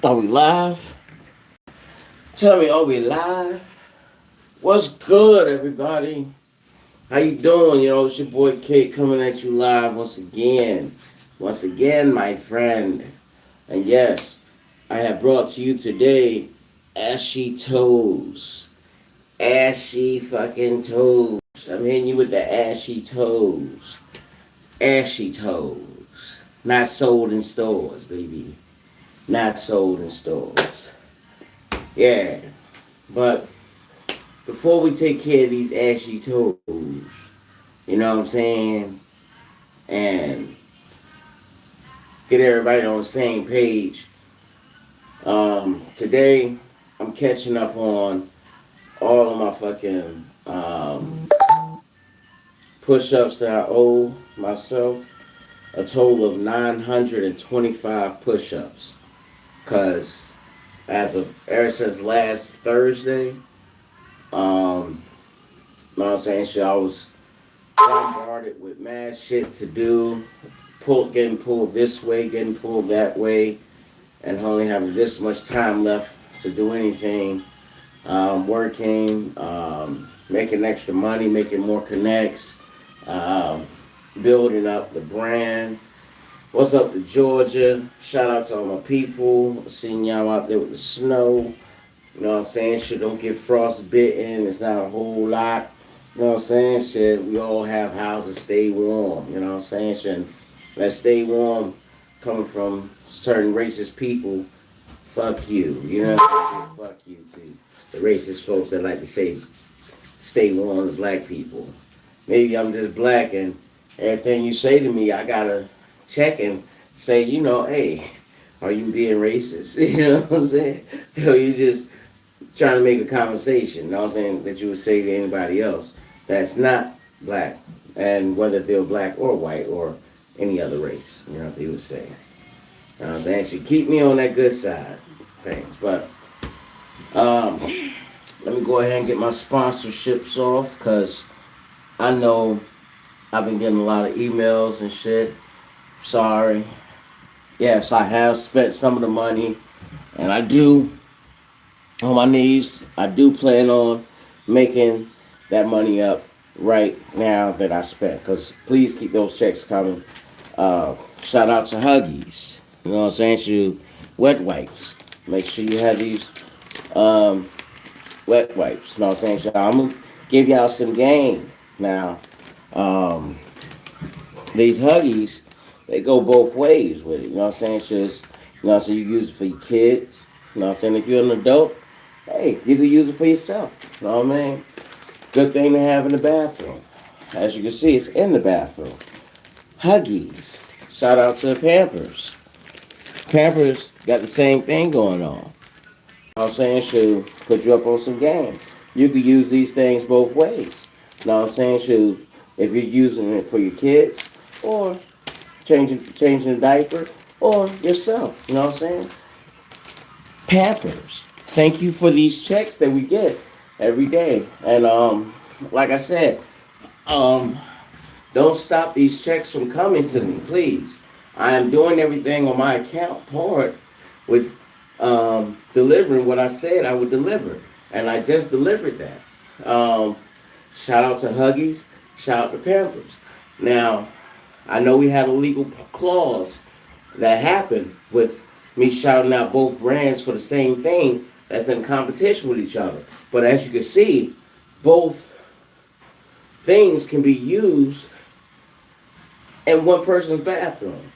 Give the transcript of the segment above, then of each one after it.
Are we live? Tell me, are we live? What's good, everybody? How you doing? It's your boy Kate coming at you live once again. Once again, my friend. And yes, I have brought to you today Ashy Toes. Ashy fucking toes. I'm hitting you with the ashy toes. Ashy toes. Not sold in stores, baby. Not sold in stores. Yeah. But before we take care of these ashy toes, you know what I'm saying? And get everybody on the same page. Today, I'm catching up on all of my fucking push ups that I owe myself. A total of 925 push ups. Because ever since last Thursday, um, you know what I'm saying? Shit, I was bombarded with mad shit to do, getting pulled this way, getting pulled that way, and only having this much time left to do anything. Working, making extra money, making more connects, um, building up the brand. What's up to Georgia? Shout out to all my people. Seeing y'all out there with the snow. You know what I'm saying? Shit, don't get frostbitten. It's not a whole lot. You know what I'm saying? Shit, we all have houses, stay warm. You know what I'm saying? Shit, let's stay warm coming from certain racist people. Fuck you. You know what I'm saying? Fuck you to the racist folks that like to say stay warm to black people. Maybe I'm just black and everything you say to me, I gotta check and say, hey, are you being racist? You know what I'm saying? Or you just trying to make a conversation, you know what I'm saying, that you would say to anybody else that's not black, and whether they're black or white or any other race, you know what you would say. You know what I'm saying? Should keep me on that good side things. But um, let me go ahead and get my sponsorships off because I know I've been getting a lot of emails and shit. Sorry. Yes, I have spent some of the money, and I do on my knees. I do plan on making that money up right now that I spent. Because please keep those checks coming. Shout out to Huggies. You know what I'm saying? To wet wipes. Make sure you have these um, wet wipes. You know what I'm saying? So I'm going to give y'all some game. Now, um, these Huggies, they go both ways with it. You know what I'm saying? Just, so you use it for your kids. You know what I'm saying? If you're an adult, hey, you can use it for yourself. You know what I mean? Good thing to have in the bathroom. As you can see, it's in the bathroom. Huggies. Shout out to Pampers. Pampers got the same thing going on. You know what I'm saying? Should put you up on some game. You could use these things both ways. You know what I'm saying? Should, if you're using it for your kids or changing the diaper or yourself. You know what I'm saying? Pampers. Thank you for these checks that we get every day. And like I said, um, don't stop these checks from coming to me, please. I am doing everything on my account part with delivering what I said I would deliver, and I just delivered that. Shout out to Huggies. Shout out to Pampers. Now, I know we had a legal clause that happened with me shouting out both brands for the same thing that's in competition with each other. But as you can see, both things can be used in one person's bathroom.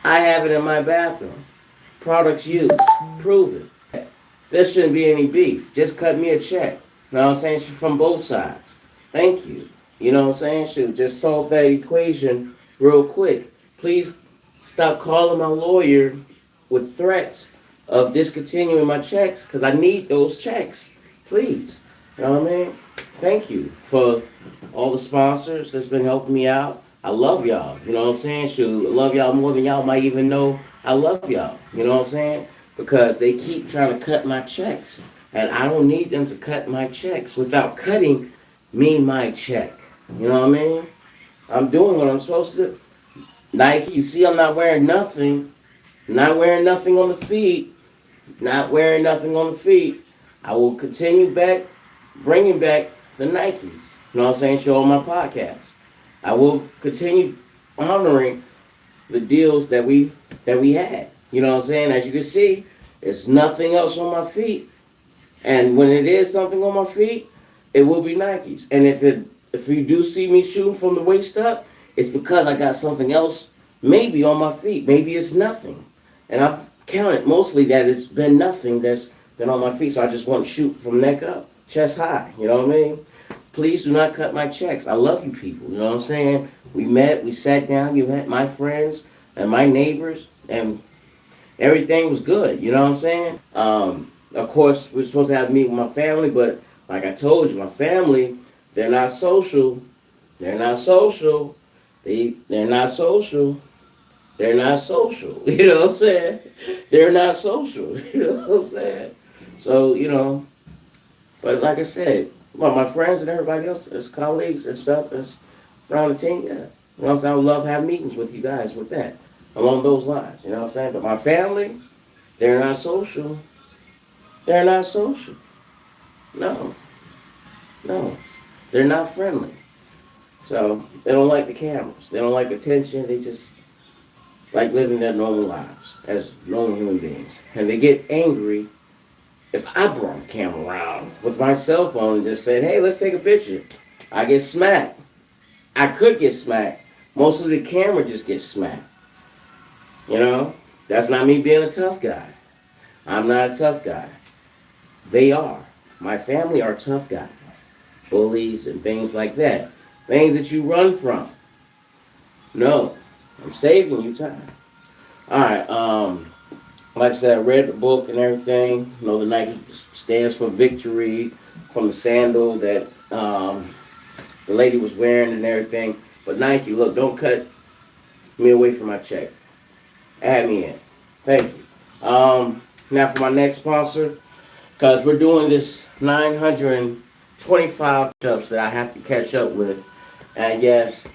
I have it in my bathroom. Products used. Proven. There shouldn't be any beef. Just cut me a check. You know what I'm saying? From both sides. Thank you. You know what I'm saying? Shoot, just solve that equation real quick. Please stop calling my lawyer with threats of discontinuing my checks because I need those checks. Please. You know what I mean? Thank you for all the sponsors that's been helping me out. I love y'all. You know what I'm saying? Shoot, I love y'all more than y'all might even know. I love y'all. You know what I'm saying? Because they keep trying to cut my checks. And I don't need them to cut my checks without cutting me my check. You know what I mean? I'm doing what I'm supposed to do. Nike, you see I'm not wearing nothing. Not wearing nothing on the feet. Not wearing nothing on the feet. I will continue bringing back the Nikes. You know what I'm saying? Show on my podcast. I will continue honoring the deals that we had. You know what I'm saying? As you can see, there's nothing else on my feet. And when it is something on my feet, it will be Nikes. And if you do see me shooting from the waist up, it's because I got something else maybe on my feet. Maybe it's nothing. And I've counted mostly that it's been nothing that's been on my feet. So I just want to shoot from neck up, chest high. You know what I mean? Please do not cut my checks. I love you people. You know what I'm saying? We met, we sat down, you met my friends and my neighbors, and everything was good. You know what I'm saying? Of course, we're supposed to have a meet with my family, but like I told you, my family, they're not social. They're not social. They're not social. They're not social. You know what I'm saying? They're not social. You know what I'm saying? So, but like I said, well, my friends and everybody else, as colleagues and stuff, as around the team, yeah. You know what I'm saying? I would love to have meetings with you guys with that. Along those lines. You know what I'm saying? But my family, they're not social. They're not social. No. No. They're not friendly. So they don't like the cameras. They don't like attention. They just like living their normal lives as normal human beings. And they get angry if I brought a camera around with my cell phone and just said, hey, let's take a picture. I get smacked. I could get smacked. Most of the camera just gets smacked. You know? That's not me being a tough guy. I'm not a tough guy. They are. My family are tough guys. Bullies and things like that. Things that you run from. No. I'm saving you time. Alright, like I said, I read the book and everything. You know, the Nike stands for victory from the sandal that the lady was wearing and everything. But Nike, look, don't cut me away from my check. Add me in. Thank you. Now for my next sponsor, because we're doing this 925 push-ups that I have to catch up with. And yes,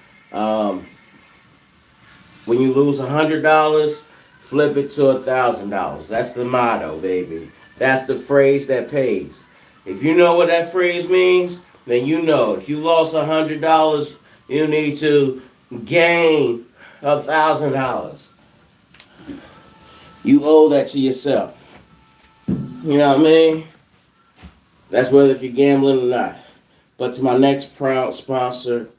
when you lose $100, flip it to $1,000. That's the motto, baby. That's the phrase that pays. If you know what that phrase means, then you know. If you lost $100, you need to gain $1,000. You owe that to yourself. You know what I mean? That's whether if you're gambling or not. But to my next proud sponsor,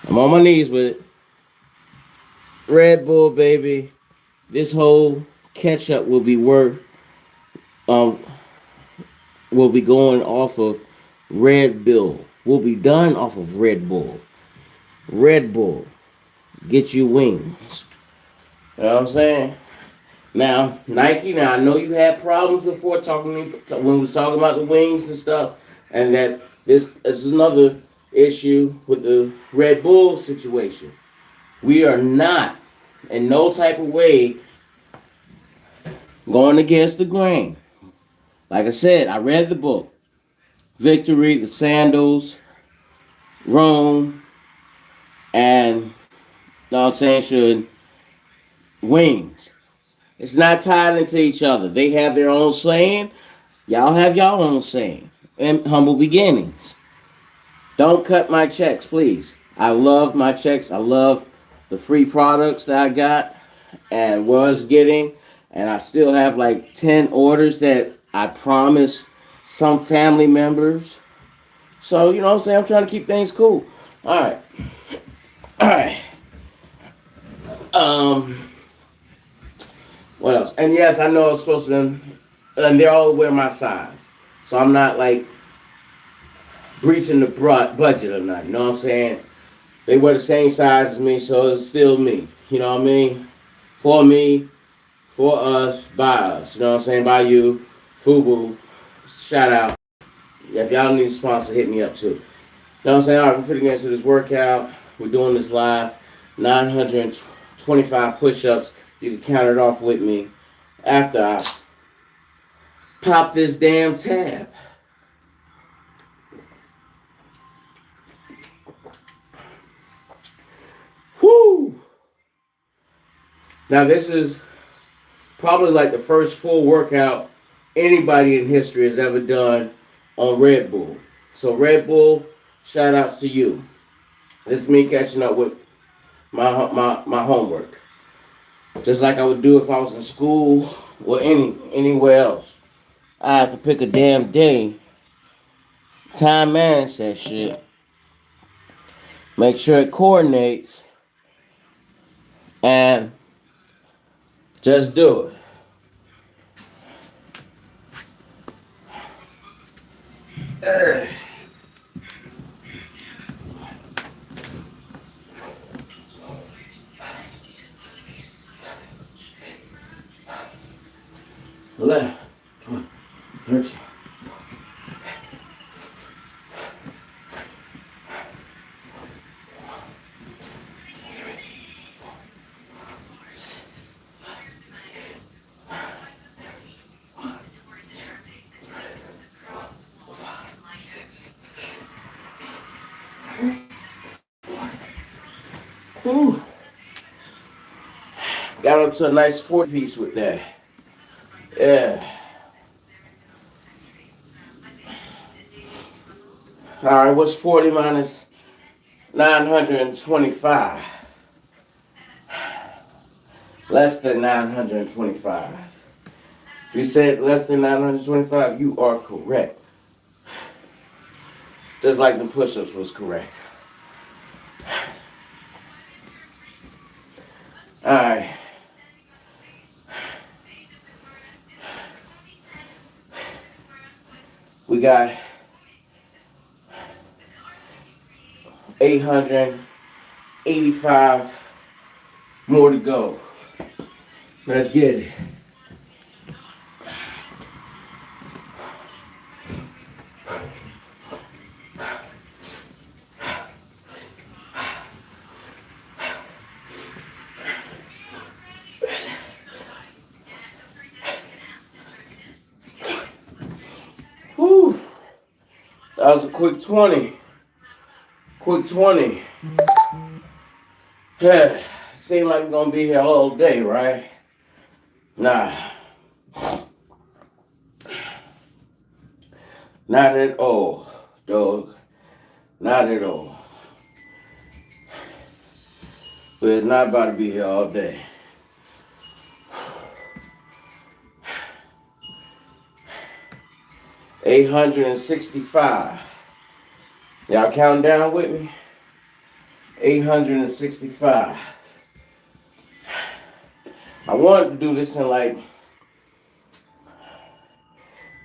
I'm on my knees with it. Red Bull, baby. This whole catch-up will be um will be going off of Red Bull. Will be done off of Red Bull. Red Bull. Get you wings. You know what I'm saying? Now, Nike, now I know you had problems before when we was talking about the wings and stuff, and that this is another issue with the Red Bull situation. We are not in no type of way going against the grain. Like I said, I read the book. Victory, the sandals, Rome, and you know what I'm saying, should wings. It's not tied into each other. They have their own saying. Y'all have y'all own saying. And humble beginnings. Don't cut my checks, please. I love my checks. I love the free products that I got and was getting. And I still have like 10 orders that I promised some family members. So, you know what I'm saying? I'm trying to keep things cool. All right. All right. What else? And yes, I know it's supposed to be, and they're all wear my size. So I'm not like breaching the budget or nothing. You know what I'm saying? They wear the same size as me, so it's still me. You know what I mean? For me, for us, by us. You know what I'm saying? By you, FUBU. Shout out. If y'all need a sponsor, hit me up too. You know what I'm saying? All right, we're finna get into this workout. We're doing this live. 925 push-ups. You can count it off with me after I pop this damn tab. Whoo! Now, this is probably like the first full workout anybody in history has ever done on Red Bull. So, Red Bull, shout outs to you. This is me catching up with my homework. Just like I would do if I was in school or anywhere else. I have to pick a damn day, time manage that shit, make sure it coordinates, and just do it. Left, 20, 13. Whew. Got up to a nice 40 piece with that. Yeah. All right, what's 40 minus 925? Less than 925. If you said less than 925, you are correct. Just like the push-ups was correct. All right. We got 885 more to go. Let's get it. Whew. That was a quick 20. Quick 20. Yeah. Seems like we're going to be here all day, right? Nah. Not at all, dog. Not at all. But it's not about to be here all day. $865. Y'all counting down with me? 865. I wanted to do this in like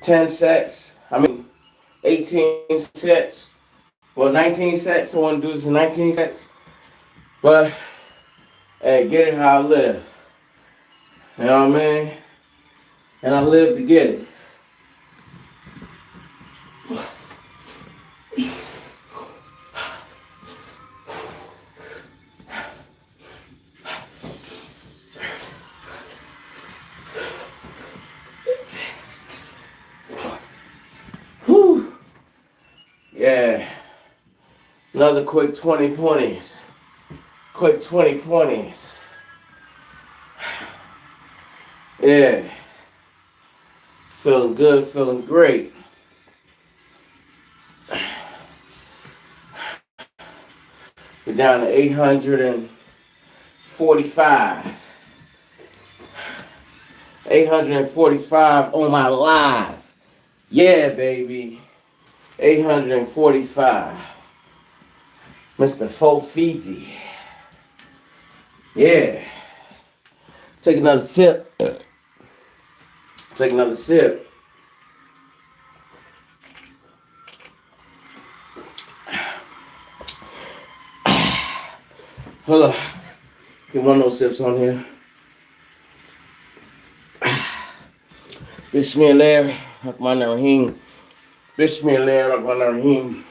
10 sets. 18 sets. Well, 19 sets. I want to do this in 19 sets. But, hey, get it how I live. You know what I mean? And I live to get it. Whew. Yeah. Another quick 20 pointies. Quick 20 pointies. Yeah. Feeling good, feeling great. We're down to 845. 845 on my live. Yeah, baby. 845. Mr. Fofeezy. Yeah. Take another sip. Take another sip. Hold on. Get one of those sips on here. Bismillahirrahmanirrahim. Bismillahirrahmanirrahim.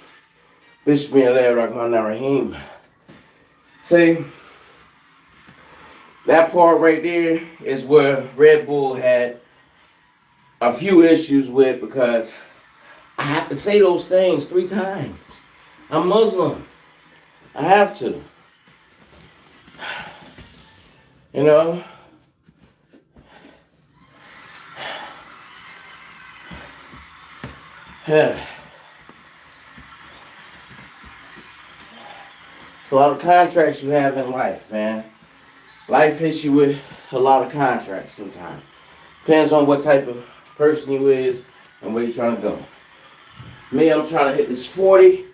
Bismillahirrahmanirrahim. See, that part right there is where Red Bull had a few issues with, because I have to say those things 3 times. I'm Muslim. I have to. You know, It's a lot of contracts you have in life, man. Life hits you with a lot of contracts sometimes. Depends on what type of person you is and where you're trying to go. Me, I'm trying to hit this 40.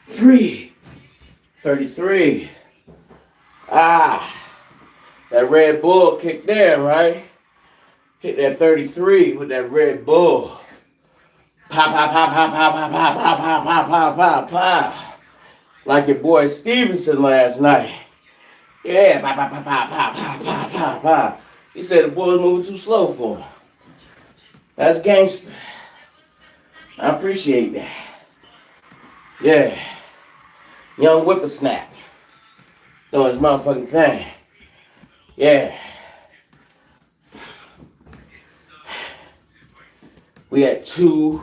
Three. 33. That Red Bull kicked in, right? Hit that 33 with that Red Bull. Pop, pop, pop, pop, pop, pop, pop, pop, pop, pop, pop, pop, pop. Like your boy Stevenson last night. Yeah, pop, pop, pop, pop, pop, pop, pop, pop, pop. He said the boy was moving too slow for him. That's gangster. I appreciate that. Yeah. Young whippersnap. Doing his motherfucking thing. Yeah. We had two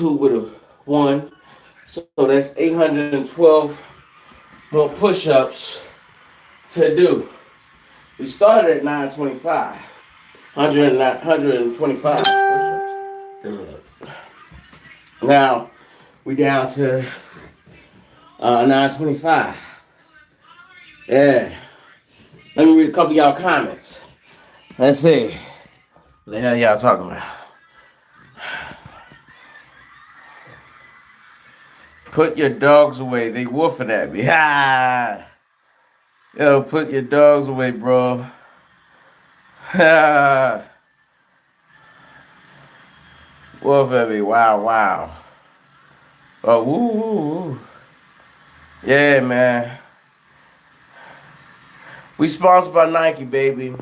with a 1. So that's 812 more push-ups to do. We started at 925. 125 push-ups. Now, we down to 925. Yeah. Let me read a couple of y'all comments. Let's see. What the hell y'all talking about? Put your dogs away. They woofing at me. Ha! Yo, put your dogs away, bro. Ha! Woof at me. Wow, wow. Oh, woo, woo, woo. Yeah, man. We sponsored by Nike, baby.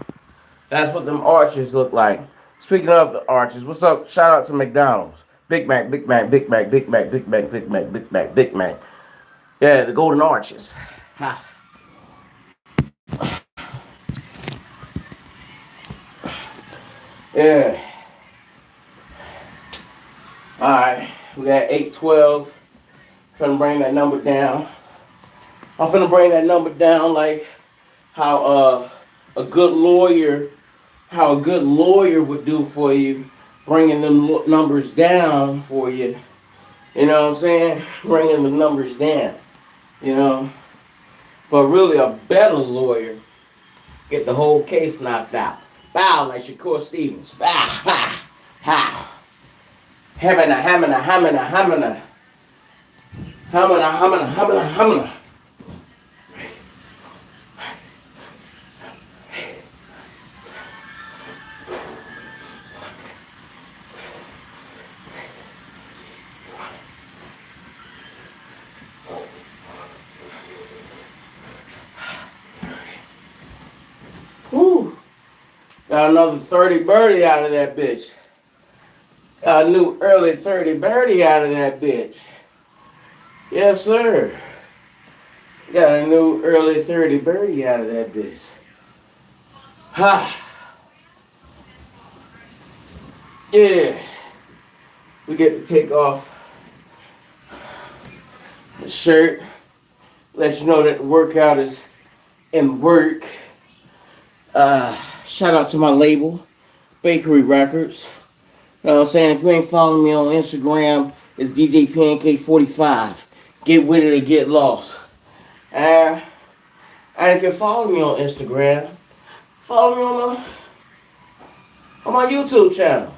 That's what them arches look like. Speaking of the arches, what's up? Shout out to McDonald's. Big Mac, Big Mac, Big Mac, Big Mac, Big Mac, Big Mac, Big Mac, Big Mac. Yeah, the golden arches. Ha. Yeah. Alright, we got 812. Finna bring that number down. I'm finna bring that number down like how a good lawyer would do for you, bringing them numbers down for you. You know what I'm saying? Bringing the numbers down. You know? But really a better lawyer get the whole case knocked out. Bow like Shakur Stevens. Bow, bow, how. Hamina, hamina, hamina, hamina. Hamina, hamina, hamina, hamina. Woo. Got another 30 birdie out of that bitch. Got a new early 30 birdie out of that bitch. Yes, sir. Got a new early 30 birdie out of that bitch. Ha. Yeah. We get to take off the shirt. Let you know that the workout is in work. Shout out to my label, Bakery Records. You know what I'm saying? If you ain't following me on Instagram, it's DJ Pancake 45. Get with it or get lost. And if you're following me on Instagram, follow me on my YouTube channel,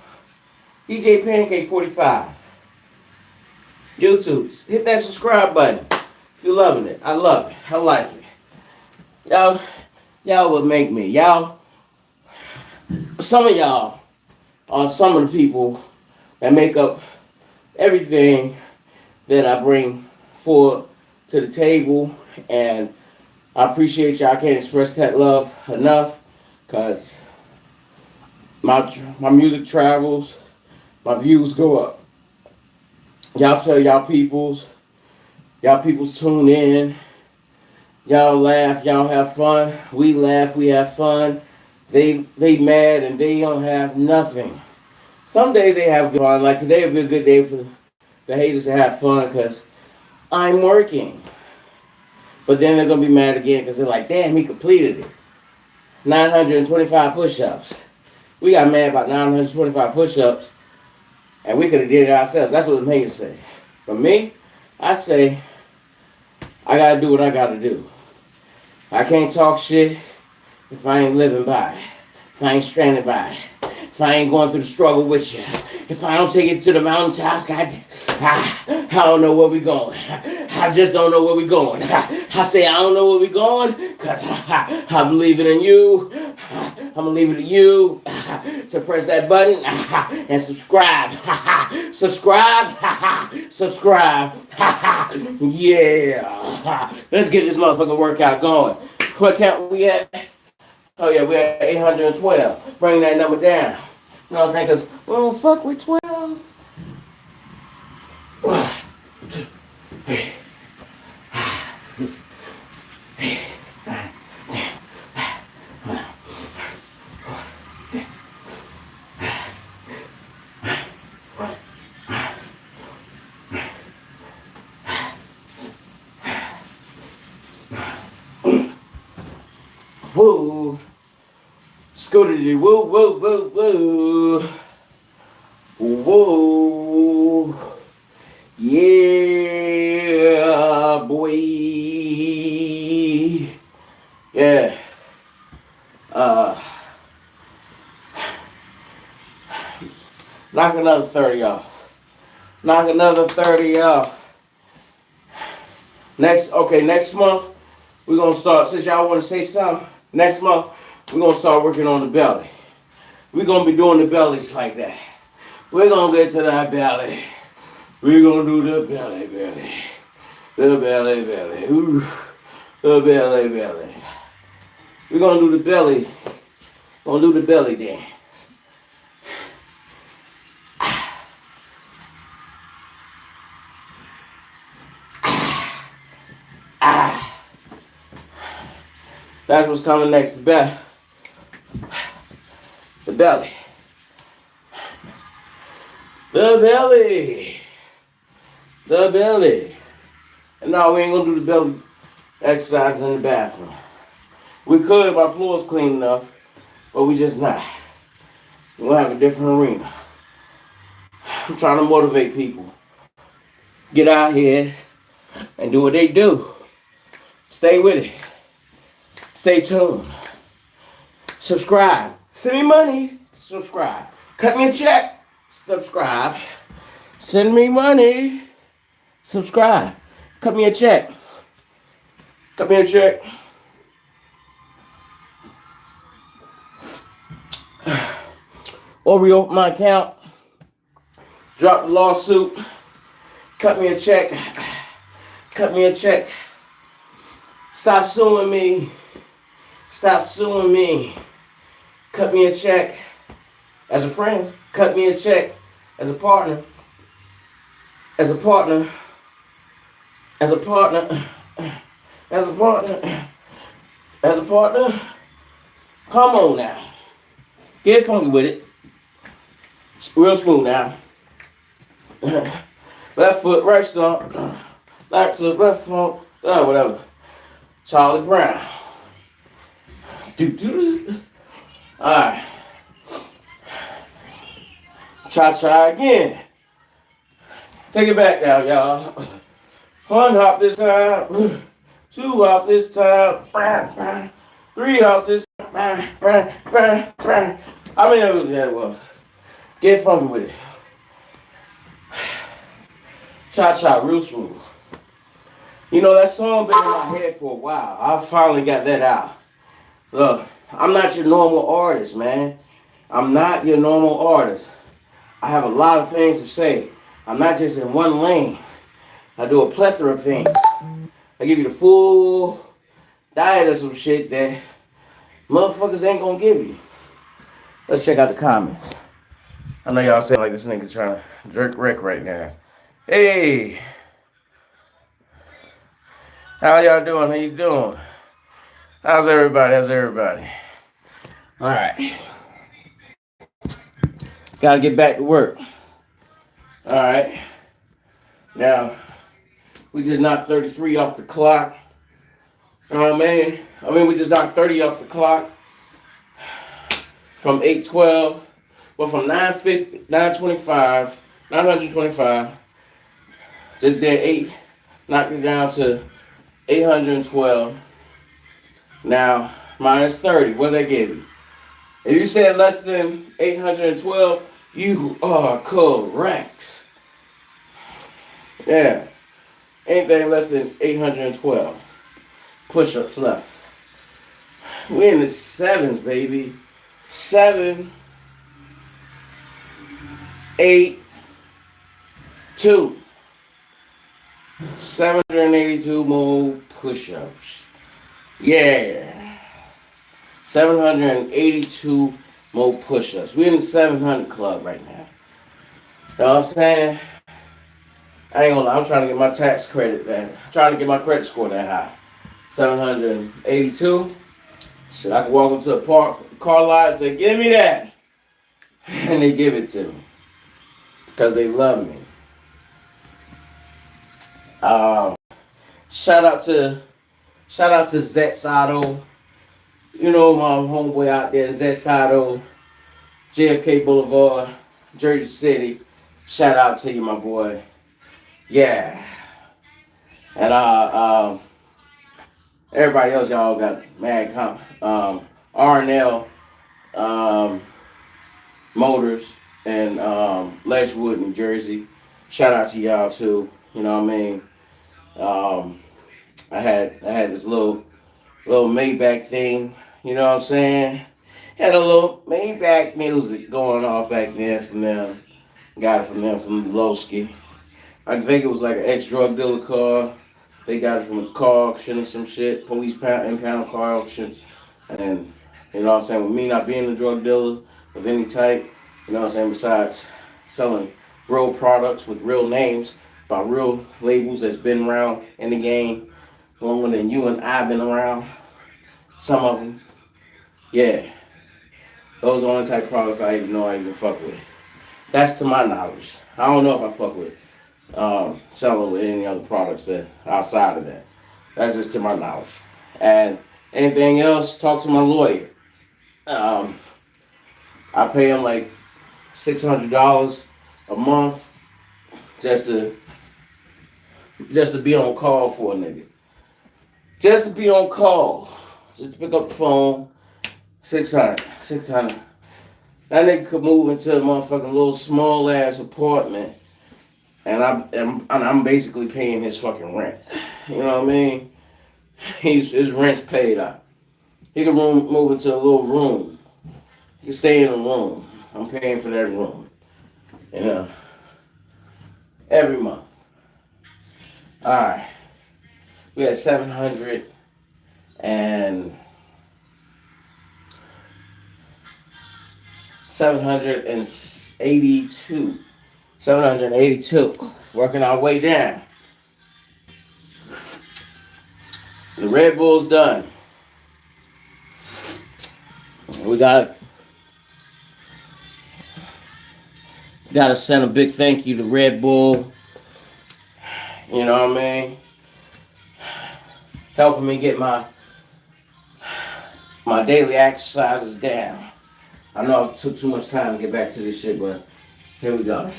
DJ Pancake 45. YouTube. Hit that subscribe button if you're loving it. I love it. I like it. Y'all would make me. Some of y'all are some of the people that make up everything that I bring forward to the table, and I appreciate y'all. I can't express that love enough, because my music travels, my views go up. Y'all tell y'all peoples tune in, Y'all laugh, y'all have fun. We laugh, we have fun. They mad and they don't have nothing. Some days they have good fun. Like today would be a good day for the haters to have fun because I'm working. But then they're gonna be mad again because they're like, damn, he completed it. 925 push-ups. We got mad about 925 push-ups, and we could have did it ourselves. That's what the haters say. But me, I say, I gotta do what I gotta do. I can't talk shit if I ain't living by it. If I ain't stranded by it. If I ain't going through the struggle with you. If I don't take it to the mountaintops, God, I don't know where we going. I just don't know where we going. I say I don't know where we going because I believe it in you. I'm going to leave it to you to press that button and subscribe. Subscribe. Subscribe. Yeah. Let's get this motherfucking workout going. What count we at? Oh yeah, we're at 812. Bring that number down. You know what I'm saying? Because, well, fuck with 12. Woo. Scooty woo woo woo woo. Whoa. Yeah, boy. Yeah. Knock another 30 off. Knock another 30 off. Next month, we're going to start, since y'all want to say something, next month, we're going to start working on the belly. We're going to be doing the bellies like that. We're going to get to that belly. We're going to do the belly. The belly. Ooh. The belly. We're going to do the belly. We're going to do the belly dance. That's what's coming next. The belly. The belly. The belly. The belly. And no, we ain't gonna do the belly exercise in the bathroom. We could, my floor's clean enough, but we just not. We're gonna have a different arena. I'm trying to motivate people. Get out here and do what they do. Stay with it. Stay tuned. Subscribe. Send me money. Subscribe. Cut me a check. Subscribe. Send me money. Subscribe. Cut me a check. Cut me a check. Or reopen my account. Drop the lawsuit. Cut me a check. Cut me a check. Stop suing me. Stop suing me. Cut me a check as a friend. Cut me a check as a partner. As a partner. As a partner. As a partner. As a partner. Come on now. Get funky with it. Real smooth now. Left foot, right stomp. Left foot, left foot. Whatever. Charlie Brown. Alright. Cha-cha again. Take it back now, y'all. One hop this time. Two hops this time. Three hops this time. How many of that was? Get funky with it. Cha-cha, real smooth. You know, that song been in my head for a while. I finally got that out. Look, I'm not your normal artist, man. I'm not your normal artist. I have a lot of things to say. I'm not just in one lane. I do a plethora of things. I give you the full diet of some shit that motherfuckers ain't gonna give you. Let's check out the comments. I know y'all saying like this nigga trying to jerk wreck right now. Hey. How y'all doing? How you doing? How's everybody? How's everybody? All right. Gotta get back to work. All right. Now, we just knocked 33 off the clock. You know what I mean? We just knocked 30 off the clock from 812. Well, from 950, 925, 925. Just did 8. Knocked it down to 812. Now, minus 30. What did they give you? If you said less than 812, you are correct. Yeah. Anything less than 812. Push-ups left. We're in the sevens, baby. 7, 8, 2. 782 more push-ups. Yeah. 782 more push-ups. We're in the 700 club right now. You know what I'm saying? I ain't gonna lie, I'm trying to get my tax credit that. I'm trying to get my credit score that high. 782. Shit, I can walk into a car lot and say, give me that. And they give it to me. Because they love me. Shout out to Zet Sato. You know my homeboy out there, Zet Sato, JFK Boulevard, Jersey City. Shout out to you, my boy. Yeah. And everybody else, y'all got mad R&L Motors and Ledgewood, New Jersey. Shout out to y'all too. You know what I mean? I had this little Maybach thing. You know what I'm saying? Had a little Maybach music going off back then from them. Got it from them from Lowski. I think it was like an ex-drug dealer car. They got it from a car auction or some shit. Police impound car auction. And, you know what I'm saying, with me not being a drug dealer of any type, you know what I'm saying, besides selling real products with real names by real labels that's been around in the game longer than you and I been around. Some of them. Yeah. Those are the only type of products I even know I even fuck with. That's to my knowledge. I don't know if I fuck with selling with any other products that outside of that. That's just to my knowledge. And anything else, talk to my lawyer. I pay him like $600 a month just to be on call for a nigga. Just to be on call. Just to pick up the phone. 600. That nigga could move into a motherfucking little small ass apartment, and I'm basically paying his fucking rent. You know what I mean? His rent's paid out. He can move into a little room. He can stay in a room. I'm paying for that room. You know, every month. All right, we had 782. 782. Working our way down. The Red Bull's done. We gotta send a big thank you to Red Bull. You know what I mean? Helping me get my daily exercises down. I know it took too much time to get back to this shit, but here we go.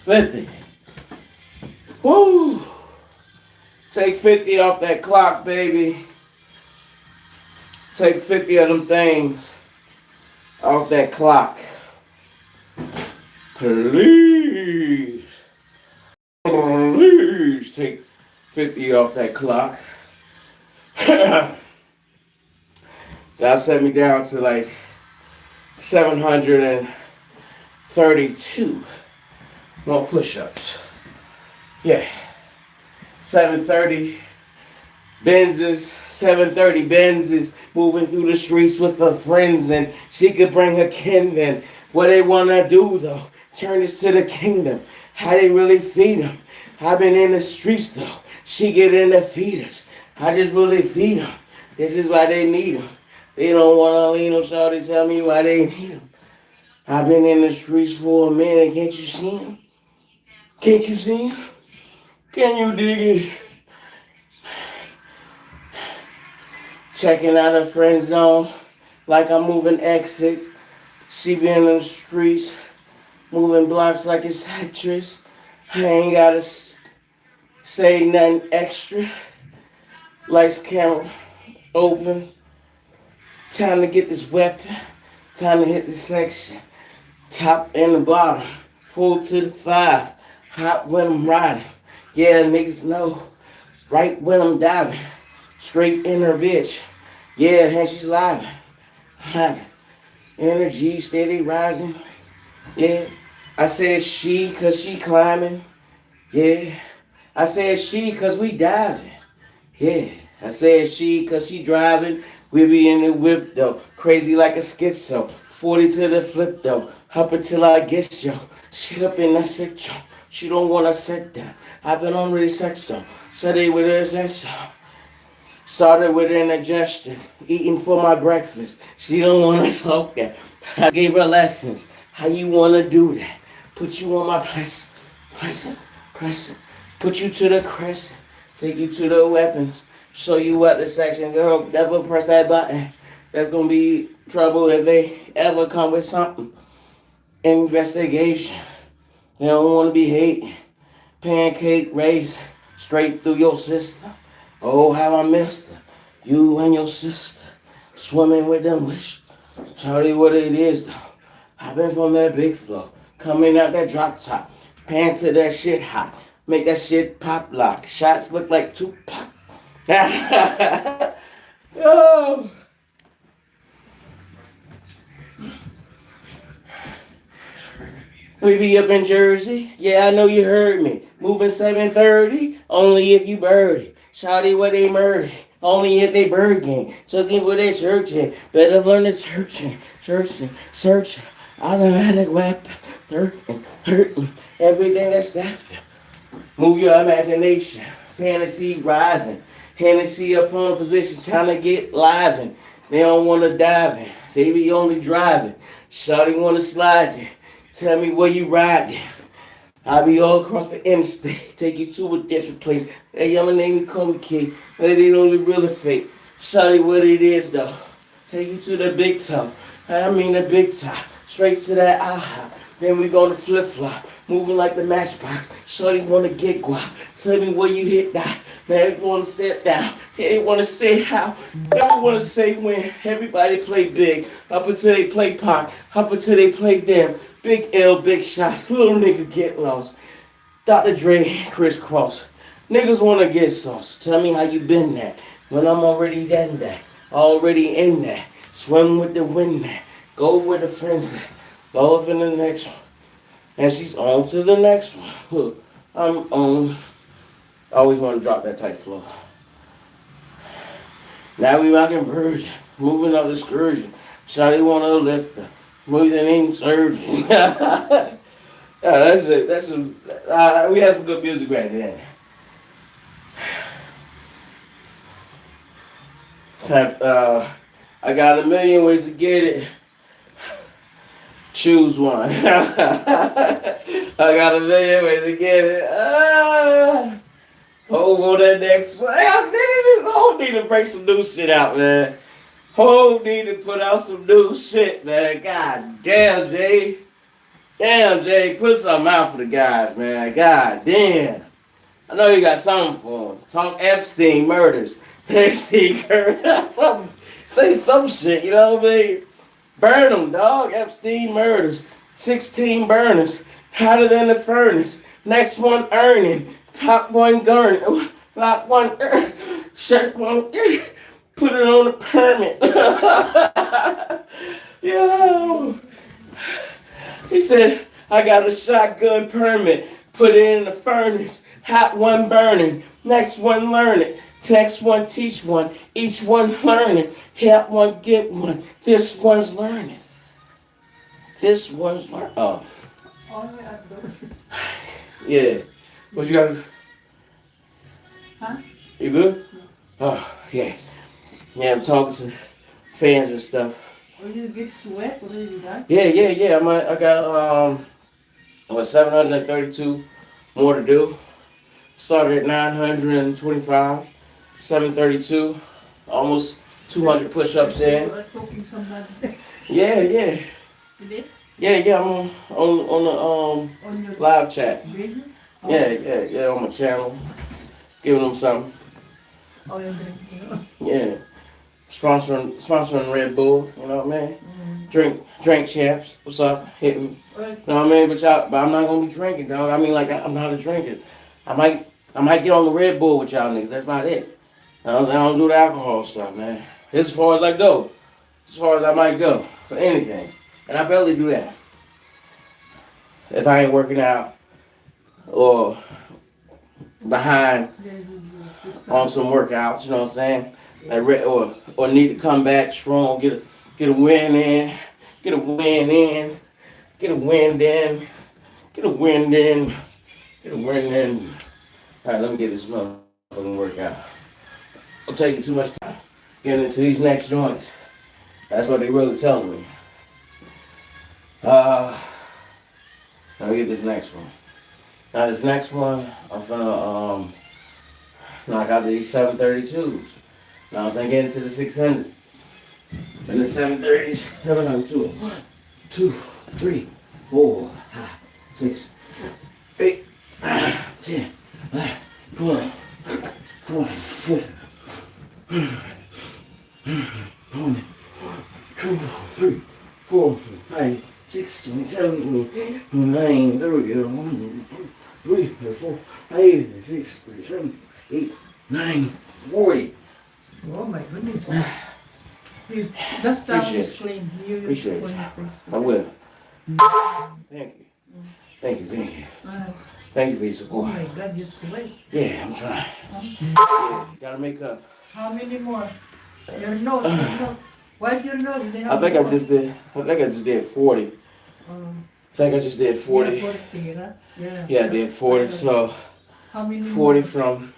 50. Woo! Take 50 off that clock, baby. Take 50 of them things off that clock. Please, please take 50 off that clock. That set me down to like 732 more push-ups. Yeah. 730 Benzes moving through the streets with her friends, and she could bring her kin in. What they wanna do though, turn this to the kingdom. How they really feed them. I've been in the streets though. She get in the feeders. I just really feed them. This is why they need them. They don't wanna lean on shorty, tell me why they need them. I've been in the streets for a minute. Can't you see them? Can't you see them? Can you dig it? Checking out her friend zones like I'm moving exits. She be in the streets, moving blocks like it's actress. I ain't gotta say nothing extra. Lights, camera, open. Time to get this weapon. Time to hit this section. Top and the bottom. Full to the 5. Hot when I'm riding. Yeah, niggas know. Right when I'm diving. Straight in her bitch. Yeah, and she's livin'. Energy steady rising. Yeah. I said she cause she climbing. Yeah. I said she cause we diving. Yeah. I said she cause she driving. We be in the whip though. Crazy like a schizo. 40 to the flip though. Up until I get yo. Shit up in that section. She don't wanna sit down. I've been on really sex though. Study with her sex. Started with indigestion, eating for my breakfast. She don't want to talk that. I gave her lessons. How you want to do that? Put you on my press. Put you to the crescent. Take you to the weapons. Show you what the section. Girl, never press that button. There's going to be trouble if they ever come with something. Investigation. They don't want to be hating. Pancake race straight through your system. Oh, how I missed her. You and your sister swimming with them wish. Tell you what it is though. I've been from that big flow. Coming out that drop top. Pan to that shit hot. Make that shit pop lock. Shots look like Tupac. Oh. We be up in Jersey. Yeah, I know you heard me. Moving 730. Only if you birdie. Shawty what they murder, only if they bird game. Looking for their searching, better learn the searching. Automatic weapon, hurting, everything that's that. Move your imagination, fantasy rising. Hennessy up on position, trying to get livin'. They don't want to dive in, they be only driving. Shawty want to slide in, tell me where you riding. I'll be all across the interstate, take you to a different place. Hey, y'all name me, call me Kid. They don't look real fake. Shawty what it is though. Take you to the big top. I mean the big top. Straight to that aha. Then we gonna flip flop. Moving like the matchbox. Shawty wanna get guap. Tell me where you hit that. They wanna step down. They wanna say how. They wanna say when. Everybody play big. Up until they play pop. Up until they play them. Big L, big shots. Little nigga get lost. Dr. Dre, crisscross. Niggas wanna get sauce. Tell me how you been that. When I'm already in that. Already in that. Swim with the wind that. Go with the friends that. Go off in the next one. And she's on to the next one. Look, I'm on. I always want to drop that tight flow. Now we rockin' Virgin. Moving up the excursion. Shawty wanna lift her. Moving in surgeon. Yeah, that's it. We had some good music right there. I got a million ways to get it. Choose one. I got a million ways to get it. Hold on that next one. Hold need to break some new shit out, man. Hold need to put out some new shit, man. God damn, Jay. Damn, Jay. Put something out for the guys, man. God damn. I know you got something for them. Talk Epstein murders. Epstein say some shit, you know what I mean? Burn them, dog. Epstein murders. 16 burners, hotter than the furnace. Next one earning, top one gurning, lock one, shirt one, put it on a permit. Yo, he said, I got a shotgun permit, put it in the furnace, hot one burning, next one learning. Next one teach one, each one learning, help one get one. This one's learning. This one's learning. Oh. Yeah. What you got? Huh? You good? Oh, yeah. Yeah, I'm talking to fans and stuff. Oh, you get sweat already, right? Yeah. I got 732 more to do. Started at 925, 732, almost 200 push-ups in. You are talking somebody. Yeah. You did? Yeah. I'm on the On your live chat. video? Oh. Yeah, on my channel, giving them something. Oh, you're drinking. Yeah, sponsoring Red Bull. You know what I mean? Drink champs. What's up? Hit me. You know what I mean? But I'm not gonna be drinking, dog. I mean, like I'm not a drinker. I might get on the Red Bull with y'all niggas. That's about it. I don't do the alcohol stuff, man. It's as far as I go. As far as I might go for anything, and I barely do that. If I ain't working out or behind on some workouts, you know what I'm saying? Like or need to come back strong, get a win in, get a wind in. All right, let me get this motherfucking workout. I'm taking too much time getting into these next joints. That's what they really telling me. Let me get this next one. Now this next one, I'm finna knock out these 732s. Now I'm getting to the 600. And the 730s, I'm 1, 2, 3, 4, 5, 6, 8, 10, 12, 14, 15, 2, 3, 4, 5, 6, 27, 29, 30, 1, 2, 3, 4, 5, 6, 7, 8, 9, 40. Oh my goodness. Dust down Appreciate is clean. Appreciate it. I will. Thank you. Thank you for your Oh support. my God, you sweat. Yeah, I'm trying. Yeah, gotta make up. How many more? Your nose. Wipe your nose. They I have think more. I just did 40. I think I just did 40. Yeah, 40, right? Yeah. Yeah, I did 40. So How many 40 more? from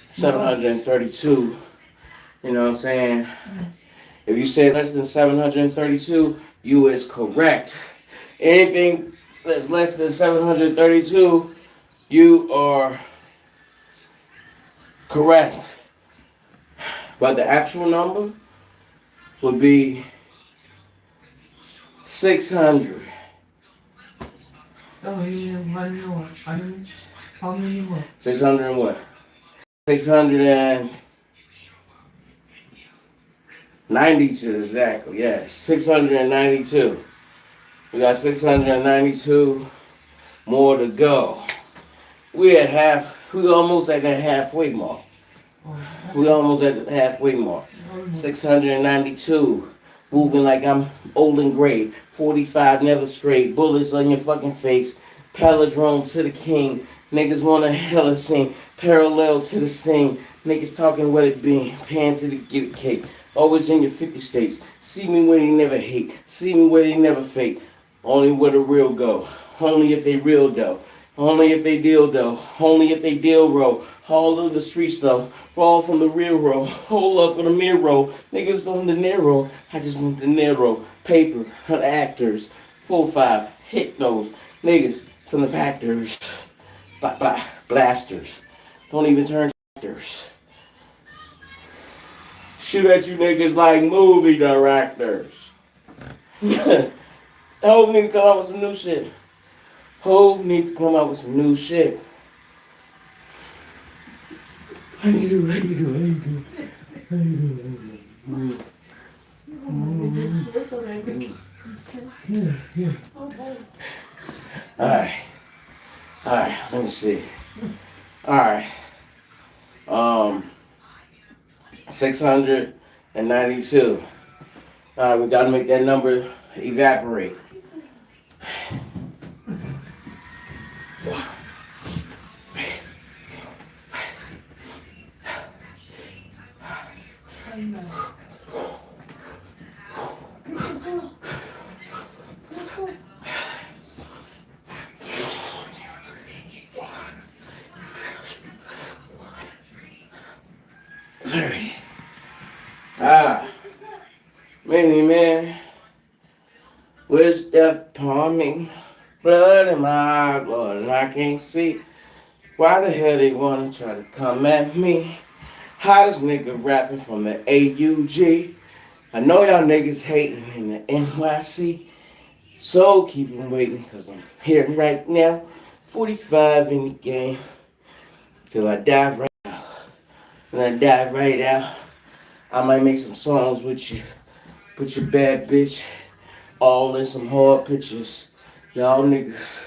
732. You know what I'm saying? If you say less than 732, you is correct. Anything that's less than 732, you are correct. But the actual number would be 600. Oh, you have one more. How many more? 600 and what? 692, exactly. Yes, 692. We got 692 more to go. We almost at that halfway mark. We almost at the halfway mark. 692. Moving like I'm old and gray. 45 never straight. Bullets on your fucking face. Palindrome to the king. Niggas want a hella scene. Parallel to the scene. Niggas talking what it be. Pants to the get a cake. Always in your 50 states. See me where they never hate. See me where they never fake. Only where the real go. Only if they real though. Only if they deal though. Only if they deal roll. All of the streets though. Fall from the real row. Hold up for the mirror. Niggas from the narrow. I just want the narrow. Paper. Actors. 4-5. Hit those. Niggas from the factors. Blasters. Don't even turn actors. Shoot at you niggas like movie directors. Hove need to come out with some new shit. Hove needs to come out with some new shit. How you do? Alright. Alright, let me see. Alright. 692. Alright, we gotta make that number evaporate. Many man, where's death upon me? Blood in my eyes, Lord, and I can't see. Why the hell they wanna try to come at me? Hottest nigga rapping from the AUG. I know y'all niggas hating in the NYC. So keep 'em waiting, cause I'm here right now. 45 in the game. Till I die right now. When I die right out, I might make some songs with you. Put your bad bitch all in some hard pictures. Y'all niggas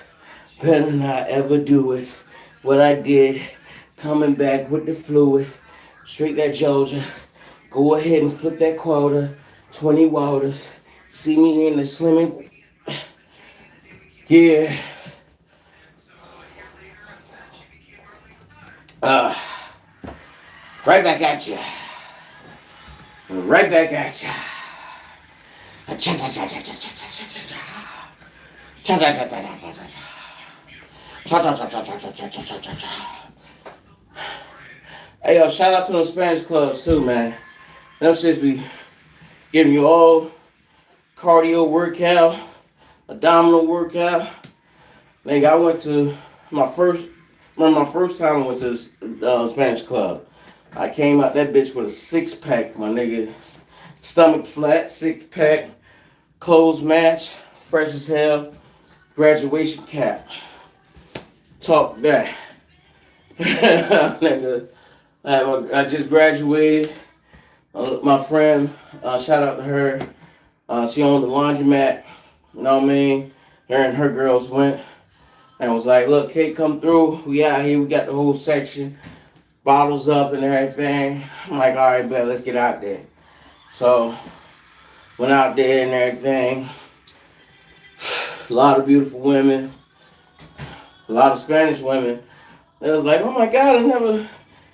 better not ever do it. What I did, coming back with the fluid. Straight that Georgia. Go ahead and flip that quarter. 20 waters. See me in the slimming. Yeah. Right back at you. Right back at you. Hey yo, shout out to those Spanish clubs too, man. Them shits be giving you all cardio workout, abdominal workout. Nigga, I went to my first time I went to the Spanish club. I came out that bitch with a 6-pack, my nigga. Stomach flat, 6-pack, clothes match, fresh as hell, graduation cap. Talk that. Nigga, I just graduated. My friend, shout out to her. She owned the laundromat. You know what I mean? Her and her girls went and was like, look, Kate, come through. We out here. We got the whole section. Bottles up and everything. I'm like, all right, bet, let's get out there. So, went out there and everything. A lot of beautiful women. A lot of Spanish women. It was like, oh my God, I never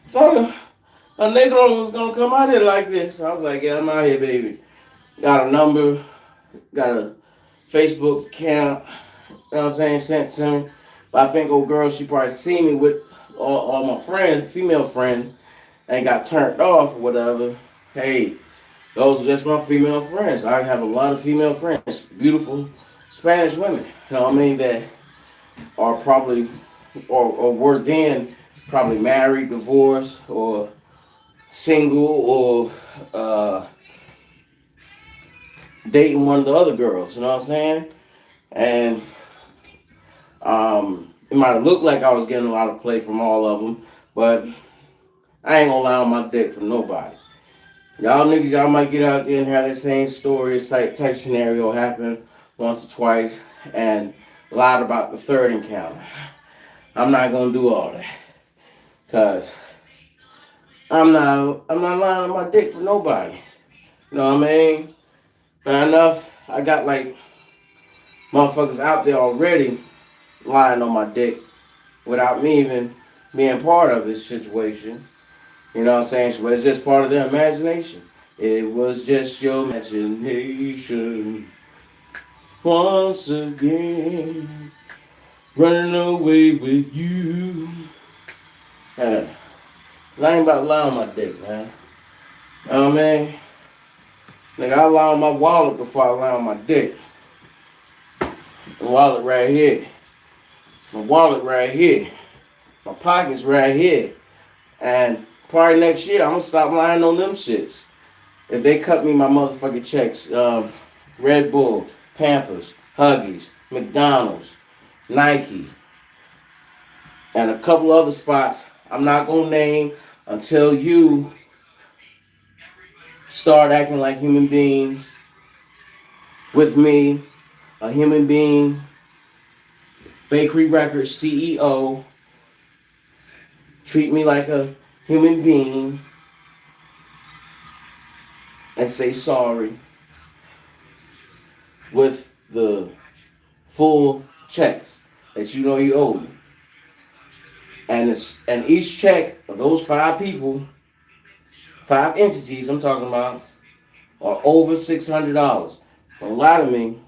thought a Negro was going to come out here like this. I was like, yeah, I'm out here, baby. Got a number. Got a Facebook account. You know what I'm saying? Sent to me. But I think old girl, she probably seen me with all my friends, female friends, and got turned off or whatever. Hey, those are just my female friends. I have a lot of female friends. Beautiful Spanish women. You know what I mean? That are probably, or were then probably married, divorced, or single, or dating one of the other girls. You know what I'm saying? And it might have looked like I was getting a lot of play from all of them, but I ain't gonna lie on my dick from nobody. Y'all niggas, y'all might get out there and have that same story type scenario happen once or twice and lied about the third encounter. I'm not gonna do all that. Cause I'm not lying on my dick for nobody. You know what I mean? Fair enough, I got like motherfuckers out there already lying on my dick without me even being part of this situation. You know what I'm saying? But it's just part of their imagination. It was just your imagination. Once again, running away with you. Yeah. Cause I ain't about to lie on my dick, man. You know what I mean? Nigga, I lie on my wallet before I lie on my dick. The wallet right here. My wallet right here. My pockets right here. And probably next year, I'm gonna stop lying on them shits. If they cut me my motherfucking checks, Red Bull, Pampers, Huggies, McDonald's, Nike, and a couple other spots I'm not gonna name until you start acting like human beings with me a human being, Bakery Records CEO, treat me like a human being and say sorry with the full checks that you know you owe me. And each check of those 5 people, 5 entities I'm talking about, are over $600. Don't lie to me.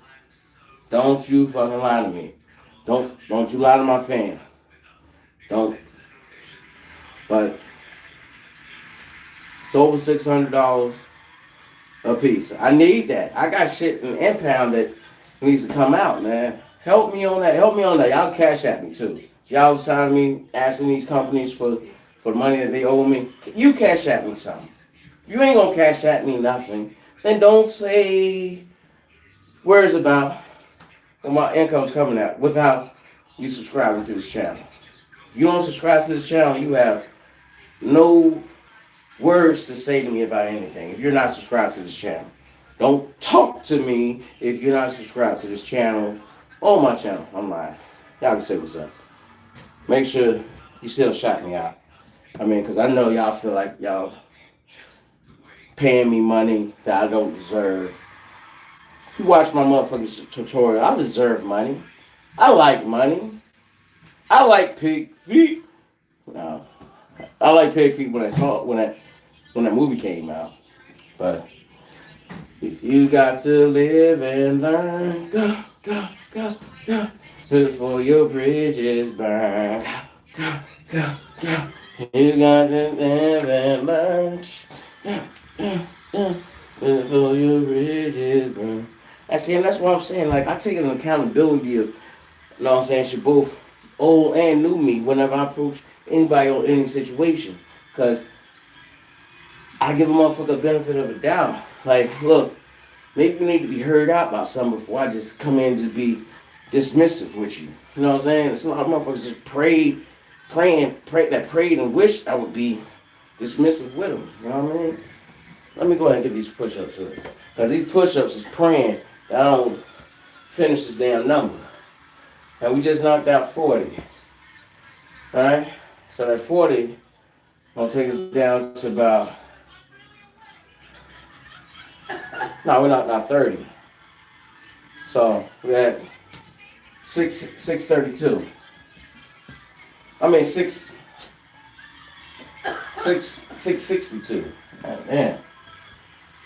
Don't you fucking lie to me. Don't you lie to my fam. Don't. But it's over $600 a piece. I need that. I got shit in impound that needs to come out, man. Help me on that. Help me on that. Y'all cash at me too. Y'all side of me asking these companies for the money that they owe me. You cash at me something. If you ain't gonna cash at me nothing, then don't say words about where my income's coming at without you subscribing to this channel. If you don't subscribe to this channel, you have no words to say to me about anything if you're not subscribed to this channel. Don't talk to me if you're not subscribed to this channel or my channel. I'm lying. Y'all can say what's up. Make sure you still shout me out. I mean, because I know y'all feel like y'all paying me money that I don't deserve. If you watch my motherfucking tutorial, I deserve money. I like money. I like pig feet. No, I like pig feet when I saw it, when that movie came out. But you got to live and learn. Go, go, go, go. Before your bridges burn. Go, go, go. You got to live and learn. Before your bridges burn. I see, and that's what I'm saying. Like, I take an accountability of, you know what I'm saying, she both old and new me whenever I approach anybody on any situation. Because I give a motherfucker the benefit of the doubt. Like, look, maybe we need to be heard out about something before I just come in and just be dismissive with you. You know what I'm saying? It's a lot of motherfuckers just prayed and wished I would be dismissive with them. You know what I mean? Let me go ahead and get these push-ups in. Because these push-ups is praying that I don't finish this damn number. And we just knocked out 40. Alright? So that 40 gonna take us down to about... No, we're knocked out 30. So we're at 632. I mean 662. Oh, man.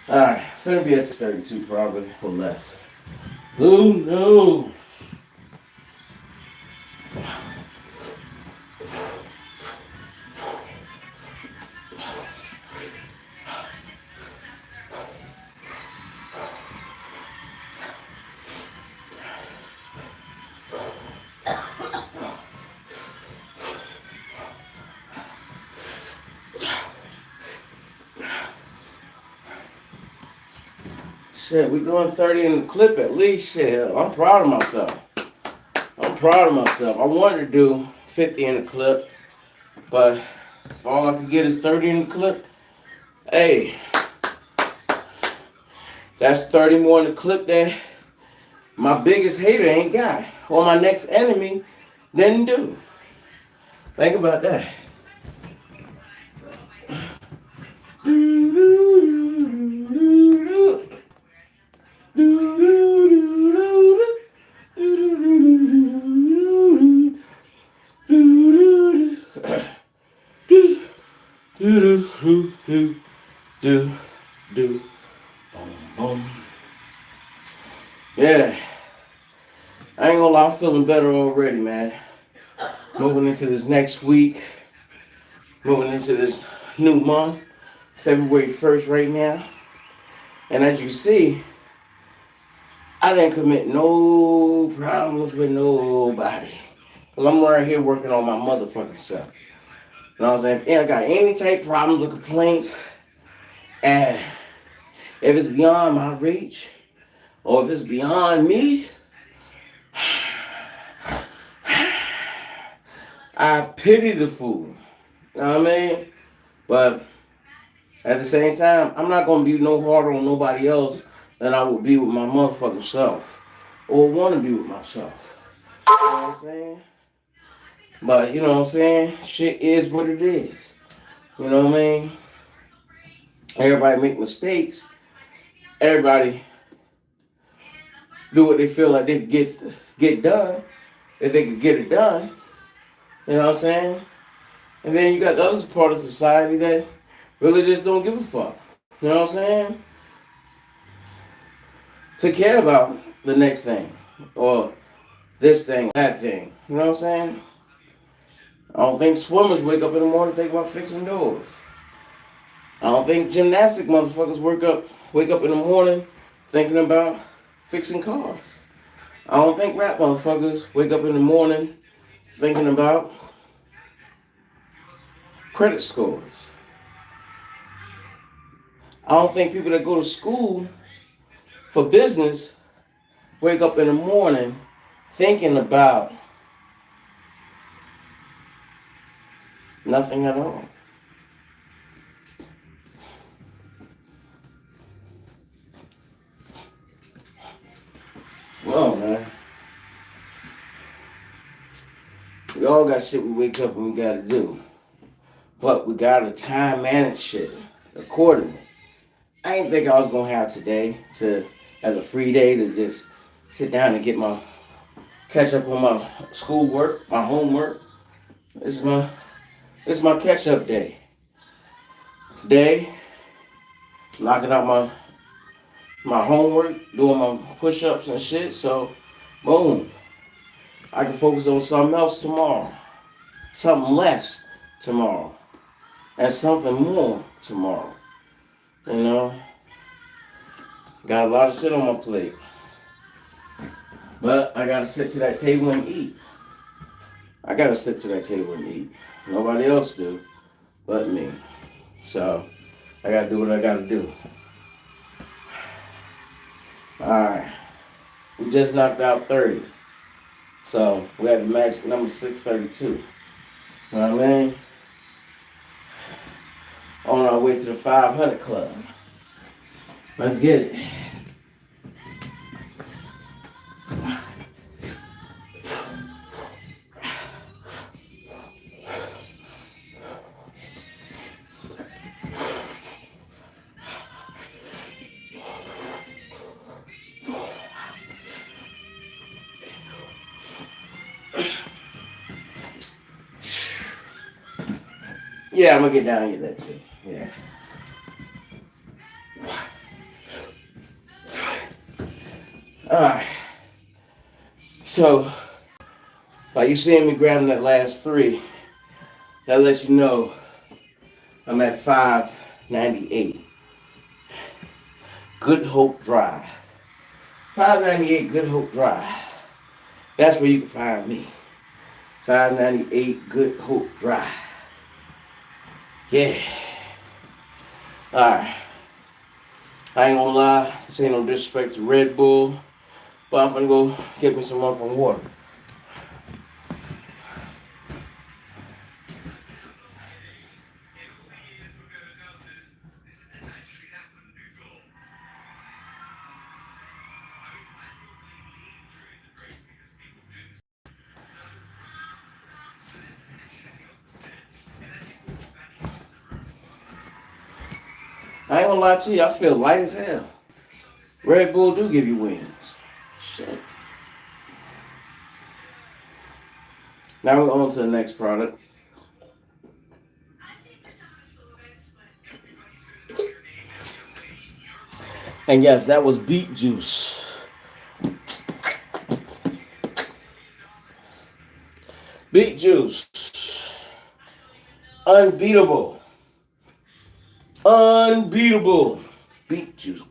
Alright, it's gonna be at 632 probably, or less. Who knows? Shit, we doing 30 in the clip at least. Shit, I'm proud of myself. I wanted to do 50 in the clip, but if all I could get is 30 in the clip, hey, that's 30 more in the clip that my biggest hater ain't got, or my next enemy didn't do. Think about that. Yeah, I ain't gonna lie, I'm feeling better already, man. Moving into this next week, moving into this new month, February 1st right now. And as you see, I didn't commit no problems with nobody. Because I'm right here working on my motherfucking self. You know what I'm saying? If I got any type of problems or complaints, and if it's beyond my reach, or if it's beyond me, I pity the fool. You know what I mean? But at the same time, I'm not going to be no harder on nobody else than I would be with my motherfucking self. or want to be with myself. You know what I'm saying? But you know what I'm saying? Shit is what it is. You know what I mean? Everybody make mistakes. Everybody do what they feel like they can get done. If they can get it done. You know what I'm saying? And then you got the other part of society that really just don't give a fuck. You know what I'm saying? To care about the next thing. Or this thing, that thing. You know what I'm saying? I don't think swimmers wake up in the morning and think about fixing doors. I don't think gymnastic motherfuckers wake up in the morning thinking about fixing cars. I don't think rap motherfuckers wake up in the morning thinking about credit scores. I don't think people that go to school for business wake up in the morning thinking about nothing at all. Well, man. We all got shit we wake up and we gotta do. But we gotta time manage shit accordingly. I didn't think I was gonna have today as a free day to just sit down and catch up on my schoolwork, my homework. This is my catch up day. Today, knocking out my homework, doing my push ups and shit. So, boom, I can focus on something else tomorrow, something less tomorrow, and something more tomorrow. You know, got a lot of shit on my plate, but I gotta sit to that table and eat. I gotta sit to that table and eat. Nobody else do, but me. So I gotta do what I gotta do. All right, we just knocked out 30, so we have the magic number 632. You know what I mean? On our way to the 500 club. Let's get it. Yeah, I'm gonna get down and get that too. Yeah. Alright. So, by you seeing me grabbing that last 3, that lets you know I'm at 598. Good Hope Drive. 598 Good Hope Drive. That's where you can find me. 598 Good Hope Drive. Yeah. Alright. I ain't gonna lie, this ain't no disrespect to Red Bull, but I'm finna go get me some motherfucking water. I ain't gonna lie to you, I feel light as hell. Red Bull do give you wings. Shit. Now we're on to the next product. And yes, that was beet juice. Beet juice. Unbeatable. Unbeatable. Beet juice.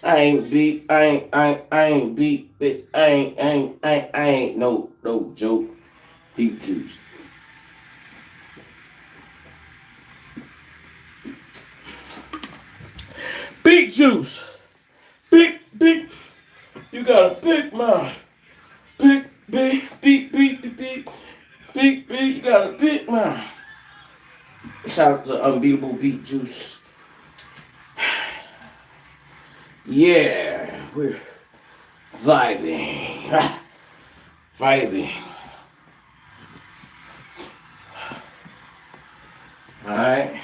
I ain't beat, bitch. I ain't no joke. Beet juice. Beet juice. Big. You got a big mouth. Big. You got a big mouth. Shout out to Unbeatable Beet Juice. Yeah, we're vibing. Vibing. Alright.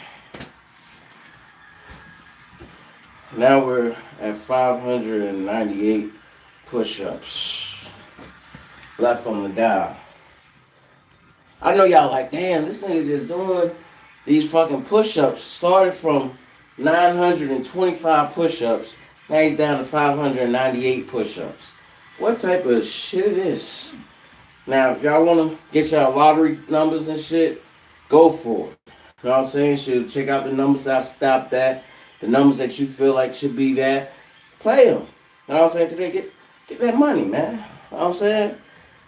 Now we're at 598 push-ups left on the dial. I know y'all like, damn, this nigga just doing these fucking push-ups. Started from 925 push-ups. Now he's down to 598 push-ups. What type of shit is this? Now, if y'all want to get y'all lottery numbers and shit, go for it. You know what I'm saying? Should check out the numbers that I stopped at. The numbers that you feel like should be that. Play them. You know what I'm saying? Today, get that money, man. You know what I'm saying?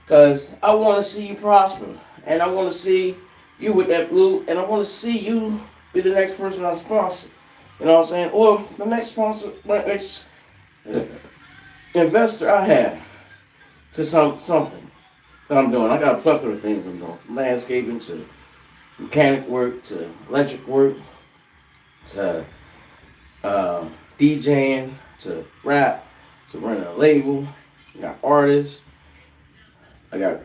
Because I want to see you prosper. And I want to see you with that blue. And I want to see you be the next person I sponsor. You know what I'm saying? Or the next sponsor, the next investor I have to something that I'm doing. I got a plethora of things I'm doing. From landscaping to mechanic work to electric work to DJing to rap to running a label. I got artists. I got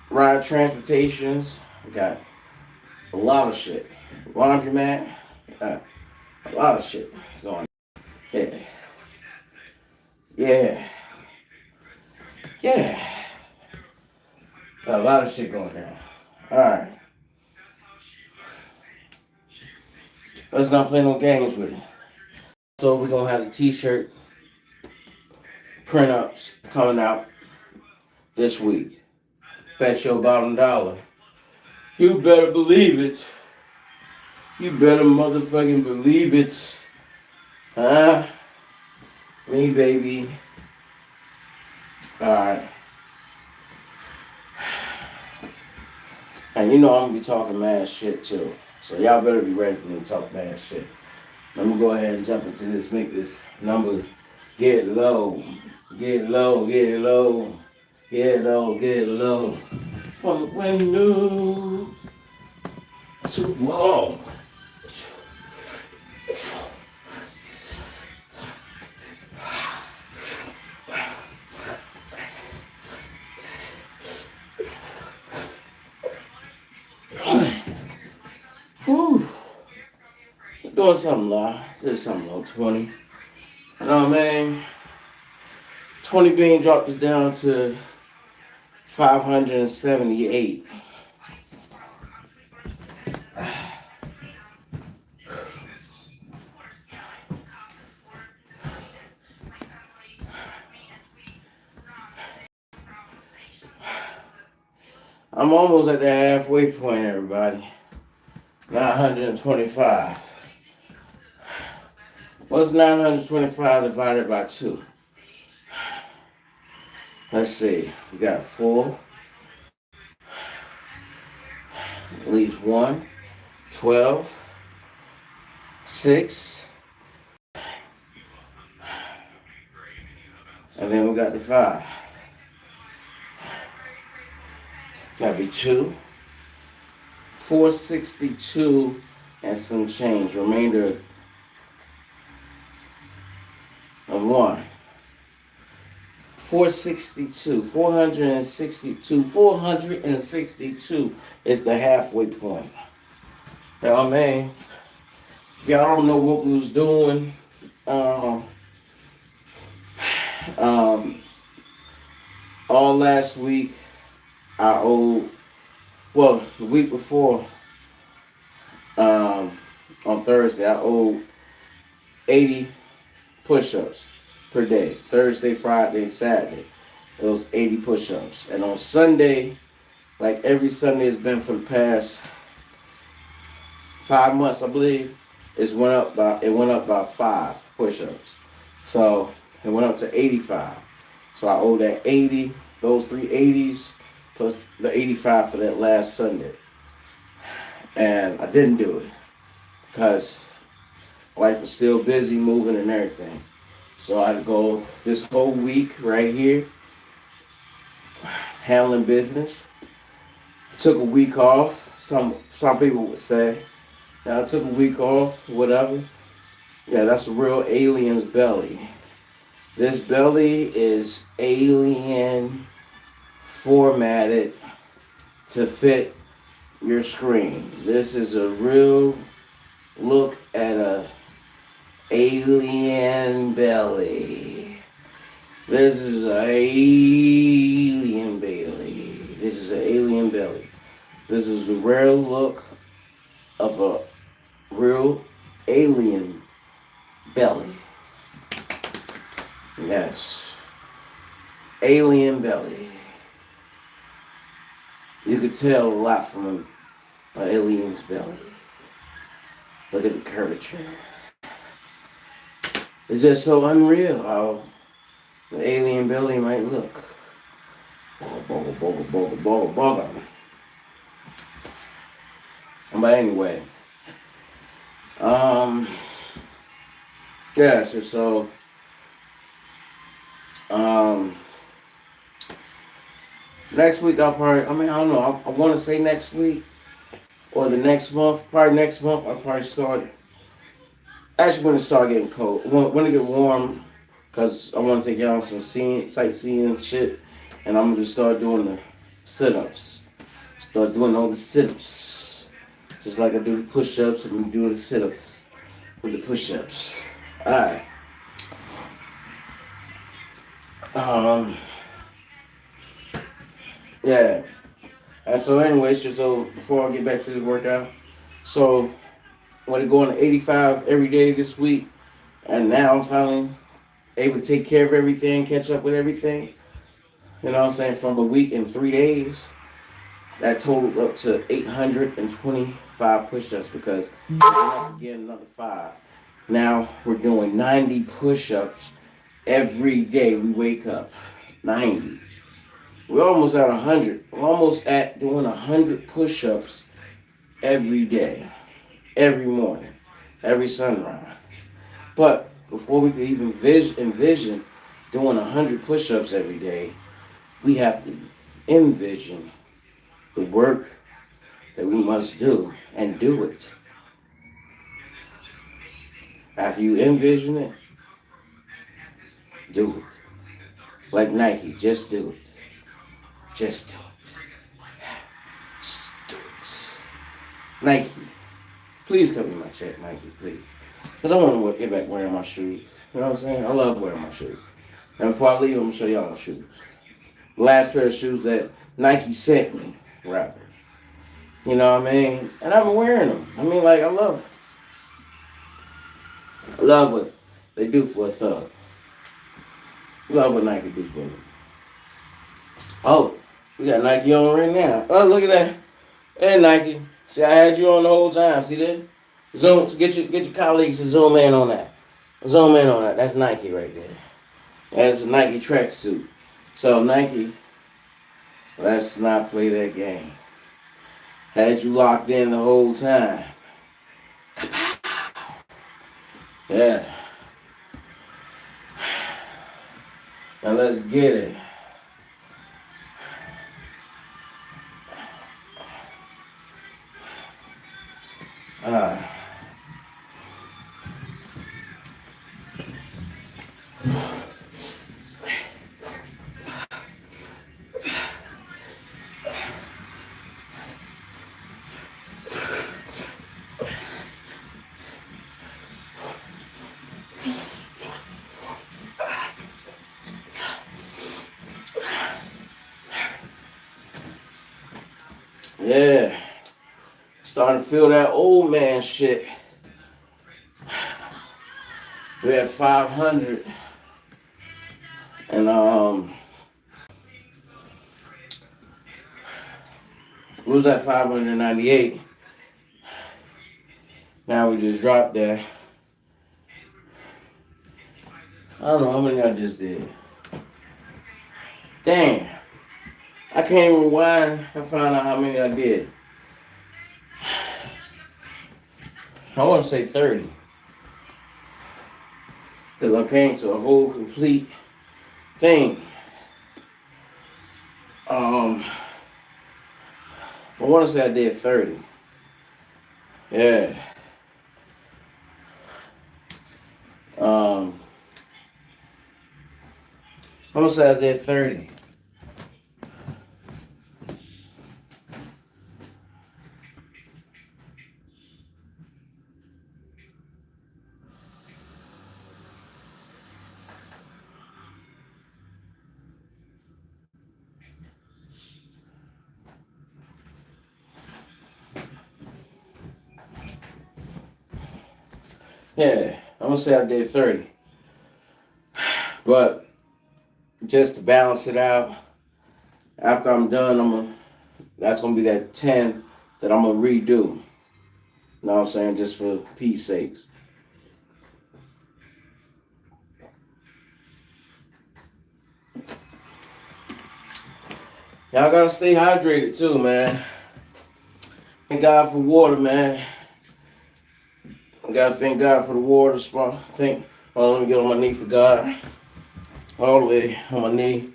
ride transportations. I got a lot of shit. Laundromat. A lot of shit is going on. Yeah. Yeah. Yeah. Got a lot of shit going down. Alright. Let's not play no games with it. So we're gonna have the t-shirt print ups coming out this week. Bet your bottom dollar. You better believe it. You better motherfucking believe it. Huh? Me, baby. Alright. And you know I'm gonna be talking mad shit too. So y'all better be ready for me to talk mad shit. Let me go ahead and jump into this, make this number get low. Get low, get low. Get low, get low. From the window to the wall. Whew. Doing something low. Just something low. 20. You know what I mean? 20 bean dropped us down to 578. I'm almost at the halfway point, everybody. 925. What's 925 divided by 2? Let's see. We got 4. Leaves 1. 12. 6. And then we got the 5. That'd be 2. 462 and some change. Remainder of 1. 462. 462 is the halfway point. You know what I mean? If y'all don't know what we was doing, all last week, I owed, well, the week before, on Thursday, I owed 80 push-ups per day. Thursday, Friday, Saturday. It was 80 push-ups. And on Sunday, like every Sunday has been for the past 5 months, I believe, it went up by 5 push-ups. So it went up to 85. So I owe that 80, those 3 80s, plus the 85 for that last Sunday. And I didn't do it because life was still busy moving and everything. So I had to go this whole week right here, handling business. Took a week off. Some people would say, I took a week off, whatever. Yeah, that's a real alien's belly. This belly is alien formatted to fit your screen. This is a real look at a alien belly. This is a alien belly. This is an alien belly. This is the rare look of a real alien belly. Yes. Alien belly. You could tell a lot from an alien's belly. Look at the curvature. It's just so unreal how the alien belly might look. Boggle, boggle, boggle, boggle, boggle. But anyway, yeah, so next week I'll probably, I don't know, I want to say next week or the next month, probably next month I'll probably start, actually when it start getting cold, when it get warm, because I want to take y'all on some sightseeing shit, and I'm going to just start doing the sit-ups. Start doing all the sit-ups. Just like I do the push-ups, and we do the sit-ups with the push-ups. Alright. Yeah. And so anyways, so before I get back to this workout, so I'm going to go on to 85 every day this week, and now I'm finally able to take care of everything, catch up with everything. You know what I'm saying? From a week and 3 days, that totaled up to 825 push-ups because we're up again another 5. Now we're doing 90 push-ups every day we wake up. 90. We're almost at 100. We're almost at doing 100 push-ups every day, every morning, every sunrise. But before we could even envision doing 100 push-ups every day, we have to envision the work that we must do and do it. After you envision it, do it. Like Nike, just do it. Just do it. Just do it. Nike, please cut me my check, Nike, please. Because I want to get back wearing my shoes. You know what I'm saying? I love wearing my shoes. And before I leave, I'm going to show y'all my shoes. The last pair of shoes that Nike sent me, rather. You know what I mean? And I've been wearing them. I mean, like, I love what they do for a thug. Love what Nike do for me. Oh, we got Nike on right now. Oh, look at that. Hey, Nike. See, I had you on the whole time. See that? Zoom. Get your colleagues to zoom in on that. Zoom in on that. That's Nike right there. That's a Nike tracksuit. So Nike, let's not play that game. Had you locked in the whole time. Yeah. Now let's get it. Yeah. Starting to feel that old man shit. We had 500. And we was at 598. Now we just dropped there. I don't know how many I just did. Damn. I can't even rewind and find out how many I did. I want to say 30. Because I came to a whole complete thing. I want to say I did 30. Yeah. Almost out of there 30. Yeah, I'm gonna say I did 30. But just to balance it out, after I'm done, that's gonna be that 10 that I'm gonna redo. You know what I'm saying? Just for peace sakes. Y'all gotta stay hydrated too, man. Thank God for water, man. I gotta thank God for the water spot. Let me get on my knee for God. All the way on my knee.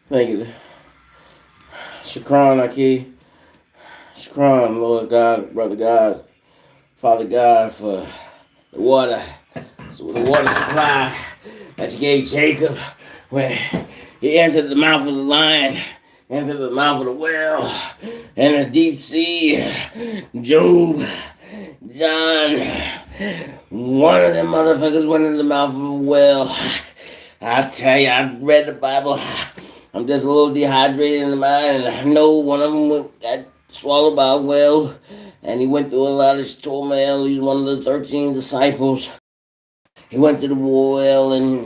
Thank you. Shukran, Aki. Shukran, Lord God, Brother God, Father God, for the water. So the water supply that you gave Jacob when he entered the mouth of the lion, entered the mouth of the whale, and the deep sea. Job, John, one of them motherfuckers went in the mouth of a whale. I tell you, I read the Bible. I'm just a little dehydrated in the mind, and I know one of them got swallowed by a whale, and he went through a lot of turmoil. He's one of the 13 disciples. He went to the well, and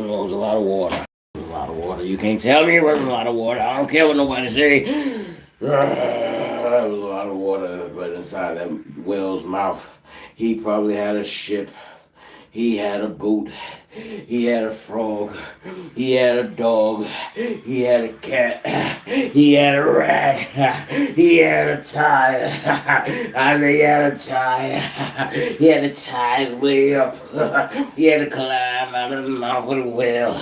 there was a lot of water. There was a lot of water. You can't tell me it wasn't a lot of water. I don't care what nobody say. There was a lot of water, but inside that whale's mouth, he probably had a ship. He had a boat. He had a frog. He had a dog. He had a cat. He had a rat. He had a tie. I say he had a tie. He had to tie his way up. He had to climb out of the mouth of the whale.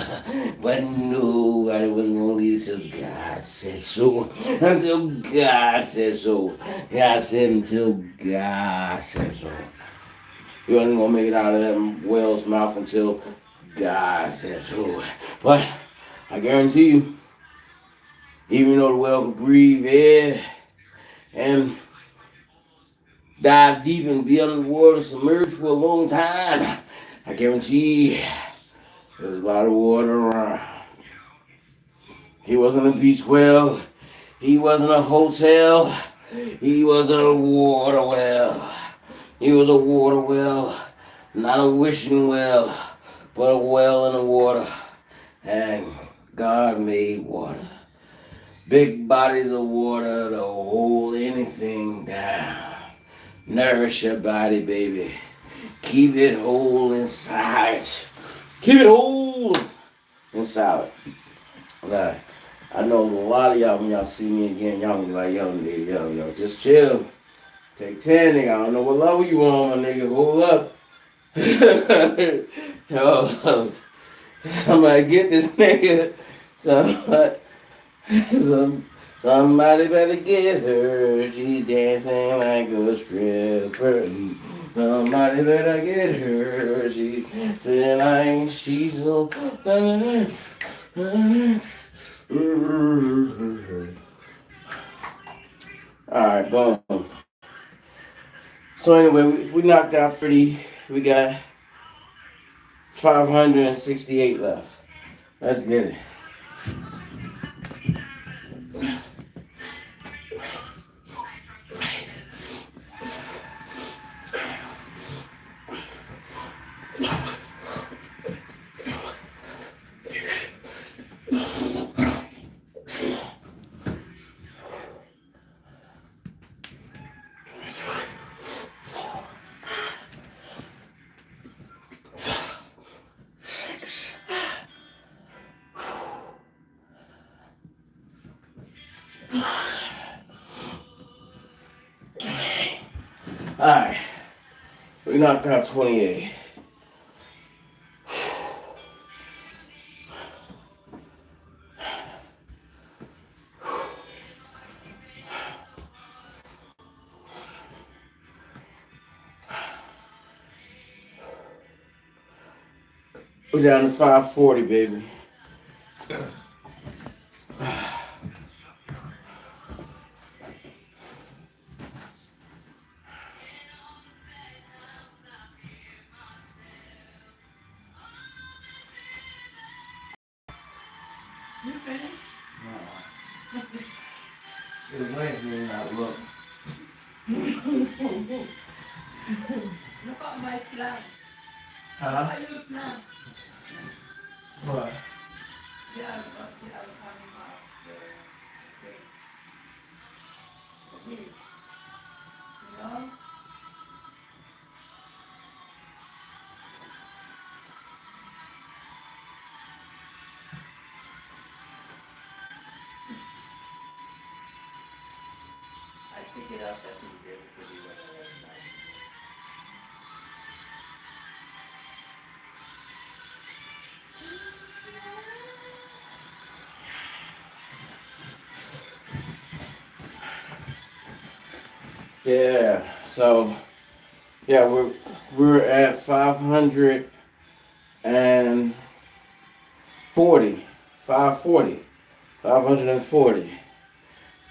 But nobody was going to leave until God said so. Until God said so. God said until God said so. You wasn't gonna make it out of that whale's mouth until God says so. But I guarantee you, even though the whale could breathe air and dive deep and be under the water, submerged for a long time, I guarantee there was a lot of water around. He wasn't a beach whale. He wasn't a hotel. He was a water whale. He was a water well, not a wishing well, but a well in the water. And God made water. Big bodies of water to hold anything down. Nourish your body, baby. Keep it whole inside. Keep it whole inside. Like, I know a lot of y'all, when y'all see me again, y'all be like, yo, just chill. Take 10, nigga. I don't know what level you on, my nigga. Hold up. Yo, somebody get this nigga. Somebody better get her. She's dancing like a stripper. Somebody better get her. She's dancing like she's so. Alright, boom. So anyway, if we knocked out 30, we got 568 left. Let's get it. Alright, we knocked out 28. We're down to 540, baby. You finished? No. You're waiting for me not look. Look at my plan. Look Huh? at your plan. What? Yeah, but they are coming out the weeds. You know? I pick it up that you did pretty well last time. Yeah. So yeah, we're at 540. 540. 540.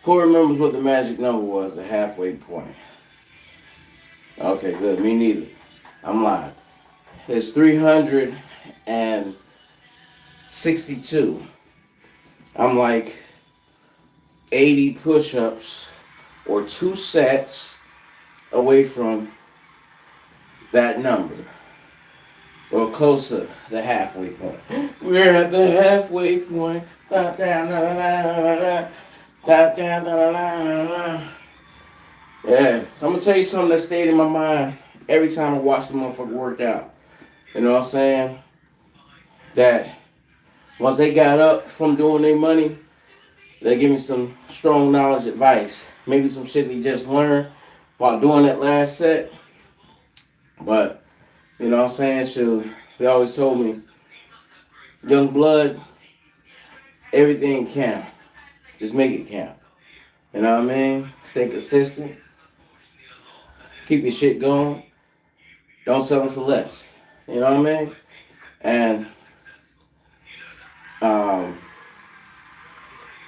Who remembers what the magic number was, the halfway point? Okay, good. Me neither. I'm lying. It's 362. I'm like 80 push-ups or 2 sets away from that number. Or closer to the halfway point. We're at the halfway point. Top down, da, da, da, da, da. Top down, da, da, da, da, da. Yeah, I'm gonna tell you something that stayed in my mind every time I watch the motherfucker work out. You know what I'm saying? That once they got up from doing their money, they give me some strong knowledge advice. Maybe some shit we just learned while doing that last set. But, you know what I'm saying? So they always told me, young blood, everything count. Just make it count. You know what I mean? Stay consistent. Keep your shit going. Don't settle for less. You know what I mean? And um,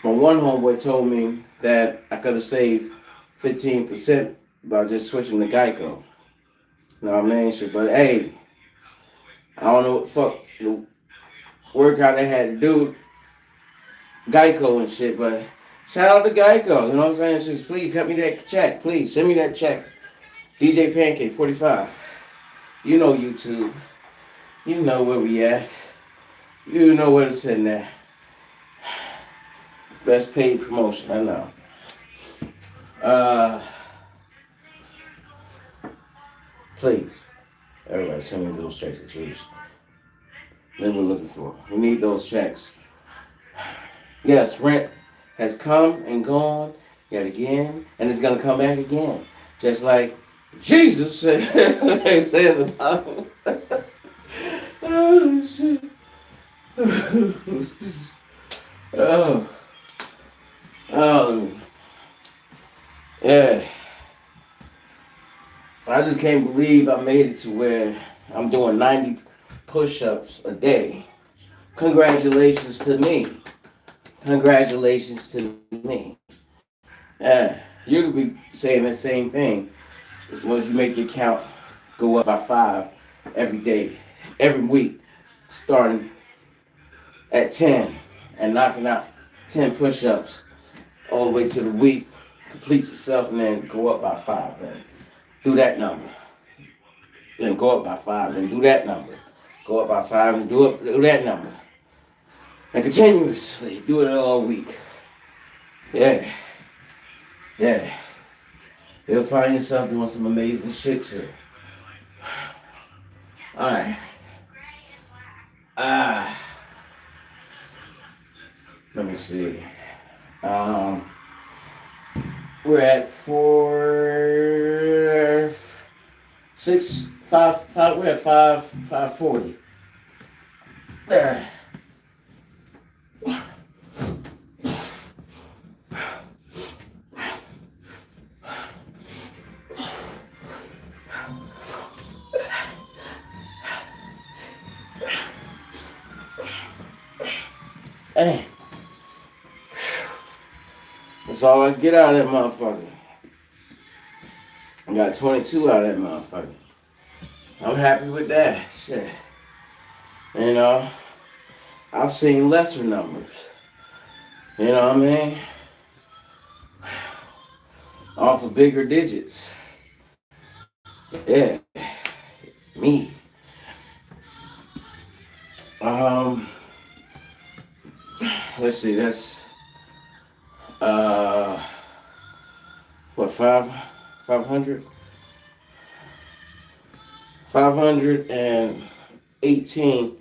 my one homeboy told me that I could have saved 15% by just switching to Geico. You know what I mean? Shit, but hey, I don't know what the fuck the workout they had to do, Geico and shit, but shout out to Geico. You know what I'm saying? Just please cut me that check. Please send me that check. DJ Pancake 45. You know YouTube. You know where we at. You know where to send that. Best paid promotion, I know. Please, everybody send me those checks of truth that we're looking for. We need those checks. Yes, rent has come and gone yet again, and it's gonna come back again. Just like Jesus said, they say in the Bible. Oh shit. Oh. Yeah. I just can't believe I made it to where I'm doing 90 push-ups a day. Congratulations to me. Congratulations to me. Yeah. You could be saying the same thing. Once you make your count go up by 5 every day, every week, starting at 10 and knocking out 10 push-ups all the way to the week completes itself, and then go up by 5. Then do that number. Then go up by 5. Then do that number. Go up by 5 and do that number. And continuously do it all week. Yeah. Yeah. You'll find yourself doing some amazing shit too. Alright. Let me see. We're at 540. There. Hey. That's all I get out of that motherfucker. I got 22 out of that motherfucker. I'm happy with that. Shit. You know, I've seen lesser numbers. You know what I mean? Off of bigger digits. Yeah, me. Um, let's see. That's uh, what 500, 518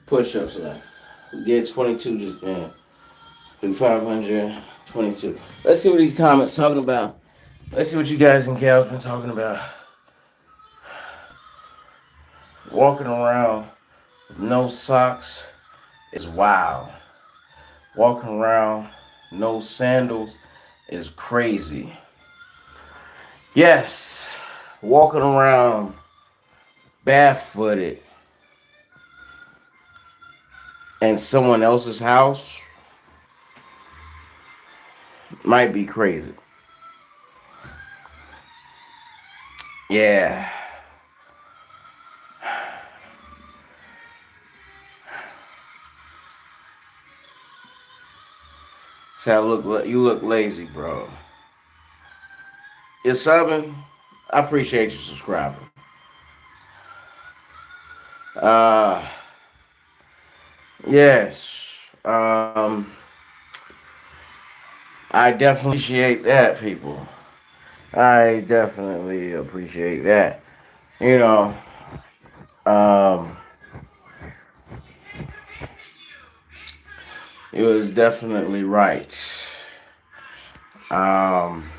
push-ups left. We did 22 just then. Do 522. Let's see what these comments talking about. Let's see what you guys and gals been talking about. Walking around with no socks is wild. Walking around no sandals is crazy. Yes, walking around barefooted in someone else's house might be crazy. Yeah. So you look lazy, bro. You're subbing. I appreciate you subscribing. Uh, yes. I definitely appreciate that, people. I definitely appreciate that. You know, um, it was definitely right. Um,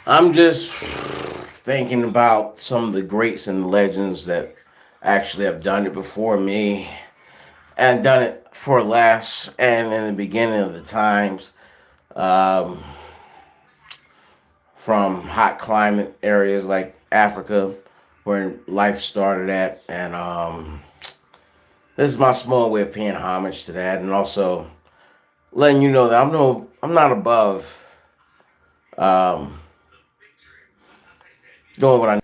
I'm just thinking about some of the greats and legends that actually have done it before me and done it for less and in the beginning of the times. Um, from hot climate areas like Africa, where life started at, and this is my small way of paying homage to that, and also letting you know that I'm not above um, doing what I.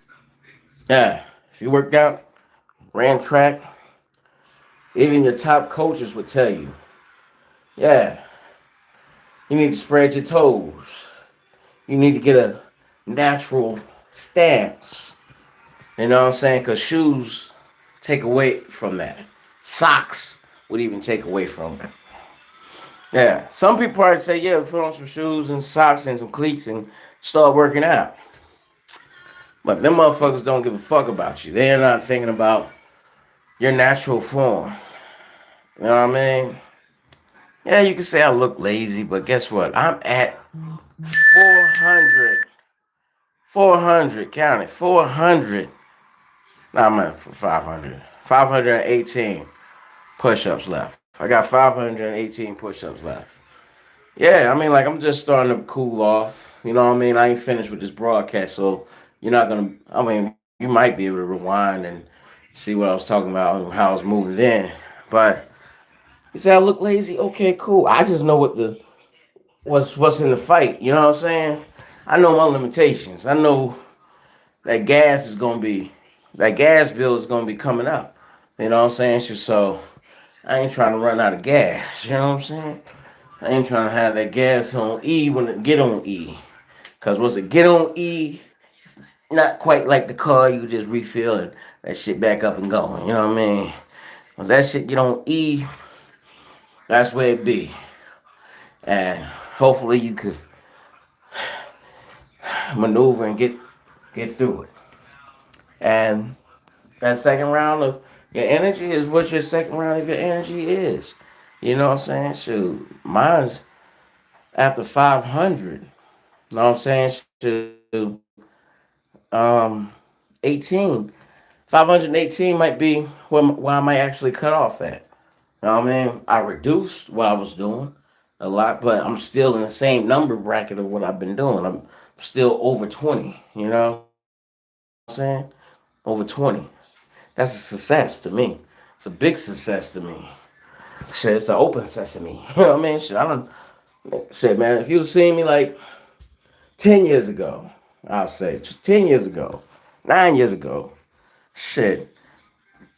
Yeah, if you worked out, ran track, even your top coaches would tell you, yeah, you need to spread your toes. You need to get a natural stance. You know what I'm saying? Because shoes take away from that. Socks would even take away from it. Yeah. Some people probably say, yeah, put on some shoes and socks and some cleats and start working out. But them motherfuckers don't give a fuck about you. They're not thinking about your natural form. You know what I mean? Yeah, you can say I look lazy, but guess what? I'm at 400. 400, count it. 400. No, I'm at 500. 518 push-ups left. I got 518 push-ups left. Yeah, I mean, like, I'm just starting to cool off. You know what I mean? I ain't finished with this broadcast, so you're not gonna. I mean, you might be able to rewind and see what I was talking about and how I was moving then. But you say I look lazy? Okay, cool. I just know what's in the fight. You know what I'm saying? I know my limitations. I know that gas bill is gonna be coming up. You know what I'm saying? So I ain't trying to run out of gas. You know what I'm saying? I ain't trying to have that gas on E when it get on E. Cause once it get on E, not quite like the car you just refill and that shit back up and going. You know what I mean? Once that shit get on E, that's where it be. And hopefully you could maneuver and get through it. And that second round of your energy is what your second round of your energy is. You know what I'm saying? Shoot, mine's after 500. You know what I'm saying? Shoot, um, 18. 518 might be where I might actually cut off at. You know what I mean? I reduced what I was doing a lot, but I'm still in the same number bracket of what I've been doing. I'm still over 20. You know what I'm saying? Over 20. That's a success to me. It's a big success to me. Shit, it's an open sesame. You know what I mean? Shit, I don't. Shit, man. If you'd seen me like 10 years ago, I'll say 10 years ago, 9 years ago, shit,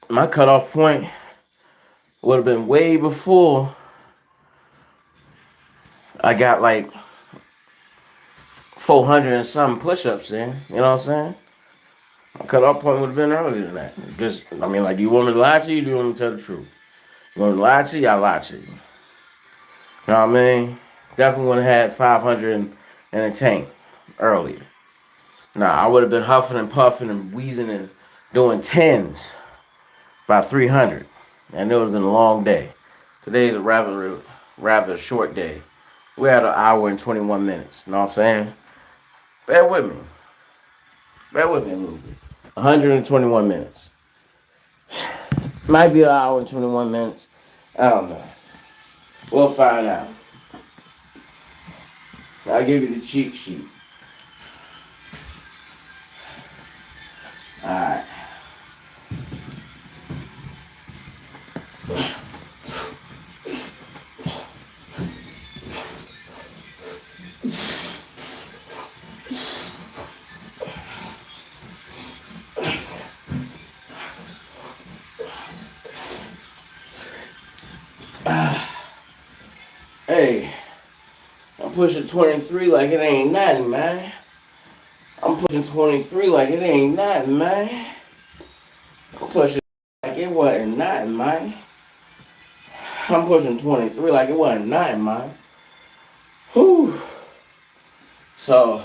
my cutoff point would have been way before I got like 400 and something push-ups in. You know what I'm saying? My cutoff point would have been earlier than that. Just, I mean, like, do you want me to lie to you? Or do you want me to tell the truth? You want me to lie to you? I lie to you. You know what I mean? Definitely would have had 500 in a tank earlier. Nah, I would have been huffing and puffing and wheezing and doing tens by 300, and it would have been a long day. Today's a rather short day. We had an hour and 21 minutes. You know what I'm saying? Bear with me. Bear with me a little bit. 121 minutes. Might be an hour and 21 minutes. I don't know. We'll find out. I'll give you the cheat sheet. Alright. Hey, I'm pushing 23 like it ain't nothing, man. I'm pushing 23 like it ain't nothing, man. I'm pushing like it wasn't nothing, man. I'm pushing 23 like it wasn't nothing, man. Whew. So,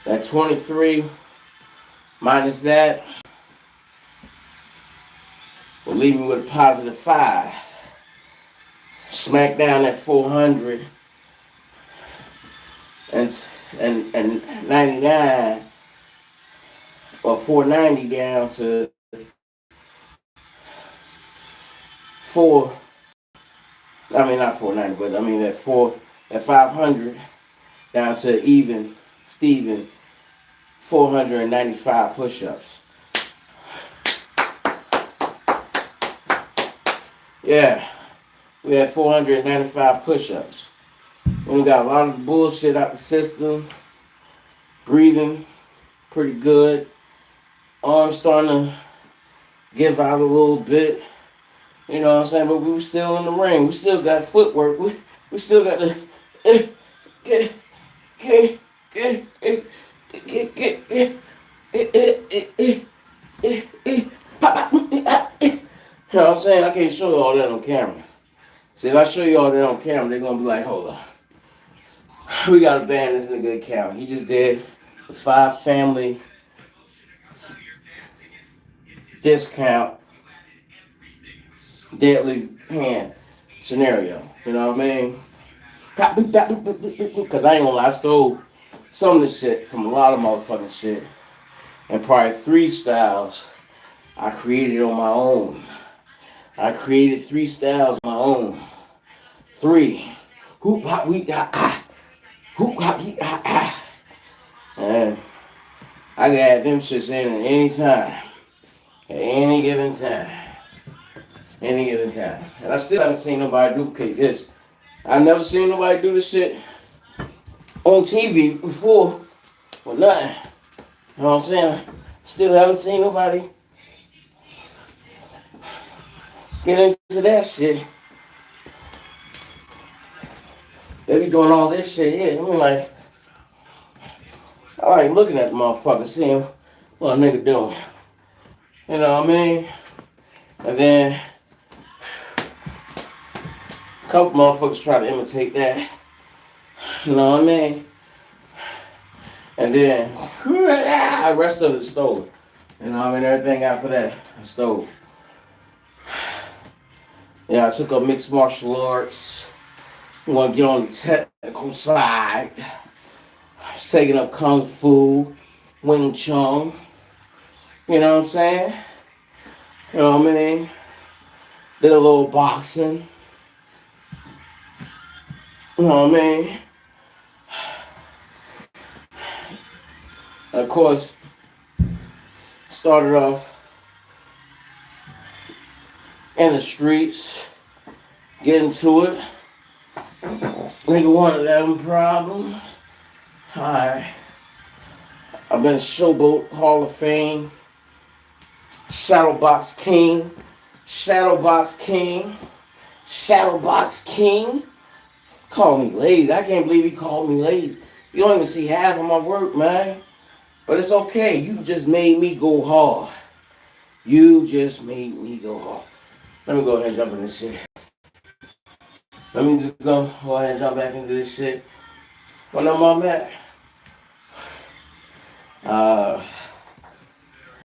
that 23 minus that will leave me with a positive 5. Smack down at 400 and 99 or 490 down to 4. I mean not 490, but I mean that 500 down to even Steven 495 push-ups. Yeah. We had 495 push-ups. We got a lot of bullshit out the system. Breathing pretty good. Arms starting to give out a little bit. You know what I'm saying? But we were still in the ring. We still got footwork. We still got the you know what I'm saying? I can't show you all that on camera. See, if I show you all that on camera, they're going to be like, hold up. We got to ban this nigga account. He just did the 5 family discount deadly hand scenario. You know what I mean? Because I ain't gonna lie, I stole some of this shit from a lot of motherfucking shit. And probably 3 styles I created on my own. I created 3 styles on my own. 3. Hoop, hop, we, ah. Hoop, hop, he, ah. And I can add them shits in at any time. At any given time. Any given time. And I still haven't seen nobody duplicate this. I've never seen nobody do this shit on TV before or nothing. You know what I'm saying? Still haven't seen nobody get into that shit. They be doing all this shit here. I mean, like, I like looking at the motherfucker, seeing what a nigga doing. You know what I mean? And then a couple motherfuckers try to imitate that. You know what I mean? And then the rest of it stole. You know what I mean? Everything after that, I stole. Yeah, I took up mixed martial arts. I'm gonna get on the technical side. I was taking up Kung Fu, Wing Chun. You know what I'm saying? You know what I mean? Did a little boxing. You know what I mean? And of course, started off in the streets, getting to it. Nigga 111 problems. Hi. I've been a Showboat Hall of Fame. Shadowbox King. Shadowbox King. Shadowbox King. Call me lazy. I can't believe he called me lazy. You don't even see half of my work, man. But it's okay. You just made me go hard. You just made me go hard. Let me go ahead and jump in this shit. Let me just go ahead and jump back into this shit. What number I'm at?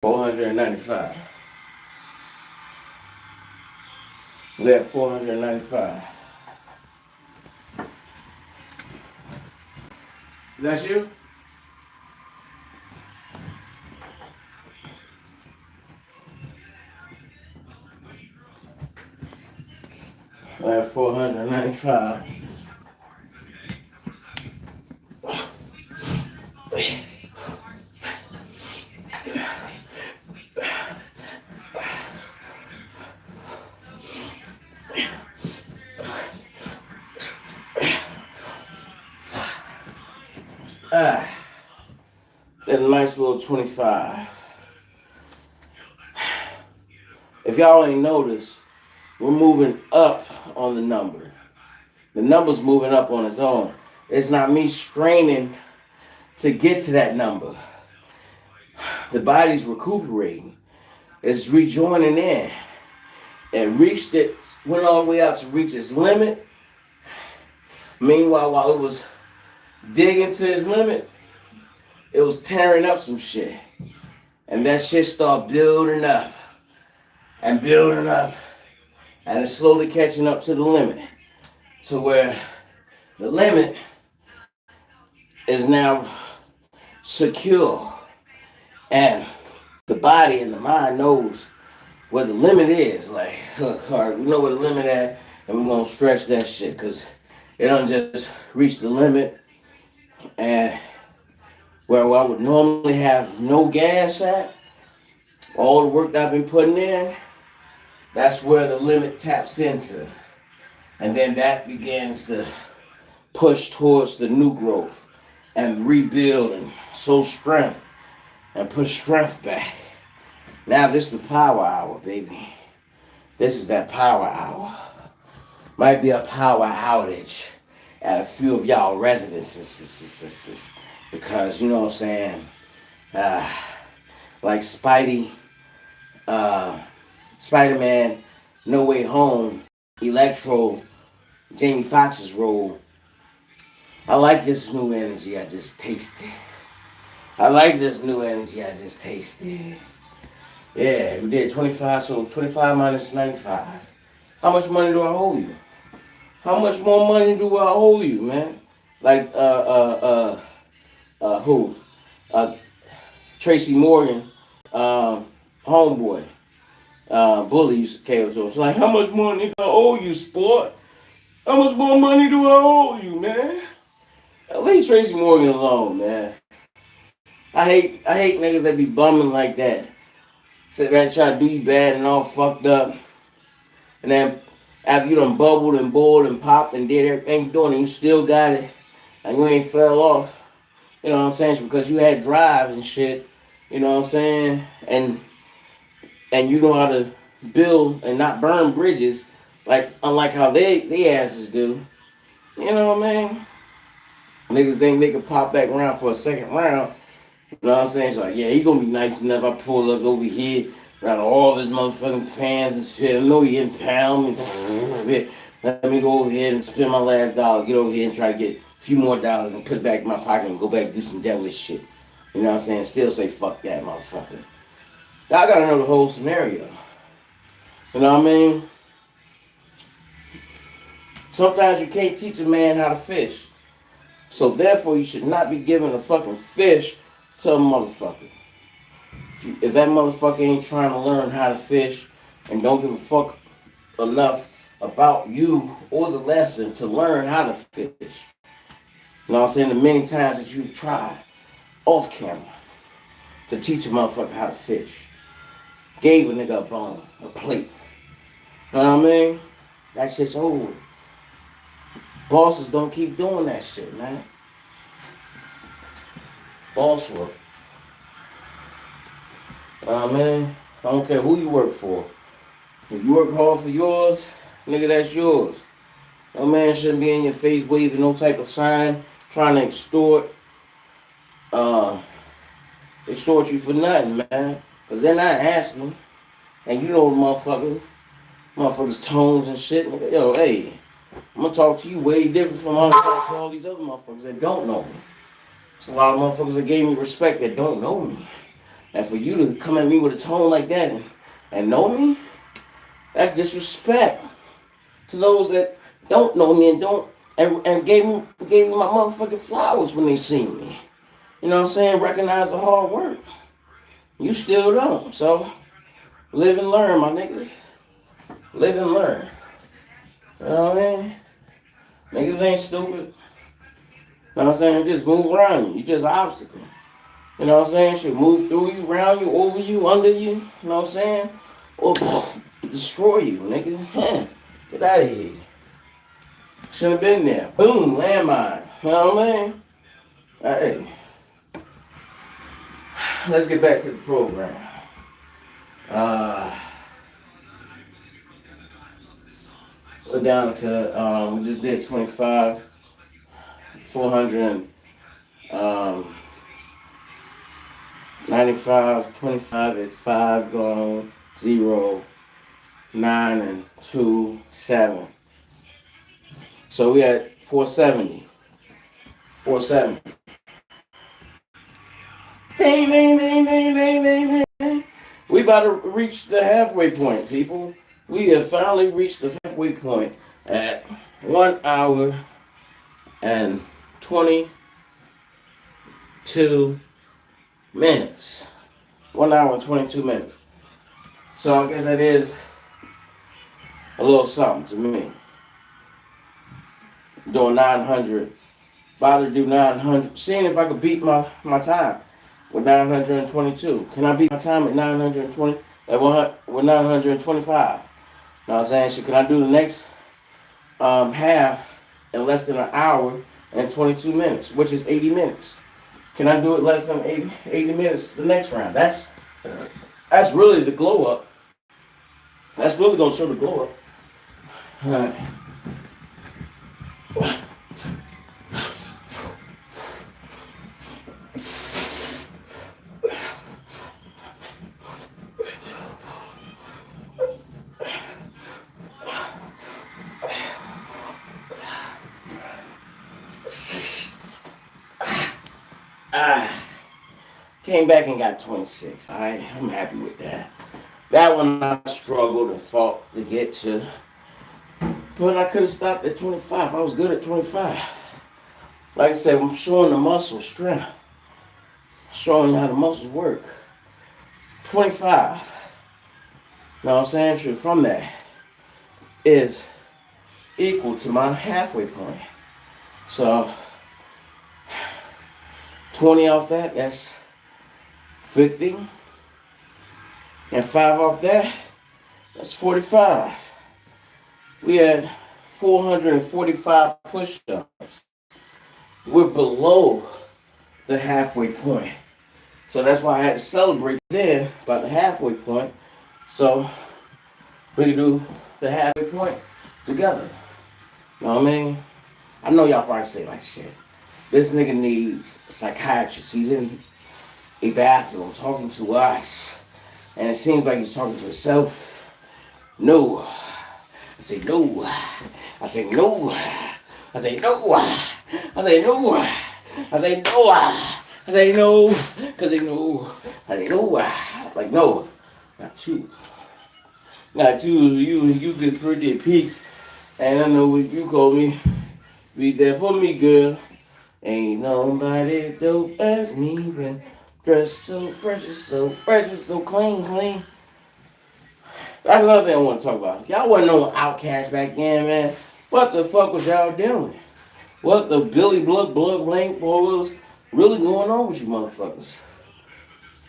495. We're at 495. That's you? We're at 495. That a nice little 25. If y'all ain't noticed, we're moving up on the number. The number's moving up on its own. It's not me straining to get to that number. The body's recuperating. It's rejoining in. It went all the way out to reach its limit. Meanwhile, while it was digging to its limit, it was tearing up some shit. And that shit started building up and building up. And it's slowly catching up to the limit. To where the limit is now secure. And the body and the mind knows where the limit is. Like, look, all right, we know where the limit at, and we're going to stretch that shit. Because it don't just reach the limit. And where I would normally have no gas at, all the work that I've been putting in, that's where the limit taps into. And then that begins to push towards the new growth and rebuild and sow strength and push strength back. Now this is the power hour, baby. This is that power hour. Might be a power outage at a few of y'all residences. Because, you know what I'm saying, like Spider-Man, No Way Home, Electro, Jamie Foxx's role. I like this new energy I just tasted. Yeah, we did 25, so 25 minus 95. How much money do I owe you? How much more money do I owe you, man? Like, who? Tracy Morgan, homeboy, Bully used to came to us like, how much money do I owe you, sport? How much more money do I owe you, man? Leave Tracy Morgan alone, man. I hate niggas that be bumming like that. Sit back and try to do you bad and all fucked up. And then after you done bubbled and boiled and popped and did everything you're doing and you still got it and you ain't fell off. You know what I'm saying? Because you had drive and shit. You know what I'm saying? And you know how to build and not burn bridges, like unlike how they asses do. You know what I mean? Niggas think they could pop back around for a second round. You know what I'm saying? It's like, yeah, he gonna be nice enough. I pull up over here, around all his motherfucking fans and shit. I know he in pound. Let me go over here and spend my last dollar. Get over here and try to get a few more dollars and put it back in my pocket and go back and do some devilish shit. You know what I'm saying? Still say fuck that motherfucker. I gotta know the whole scenario. You know what I mean? Sometimes you can't teach a man how to fish. So therefore you should not be giving a fucking fish to a motherfucker. If that motherfucker ain't trying to learn how to fish and don't give a fuck enough about you or the lesson to learn how to fish. You know what I'm saying? The many times that you've tried off camera to teach a motherfucker how to fish. Gave a nigga a bone, a plate. You know what I mean? That shit's over. Bosses don't keep doing that shit, man. Boss work. You know what I mean? I don't care who you work for. If you work hard for yours, nigga, that's yours. No man shouldn't be in your face waving no type of sign, trying to uh, extort you for nothing, man. Cause they're not asking, and you know the motherfuckers tones and shit. Yo, hey, I'm gonna talk to you way different from how I talk to all these other motherfuckers that don't know me. There's a lot of motherfuckers that gave me respect that don't know me. And for you to come at me with a tone like that and know me, that's disrespect to those that don't know me and don't and gave me my motherfucking flowers when they seen me. You know what I'm saying? Recognize the hard work. You still don't. So live and learn, my nigga. Live and learn. You know what I mean? Niggas ain't stupid. You know what I'm saying? Just move around you. You just an obstacle. You know what I'm saying? Should move through you, around you, over you, under you. You know what I'm saying? Or destroy you, nigga. Get out of here. Shouldn't have been there. Boom, landmine. You know what I mean? Hey, let's get back to the program. We're down to, we just did 25, 400, 95, 25 is 5 gone, 0, 9, and 2, 7. So we at 470. 470. Ding, ding, ding, ding, ding, ding, ding. We about to reach the halfway point, people. We have finally reached the halfway point at 1 hour and 22 minutes. 1 hour and 22 minutes. So I guess that is a little something to me. Doing 900. About to do 900. Seeing if I could beat my time with 922. Can I beat my time at 920? With 925? You know what I'm saying? So can I do the next half in less than an hour and 22 minutes, which is 80 minutes? Can I do it less than 80 minutes the next round? That's really the glow up. That's really gonna show the glow up. All right. Came back and got 26. I'm happy with that. That one I struggled and fought to get to. But I could have stopped at 25. I was good at 25. Like I said, I'm showing the muscle strength. Showing how the muscles work. 25. You know what I'm saying? Sure, from that is equal to my halfway point. So 20 off that, that's 50. And 5 off that, that's 45. We had 445 push-ups. We're below the halfway point. So that's why I had to celebrate then about the halfway point. So we can do the halfway point together. You know what I mean? I know y'all probably say like, shit, this nigga needs a psychiatrist. He's in a bathroom talking to us. And it seems like he's talking to himself. No. I say no. I say no. I say no. I say no. I say no. I say no. Cause they know. I say no. Like no. Not two. Not two. You get pretty peaks. And I know what you call me. Be there for me, girl. Ain't nobody dope as me when dressed so fresh, so clean. That's another thing I want to talk about. Y'all wasn't no outcast back then, man. What the fuck was y'all doing? What the Billy Blood Blank boy was really going on with you motherfuckers?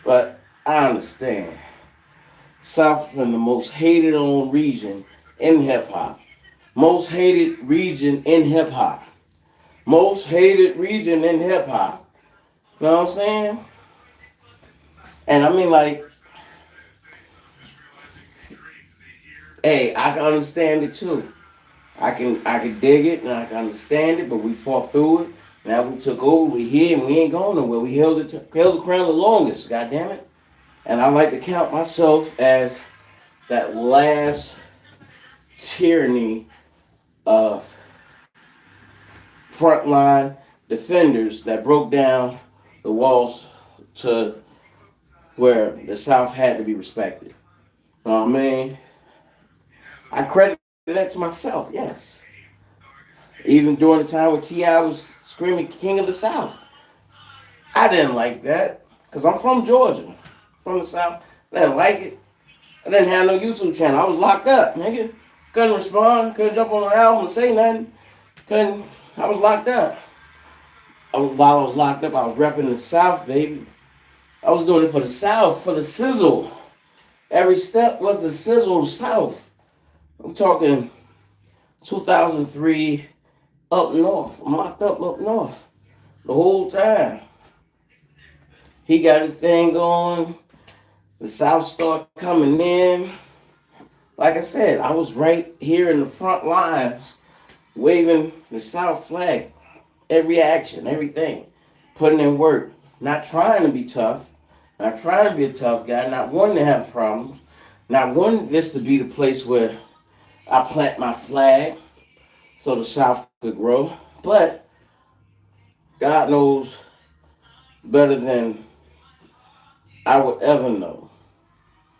But I understand. South been the most hated on region in hip hop. Most hated region in hip hop. Most hated region in hip hop. You know what I'm saying? And I mean, like, hey, I can understand it too. I can dig it and I can understand it, but we fought through it. Now we took over, we here, and we ain't going nowhere. We held the crown the longest, god damn it. And I like to count myself as that last tyranny of frontline defenders that broke down the walls to where the South had to be respected. You know what I mean? I credit that to myself, yes. Even during the time when T.I. was screaming King of the South. I didn't like that because I'm from Georgia, from the South. I didn't like it. I didn't have no YouTube channel. I was locked up, nigga. Couldn't respond, couldn't jump on an album and say nothing. I was locked up. While I was locked up, I was repping the South, baby. I was doing it for the South, for the sizzle. Every step was the sizzle South. I'm talking 2003 up north. I'm locked up north the whole time. He got his thing going. The South started coming in. Like I said, I was right here in the front lines, waving the South flag. Every action, everything. Putting in work. Not trying to be tough. Not trying to be a tough guy. Not wanting to have problems. Not wanting this to be the place where I plant my flag so the South could grow. But God knows better than I would ever know.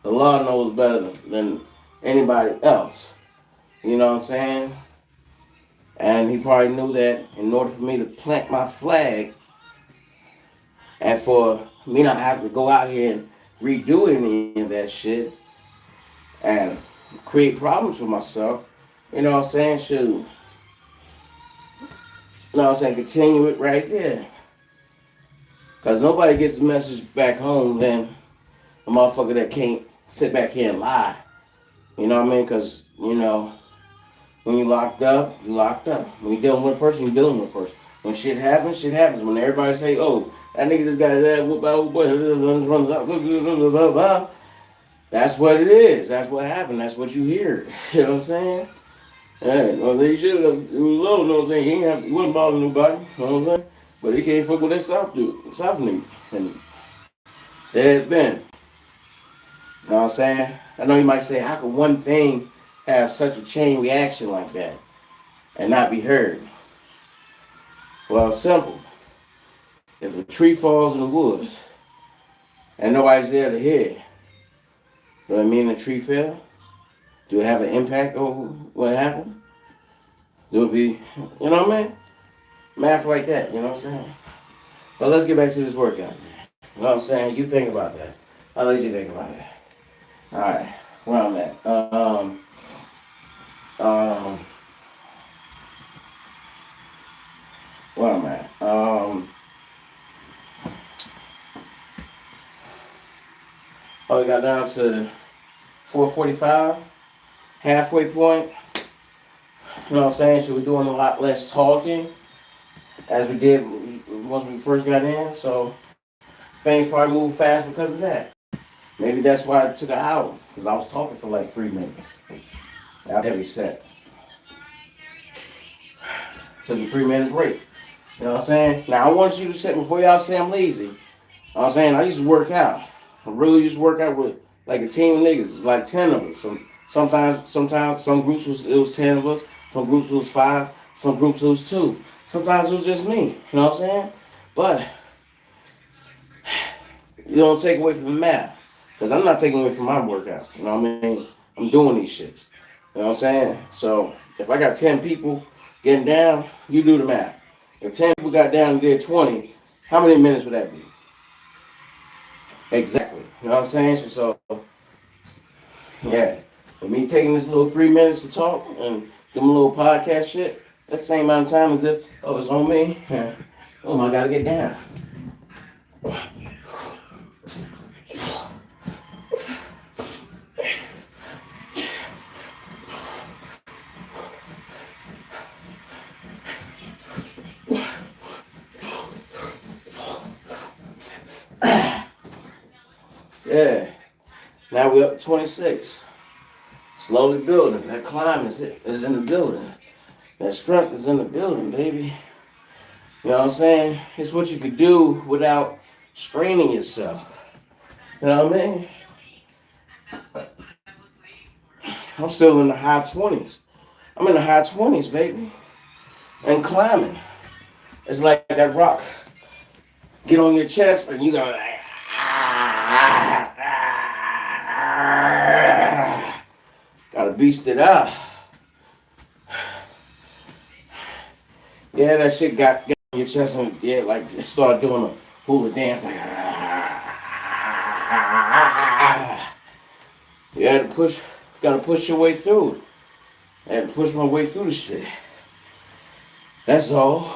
The Lord knows better than anybody else. You know what I'm saying? And he probably knew that in order for me to plant my flag and for me not have to go out here and redo any of that shit and create problems for myself, you know what I'm saying? Shoot. You know what I'm saying? Continue it right there. Because nobody gets the message back home than a motherfucker that can't sit back here and lie. You know what I mean? Because, you know, when you locked up, you locked up. When you dealing with a person, you dealing with a person. When shit happens, shit happens. When everybody say, oh, that nigga just got his ass whooped out, that's what it is. That's what happened. That's what you hear. You know what I'm saying? Hey, well, they should have, it was low, you know what I'm saying? He wouldn't bother nobody, you know what I'm saying? But he can't fuck with that South dude, South nigga. And there it been. You know what I'm saying? I know you might say, how could one thing have such a chain reaction like that and not be heard? Well, simple. If a tree falls in the woods and nobody's there to hear, does it mean the tree fell? Do it have an impact over what happened? Do it be, you know what I mean? Math like that, you know what I'm saying? But let's get back to this workout. You know what I'm saying? You think about that. I'll let you think about that. Alright, where I'm at. Where I'm at. We got down to 4:45, halfway point. You know what I'm saying? So we're doing a lot less talking as we did once we first got in. So things probably move fast because of that. Maybe that's why it took an hour, because I was talking for like 3 minutes. After every set. Took a 3-minute break. You know what I'm saying? Now I want you to say, before y'all say I'm lazy, you know what I'm saying? I used to work out. I really used to work out with like a team of niggas, like 10 of us. Sometimes some groups it was 10 of us, some groups it was 5, some groups it was 2. Sometimes it was just me. You know what I'm saying? But you don't take away from the math. Because I'm not taking away from my workout. You know what I mean? I'm doing these shits. You know what I'm saying? So if I got 10 people getting down, you do the math. If 10 people got down and did 20, how many minutes would that be? Exactly. You know what I'm saying? So yeah. With me taking this little 3 minutes to talk and do my little podcast shit, that's the same amount of time as if, oh, it's on me. Oh, I gotta get down. Yeah. Now we're up to 26. Slowly building. That climb is in the building. That strength is in the building, baby. You know what I'm saying? It's what you could do without straining yourself. You know what I mean? I'm still in the high 20s. I'm in the high 20s, baby. And climbing. It's like that rock. Get on your chest and you gotta like, gotta beast it out. Yeah, that shit got on your chest and yeah, like start doing a hula dance like you had to push, gotta push your way through it. I had to push my way through the shit. That's all.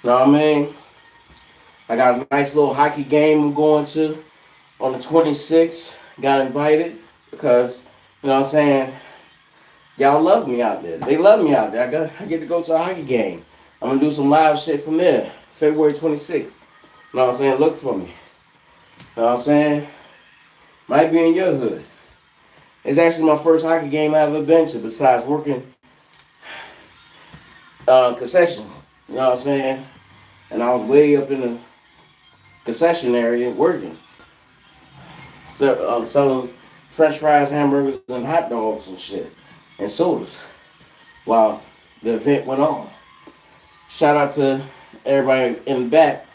Know what I mean? I got a nice little hockey game I'm going to on the 26th. Got invited because, you know what I'm saying, y'all love me out there. They love me out there. I get to go to a hockey game. I'm going to do some live shit from there. February 26th. You know what I'm saying? Look for me. You know what I'm saying? Might be in your hood. It's actually my first hockey game I ever been to besides working concession. You know what I'm saying? And I was way up in the concession area working. Selling French fries, hamburgers, and hot dogs and shit. And sodas. While the event went on. Shout out to everybody in the back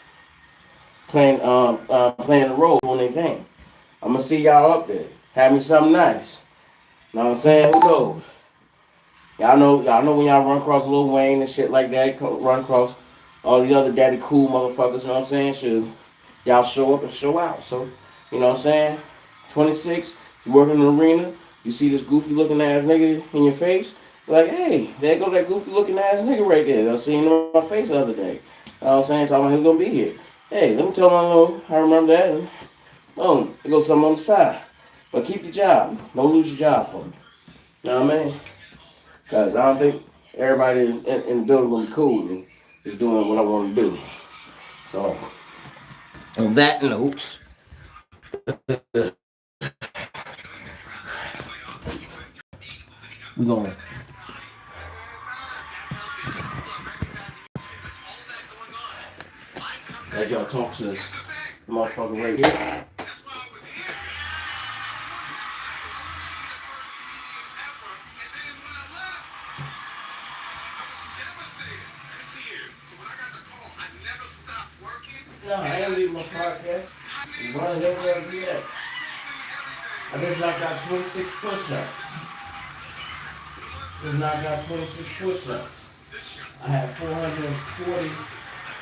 playing the role when they came. I'm gonna see y'all up there. Have me something nice. You know what I'm saying? Who knows? Y'all know when y'all run across Lil Wayne and shit like that, run across all the other daddy cool motherfuckers, you know what I'm saying? Shoot, y'all show up and show out. So, you know what I'm saying? 26, you work in the arena, you see this goofy looking ass nigga in your face, you're like, hey, there go that goofy looking ass nigga right there. I seen him on my face the other day. You know what I'm saying? Talking about who's gonna be here. Hey, let me tell him I remember that. And boom, there goes something on the side. But keep your job. Don't lose your job for me. You know what I mean? Because I don't think everybody in the building will be cool with me. Just doing what I want to do. So, on that note, we're going to let y'all talk to the motherfucker right here. No, I ain't leaving my podcast. Why the hell would I do that? I just knocked out 26 push-ups. Just knocked out 26 push-ups. I have 440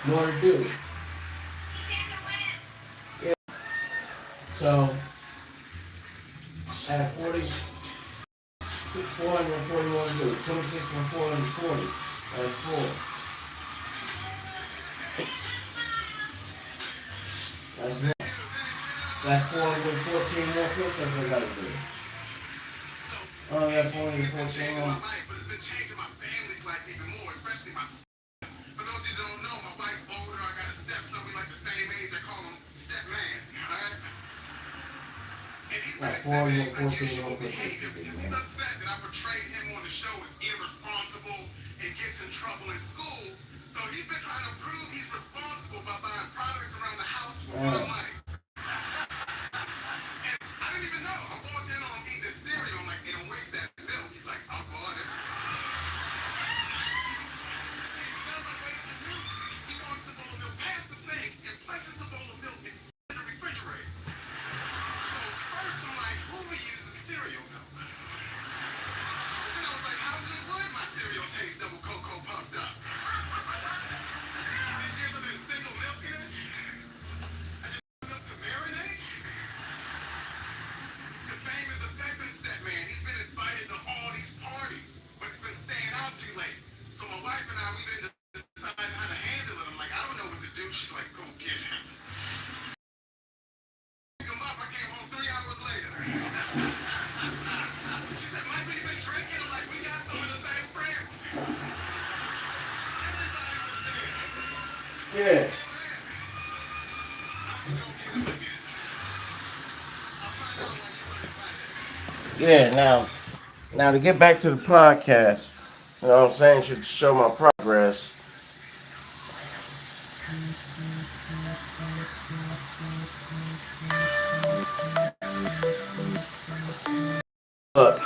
more to do. Yeah. So, I have 440 more to do. 26 from 440. That's 4. That's 1. That's 414 more push-ups I gotta do. Oh, I got 414 more. For those who don't know, my wife's older. I got a stepson. We like the same age. I call him Stepman. Alright? And he's like 414 more behavior because he's upset that I portrayed him on the show as irresponsible and gets in trouble in school. So he's been trying to prove he's responsible by buying products around the house for my money. And I didn't even know. I walked in on him eating his cereal. I'm like, hey, don't waste that milk. He's like, I'll go on it. Yeah. Yeah, now to get back to the podcast, You know what I'm saying? Should show my progress. But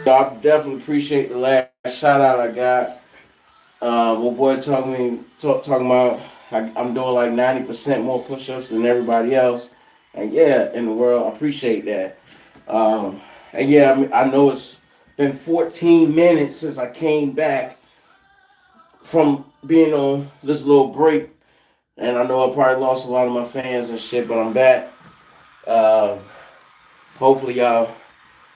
I definitely appreciate the last shout out I got. My boy talking about I'm doing like 90% more push-ups than everybody else, and yeah, in the world, I appreciate that. And yeah, I know it's been 14 minutes since I came back from being on this little break, and I know I probably lost a lot of my fans and shit, but I'm back. Uh, Hopefully y'all.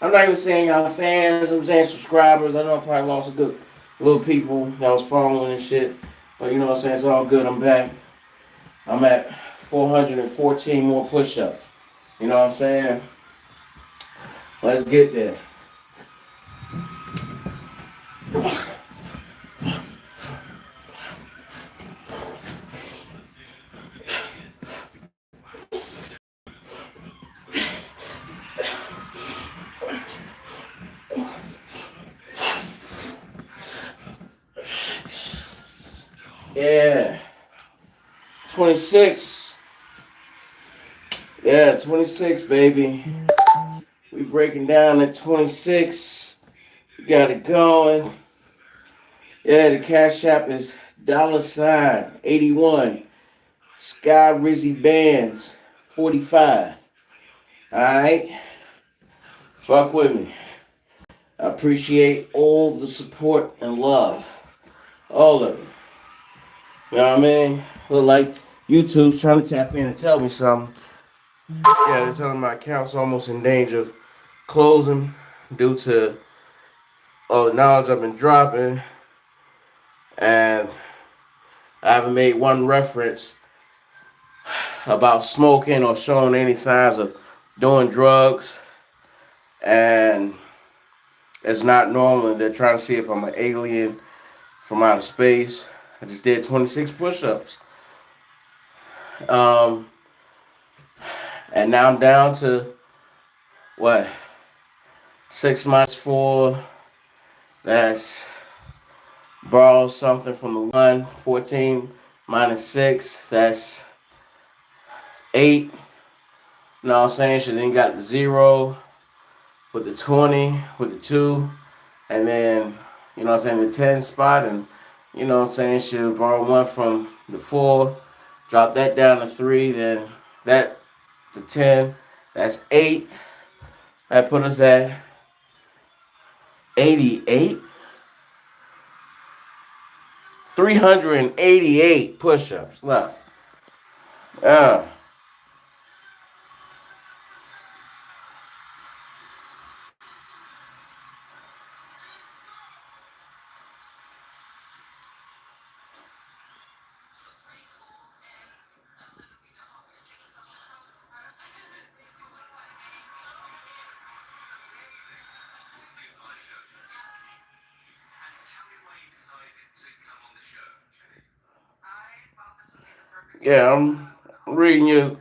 I'm not even saying y'all fans. I'm saying subscribers. I know I probably lost a good little people that was following and shit, but you know what I'm saying. It's all good. I'm back. I'm at 414 more push-ups. You know what I'm saying? Let's get there. Yeah. 26. Yeah, 26, baby. We breaking down at 26. We got it going. Yeah, the Cash App is $81. Sky Rizzy Bands 45. Alright? Fuck with me. I appreciate all the support and love. All of it. You know what I mean? Look like YouTube's trying to tap in and tell me something. Yeah, they're telling my account's almost in danger of closing due to all the knowledge I've been dropping. And I haven't made one reference about smoking or showing any signs of doing drugs. And it's not normal. They're trying to see if I'm an alien from outer space. I just did 26 push-ups. Um, and now I'm down to what? 6 minus 4. That's borrow something from the 1. 14 minus 6. That's 8. You know what I'm saying? So then you got the 0 with the 20, with the 2. And then, you know what I'm saying, the 10 spot. And, you know what I'm saying, should borrow 1 from the 4. Drop that down to 3. Then that to 10. That's 8. That put us at 88. 388 push-ups left. Uh, yeah, I'm reading your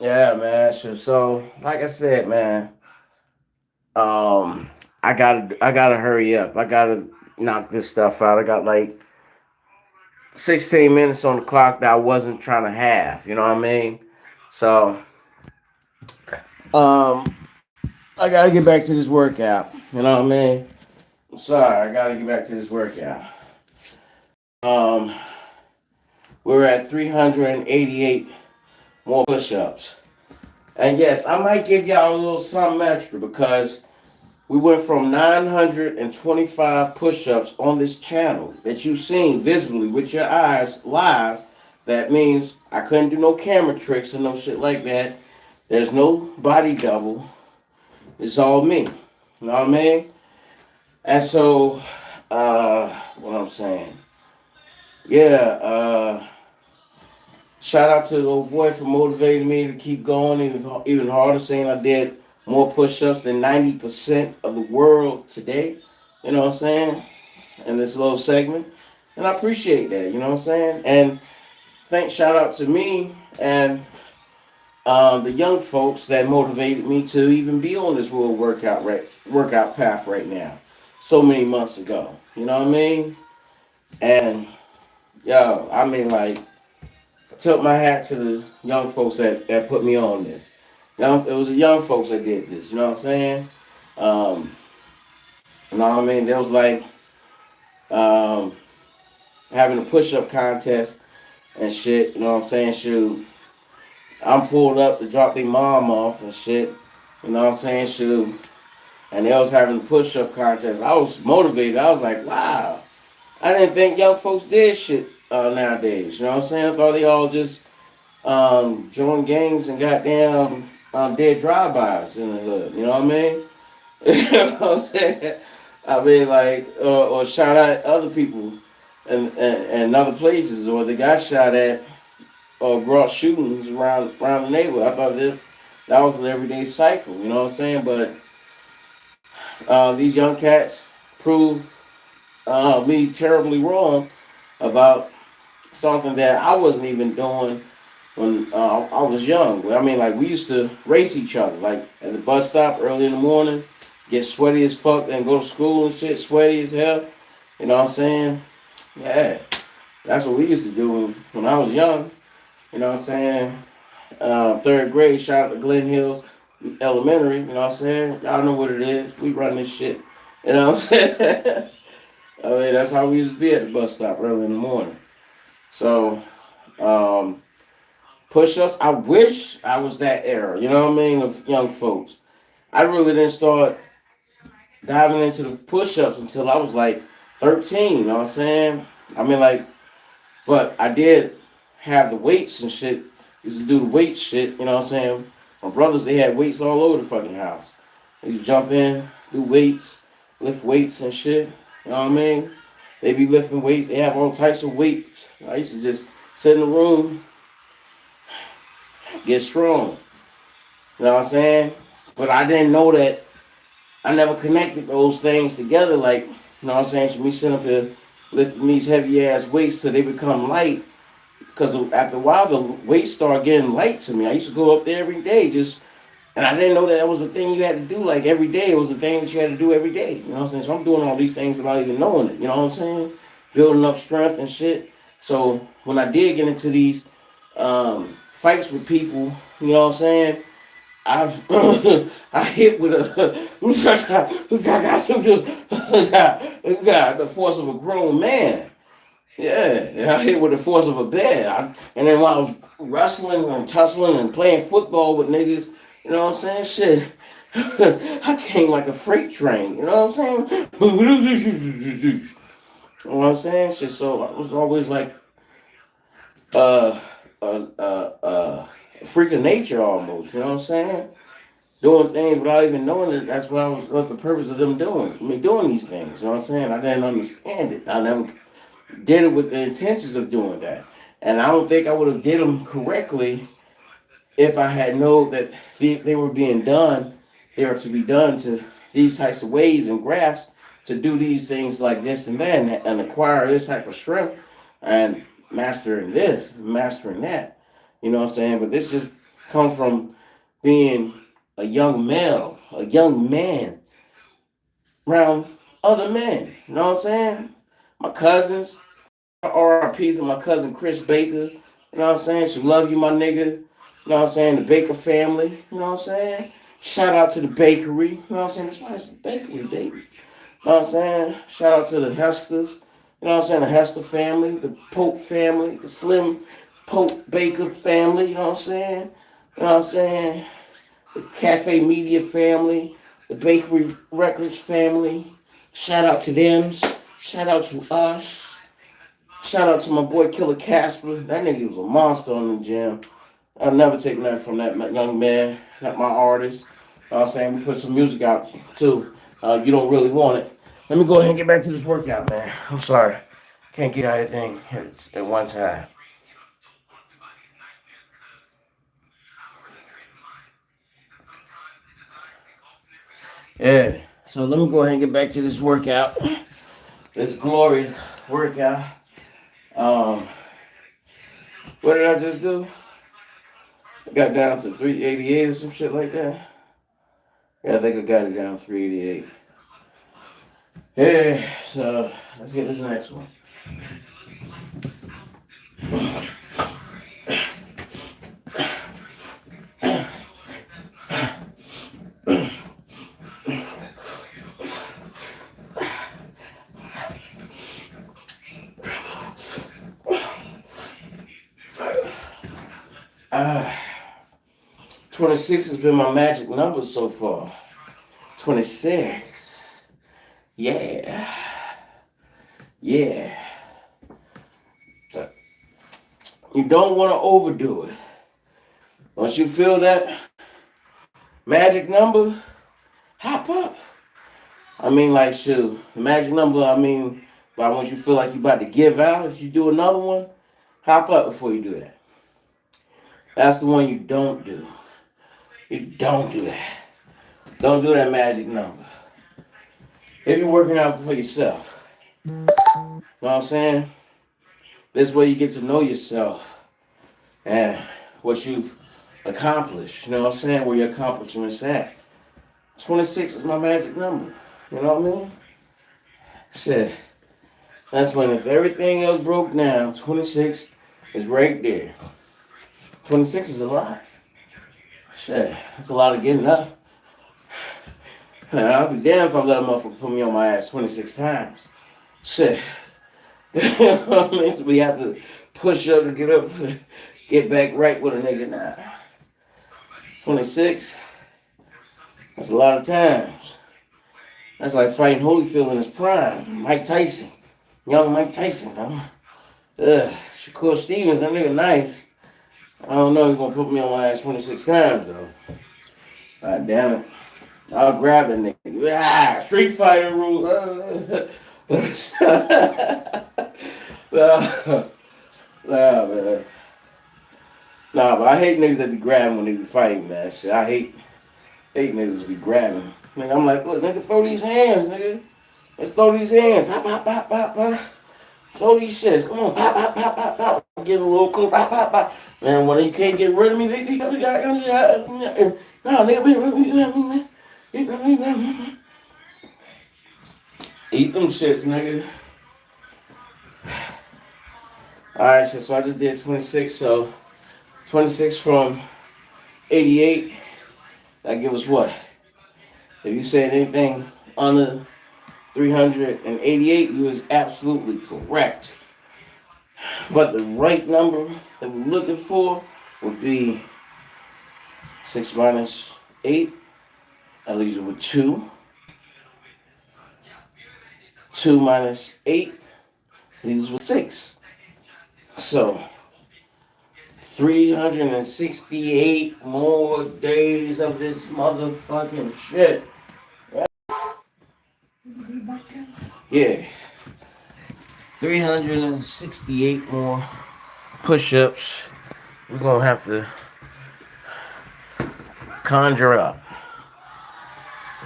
yeah, man. So like I said, man, I gotta hurry up. I gotta knock this stuff out. I got like 16 minutes on the clock that I wasn't trying to have. You know what I mean? So um, I gotta get back to this workout. You know what I mean? I'm sorry, I gotta get back to this workout. Um, we're at 388 more push-ups. And yes, I might give y'all a little something extra because we went from 925 push-ups on this channel that you've seen visibly with your eyes live That means I couldn't do no camera tricks and no shit like that. There's no body double. It's all me. You know what I mean? And so, what I'm saying, yeah, shout out to the old boy for motivating me to keep going even harder, saying I did more push-ups than 90% of the world today. You know what I'm saying? In this little segment. And I appreciate that, you know what I'm saying? And shout out to me and the young folks that motivated me to even be on this little workout path right now. So many months ago. You know what I mean? And yo, I mean like took my hat to the young folks that put me on this. It was the young folks that did this. You know what I'm saying? Um, you know what I mean? There was like um, having a push-up contest and shit. You know what I'm saying? Shoot, I'm pulled up to drop their mom off and shit. You know what I'm saying? Shoot, and they was having a push-up contest. I was motivated. I was like, wow. I didn't think young folks did shit nowadays. You know what I'm saying? I thought they all just joined gangs and goddamn did drive-bys in the hood. You know what I mean? You know what I'm saying? I mean, like, or shot at other people and other places, or they got shot at or brought shootings around the neighborhood. I thought that was an everyday cycle. You know what I'm saying? But these young cats prove me terribly wrong about something that I wasn't even doing when I was young. I mean, like we used to race each other, like at the bus stop early in the morning, get sweaty as fuck, and go to school and shit, sweaty as hell. You know what I'm saying? Yeah, that's what we used to do when I was young. You know what I'm saying? Third grade, shout out to Glen Hills Elementary. You know what I'm saying? Y'all know what it is. We run this shit. You know what I'm saying? I mean, that's how we used to be at the bus stop early in the morning. So, um, push-ups. I wish I was that era. You know what I mean? Of young folks. I really didn't start diving into the push-ups until I was like 13. You know what I'm saying? I mean, like, but I did have the weights and shit. Used to do the weight shit. You know what I'm saying? My brothers, they had weights all over the fucking house. They used to jump in, do weights, lift weights and shit. You know what I mean? They be lifting weights. They have all types of weights. I used to just sit in the room, get strong. You know what I'm saying? But I didn't know that. I never connected those things together. Like, you know what I'm saying? So me sitting up here lifting these heavy ass weights till they become light. Because after a while, the weights start getting light to me. I used to go up there every day and I didn't know that was a thing you had to do like every day. It was a thing that you had to do every day. You know what I'm saying? So I'm doing all these things without even knowing it. You know what I'm saying? Building up strength and shit. So when I did get into these fights with people, you know what I'm saying? I hit with the force of a grown man. Yeah, I hit with the force of a bear. And then while I was wrestling and tussling and playing football with niggas, you know what I'm saying? Shit, I came like a freight train. You know what I'm saying? You know what I'm saying? Shit, so I was always like uh, a freak of nature almost. You know what I'm saying? Doing things without even knowing it. That's what what's the purpose of them doing. I mean, doing these things. You know what I'm saying? I didn't understand it. I never did it with the intentions of doing that. And I don't think I would have did them correctly if I had known that they were being done. They were to be done to these types of ways and graphs to do these things like this and that and acquire this type of strength and mastering this, mastering that. You know what I'm saying? But this just comes from being a young male, a young man around other men. You know what I'm saying? My cousins, RIP to my cousin Chris Baker. You know what I'm saying? She love you, my nigga. You know what I'm saying? The Baker family. You know what I'm saying? Shout out to the bakery. You know what I'm saying? That's why it's the bakery, baby. You know what I'm saying? Shout out to the Hesters. You know what I'm saying? The Hester family, the Pope family, the Slim Pope Baker family. You know what I'm saying? You know what I'm saying? The Cafe Media family, the Bakery Records family. Shout out to them. Shout out to us. Shout out to my boy Killer Casper. That nigga was a monster on the gym. I'll never take nothing from that young man, not my artist. I'm saying we put some music out too. You don't really want it. Let me go ahead and get back to this workout, man. I'm sorry. Can't get everything at one time. Yeah. So let me go ahead and get back to this workout. This glorious workout. Um, what did I just do? I got down to 388 or some shit like that. Yeah, I think I got it down to 388. Yeah, so let's get this next one. Uh, 26 has been my magic number so far. 26. Yeah. Yeah. You don't want to overdo it. Once you feel that magic number, hop up. I mean, like, shoot, the magic number, I mean, by once you feel like you're about to give out, if you do another one, hop up before you do that. That's the one you don't do. You don't do that. Don't do that magic number. If you're working out for yourself, you know what I'm saying? This way you get to know yourself and what you've accomplished. You know what I'm saying? Where your accomplishments at. 26 is my magic number. You know what I mean? Shit. That's when if everything else broke down, 26 is right there. 26 is a lot. Shit. That's a lot of getting up. Man, I'll be damned if I let a motherfucker put me on my ass 26 times. Shit. You know what I mean? We have to push up to get up, get back right with a nigga now. 26, that's a lot of times. That's like fighting Holyfield in his prime. Mike Tyson. Young Mike Tyson, Shakur Stevens, that nigga nice. I don't know if he's gonna put me on my ass 26 times though. God damn it. I'll grab that nigga. Street Fighter rules. Nah, man. Nah, but I hate niggas that be grabbing when they be fighting, man. Shit, I hate niggas that be grabbing. Nigga, I'm like, look, nigga, throw these hands, nigga. Let's throw these hands. Pop, pop, pop, pop, pop. Throw these shits. Come on, pop, pop, pop, pop, pop. Get a little cool, pop, pop, pop. Man, when they can't get rid of me, they got no, nigga, eat them shits, nigga. Alright, so I just did 26, so 26 from 88, that gives us what? If you said anything under 388, you was absolutely correct. But the right number that we're looking for would be 6 minus 8. That leaves you with 2. 2 minus 8 leaves us with 6. So 368 more days of this motherfucking shit. Yeah. 368 more push-ups. We're gonna have to conjure up.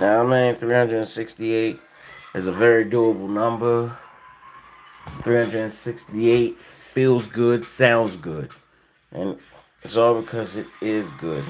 Now, I mean, 368 is a very doable number. 368 feels good, sounds good. And it's all because it is good.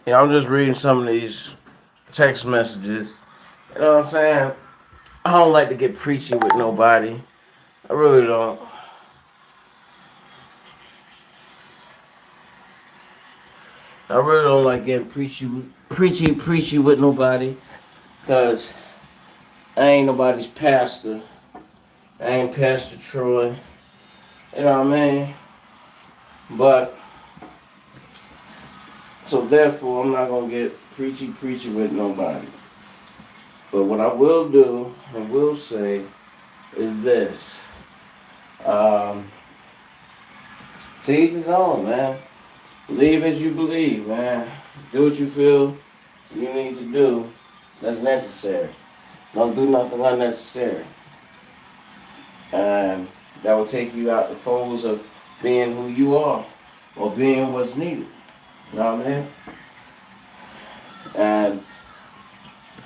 Yeah, I'm just reading some of these text messages. You know what I'm saying? I don't like to get preachy with nobody. I really don't. I really don't like getting preachy with nobody. Cause I ain't nobody's pastor. I ain't Pastor Troy. You know what I mean? But so therefore, I'm not gonna get preachy with nobody. But what I will do and will say is this: um, to each his own, man. Believe as you believe, man. Do what you feel you need to do. That's necessary. Don't do nothing unnecessary, and that will take you out the folds of being who you are or being what's needed. You know what I mean? And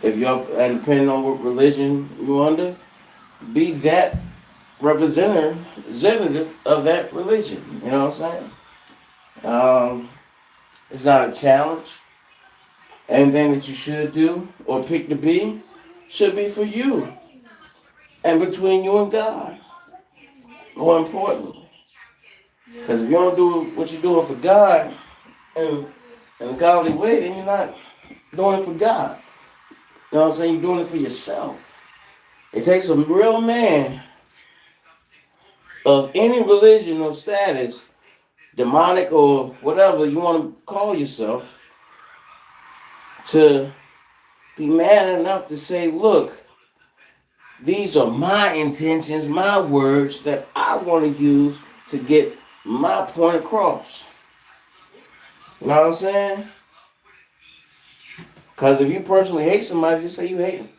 if you're, and depending on what religion you're under, be that representative of that religion. You know what I'm saying? It's not a challenge. Anything that you should do or pick to be should be for you and between you and God. More importantly, because if you don't do what you're doing for God in a godly way, then you're not doing it for God. You know what I'm saying? You're doing it for yourself. It takes a real man of any religion or status, demonic or whatever you want to call yourself, to be man enough to say, look, these are my intentions, my words that I want to use to get my point across. You know what I'm saying? Because if you personally hate somebody, just say you hate them.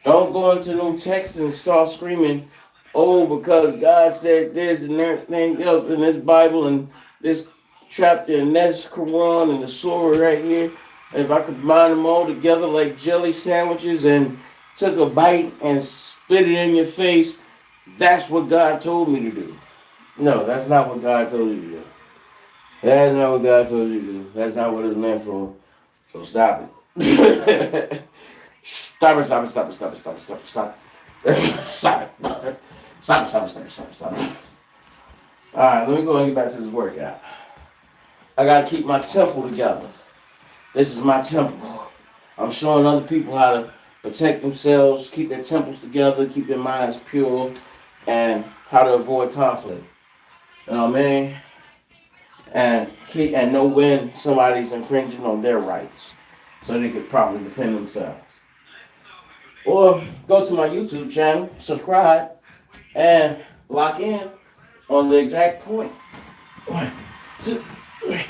Don't go into no text and start screaming, oh, because God said this and everything else in this Bible and this chapter and this Quran and the Surah right here. If I could combine them all together like jelly sandwiches and took a bite and spit it in your face, that's what God told me to do. No, that's not what God told you to do. That's not what God told you to do. That's not what it's meant for. So stop it. Stop it, stop it, stop it, stop it, stop it, stop it, stop it. Stop it. Stop it, stop it, stop it, stop it, stop it. Alright, let me go and get back to this workout. I gotta keep my temple together. This is my temple. I'm showing other people how to protect themselves, keep their temples together, keep their minds pure, and how to avoid conflict. You know what I mean? And know when somebody's infringing on their rights, so they could properly defend themselves. Or go to my YouTube channel, subscribe, and lock in on the exact point. 1, 2, 3.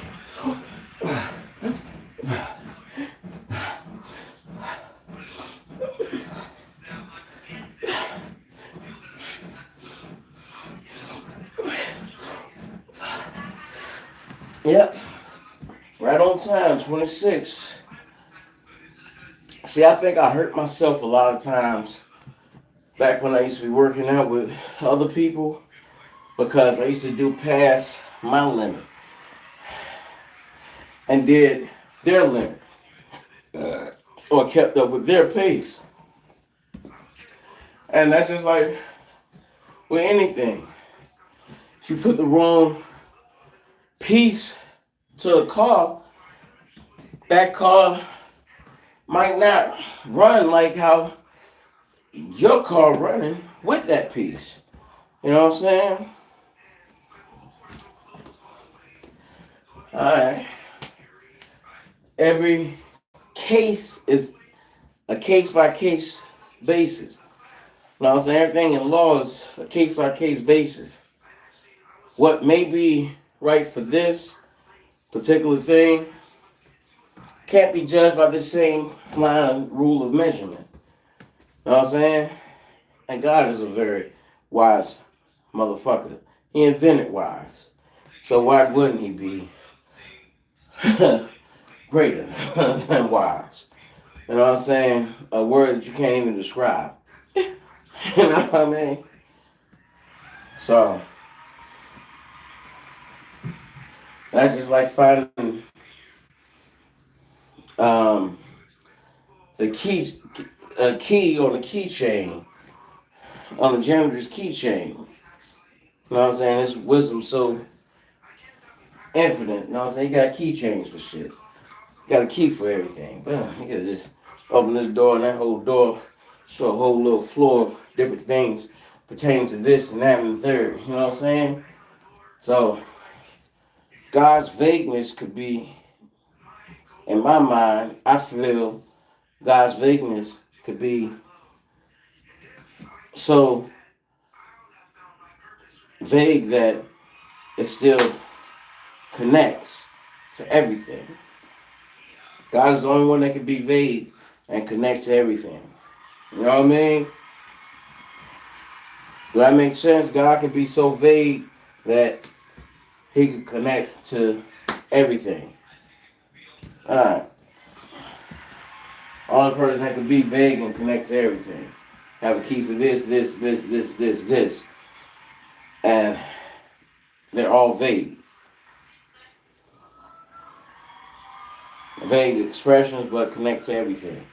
Yep. Right on time, 26. See, I think I hurt myself a lot of times back when I used to be working out with other people because I used to do past my limit and did their limit or kept up with their pace. And that's just like with anything. If you put the wrong piece to a car, that car might not run like how your car running with that piece. You know what I'm saying? Alright. Every case is a case by case basis. You know what I'm saying? Everything in law is a case by case basis. What may be right for this particular thing can't be judged by the same line of rule of measurement. You know what I'm saying? And God is a very wise motherfucker. He invented wise. So why wouldn't he be greater than wise? You know what I'm saying? A word that you can't even describe. You know what I mean? So that's just like finding Um, the key on the keychain, on the janitor's keychain. You know what I'm saying? This wisdom so infinite. You know what I'm saying? You got keychains for shit. Got a key for everything. Boom. You can just open this door and that whole door show a whole little floor of different things pertaining to this and that and the third. You know what I'm saying? So God's vagueness could be, in my mind, I feel God's vagueness could be so vague that it still connects to everything. God is the only one that can be vague and connect to everything. You know what I mean? Does that make sense? God can be so vague that he can connect to everything. Alright. Only person that can be vague and connect to everything. Have a key for this. And they're all vague. Vague expressions, but connect to everything.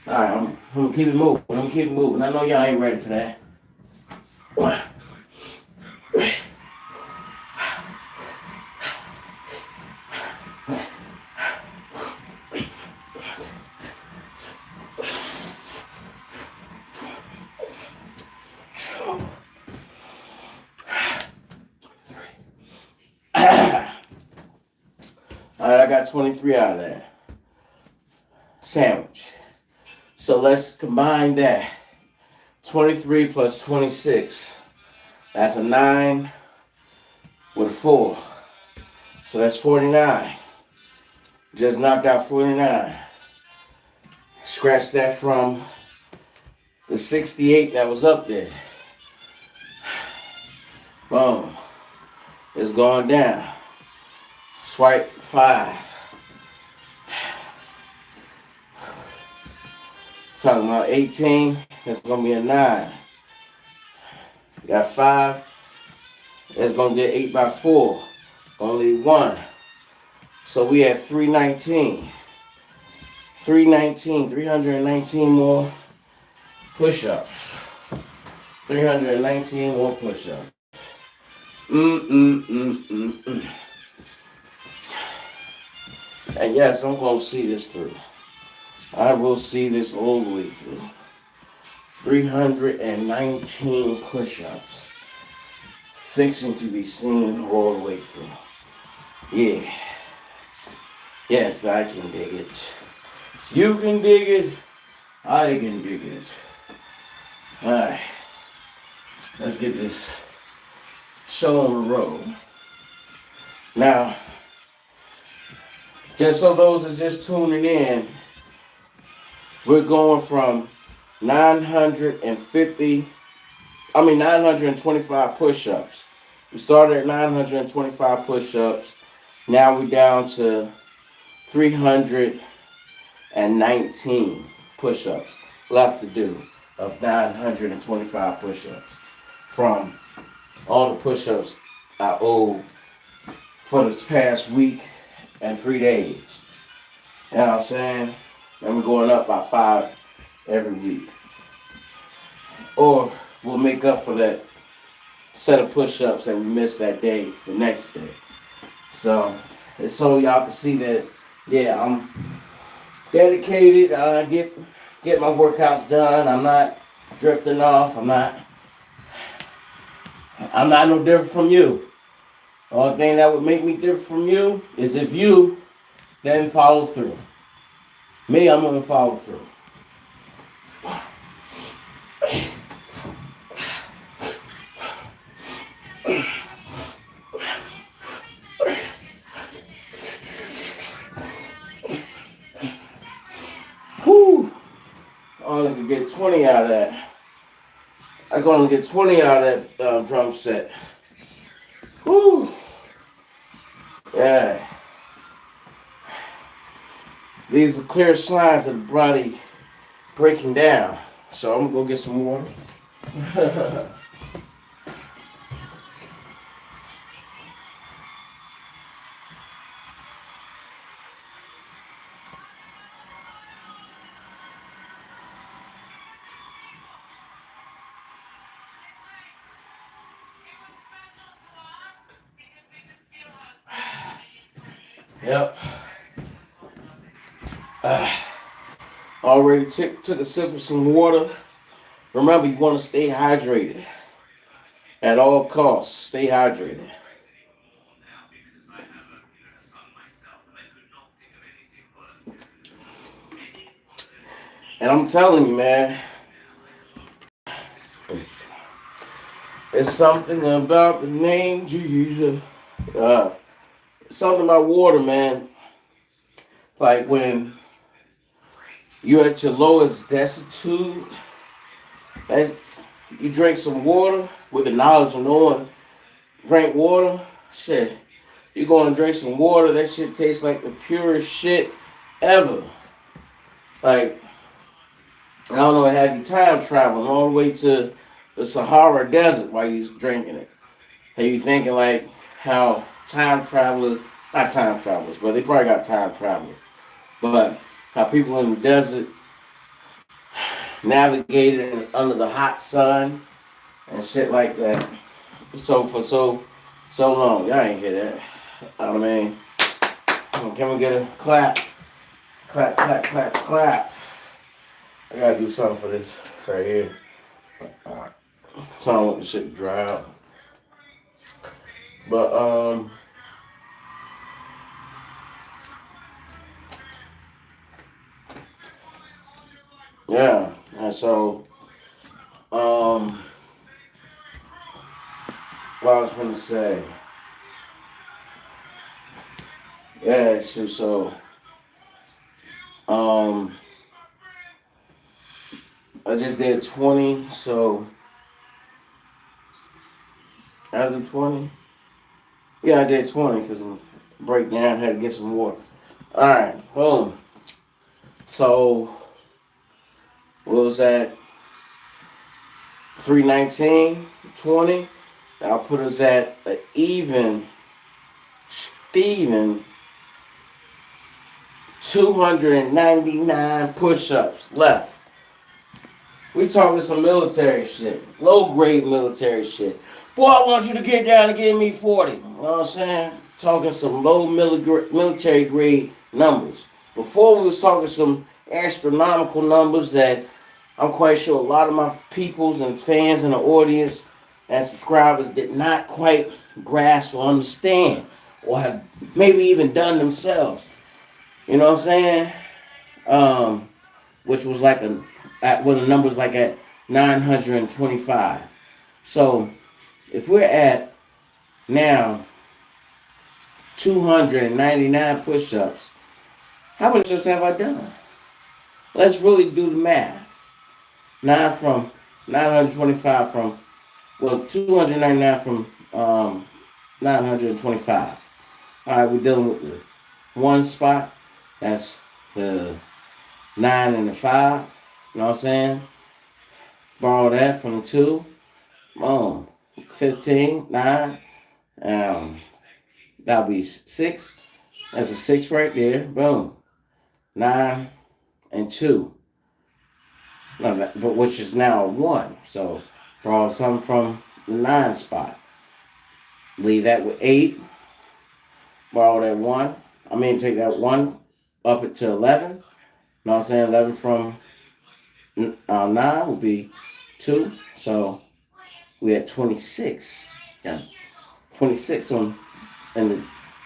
Alright, I'm gonna keep it moving. I know y'all ain't ready for that. Alright, I got 23 out of that sandwich. So let's combine that. 23 plus 26. That's a 9 with a 4. So that's 49. Just knocked out 49. Scratch that from the 68 that was up there. Boom. It's going down. Swipe 5. Talking about 18. That's going to be a 9. Got 5. That's going to get 8 by 4. It's going to leave 1. So we have 319. 319 more push-ups. 319 more push-ups. And yes, I'm going to see this through. I will see this all the way through. 319 push-ups. Fixing to be seen all the way through. Yeah. Yes, I can dig it. You can dig it. I can dig it. Alright. Let's get this show on the road. Now, just so those are just tuning in, we're going from 925 push-ups. We started at 925 push-ups. Now we're down to 319 push-ups left to do of 925 push-ups from all the push-ups I owe for this past week and 3 days. You know what I'm saying? And we're going up by 5 every week. Or we'll make up for that set of push-ups that we missed that day the next day. So it's so y'all can see that, yeah, I'm dedicated. I get my workouts done. I'm not drifting off. I'm not no different from you. The only thing that would make me different from you is if you didn't follow through. Me, I'm gonna follow through. Whew. I only could get 20 out of that. I can only get 20 out of that drum set. Whew. Yeah. These are clear signs of the body breaking down. So I'm gonna go get some water. Yep. Already took a sip of some water. Remember, you want to stay hydrated at all costs. Stay hydrated. And I'm telling you, man, it's something about the name Jesus. Something about water, man. Like when you're at your lowest destitute, you drink some water with the knowledge of knowing, drink water, shit. You go and drink some water, that shit tastes like the purest shit ever. Like, I don't know, have you time traveling all the way to the Sahara Desert while you drinking it? Have you thinking like how time travelers, not time travelers, but they probably got time travelers, but how people in the desert navigated under the hot sun and shit like that. So for so long, y'all ain't hear that. I mean, can we get a clap? Clap, clap, clap, clap. I gotta do something for this right here. So I don't want the shit to dry out. But yeah. And so what I was gonna say. Yeah, shoot, so I just did 20, so I did 20. Yeah, I did 20 because I'm break down, had to get some water. Alright, boom. So what was that? 319, 20. I'll put us at an even Steven 299 push-ups left. We talking some military shit. Low-grade military shit. Boy, I want you to get down and give me 40. You know what I'm saying? Talking some low military grade numbers. Before we was talking some astronomical numbers that I'm quite sure a lot of my peoples and fans in the audience and subscribers did not quite grasp or understand or have maybe even done themselves. You know what I'm saying? Which was like the numbers like at 925. So if we're at now 299 push-ups, how many push-ups have I done? Let's really do the math. 925 from 299 from 925. All right, we're dealing with the one spot. That's the 9 and the 5. You know what I'm saying? Borrow that from the 2. Boom. 15, 9. That'll be 6. That's a 6 right there. Boom. 9 and 2. No, but which is now a 1. So borrow something from the 9 spot. Leave that with 8. Borrow that 1. Take that 1 up it to 11. You know what I'm saying? 11 from 9 will be 2. So we at 26. Got 26 on, and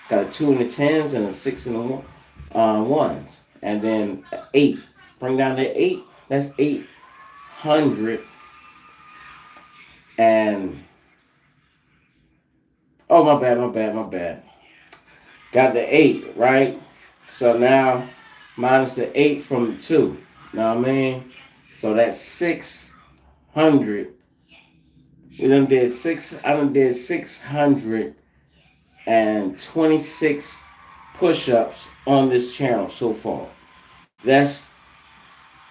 got a 2 in the 10s and a 6 in the 1s. And then 8. Bring down the 8. That's 800 and... Oh, my bad. Got the 8, right? So now, minus the 8 from the 2. You know what I mean? So that's 600. I done did 626 push-ups on this channel so far. That's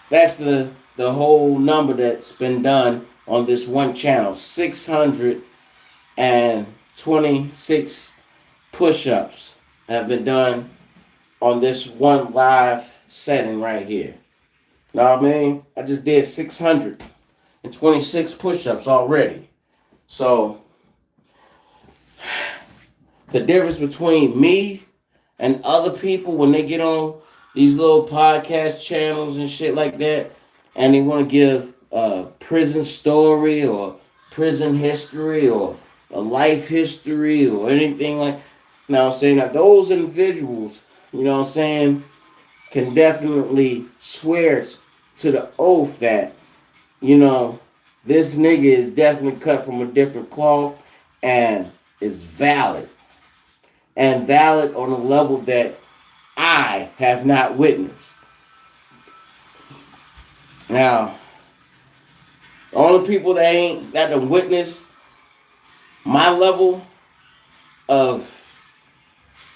the whole number that's been done on this one channel. 626 push-ups have been done on this one live setting right here. Know what I mean? I just did 626 push-ups already. So the difference between me And other people, when they get on these little podcast channels and shit like that, and they want to give a prison story or prison history or a life history or anything like, you know what I'm saying? Now, those individuals, you know what I'm saying, can definitely swear to the oath that, you know, this nigga is definitely cut from a different cloth and is valid. And valid on a level that I have not witnessed. Now, the only people that have witnessed my level of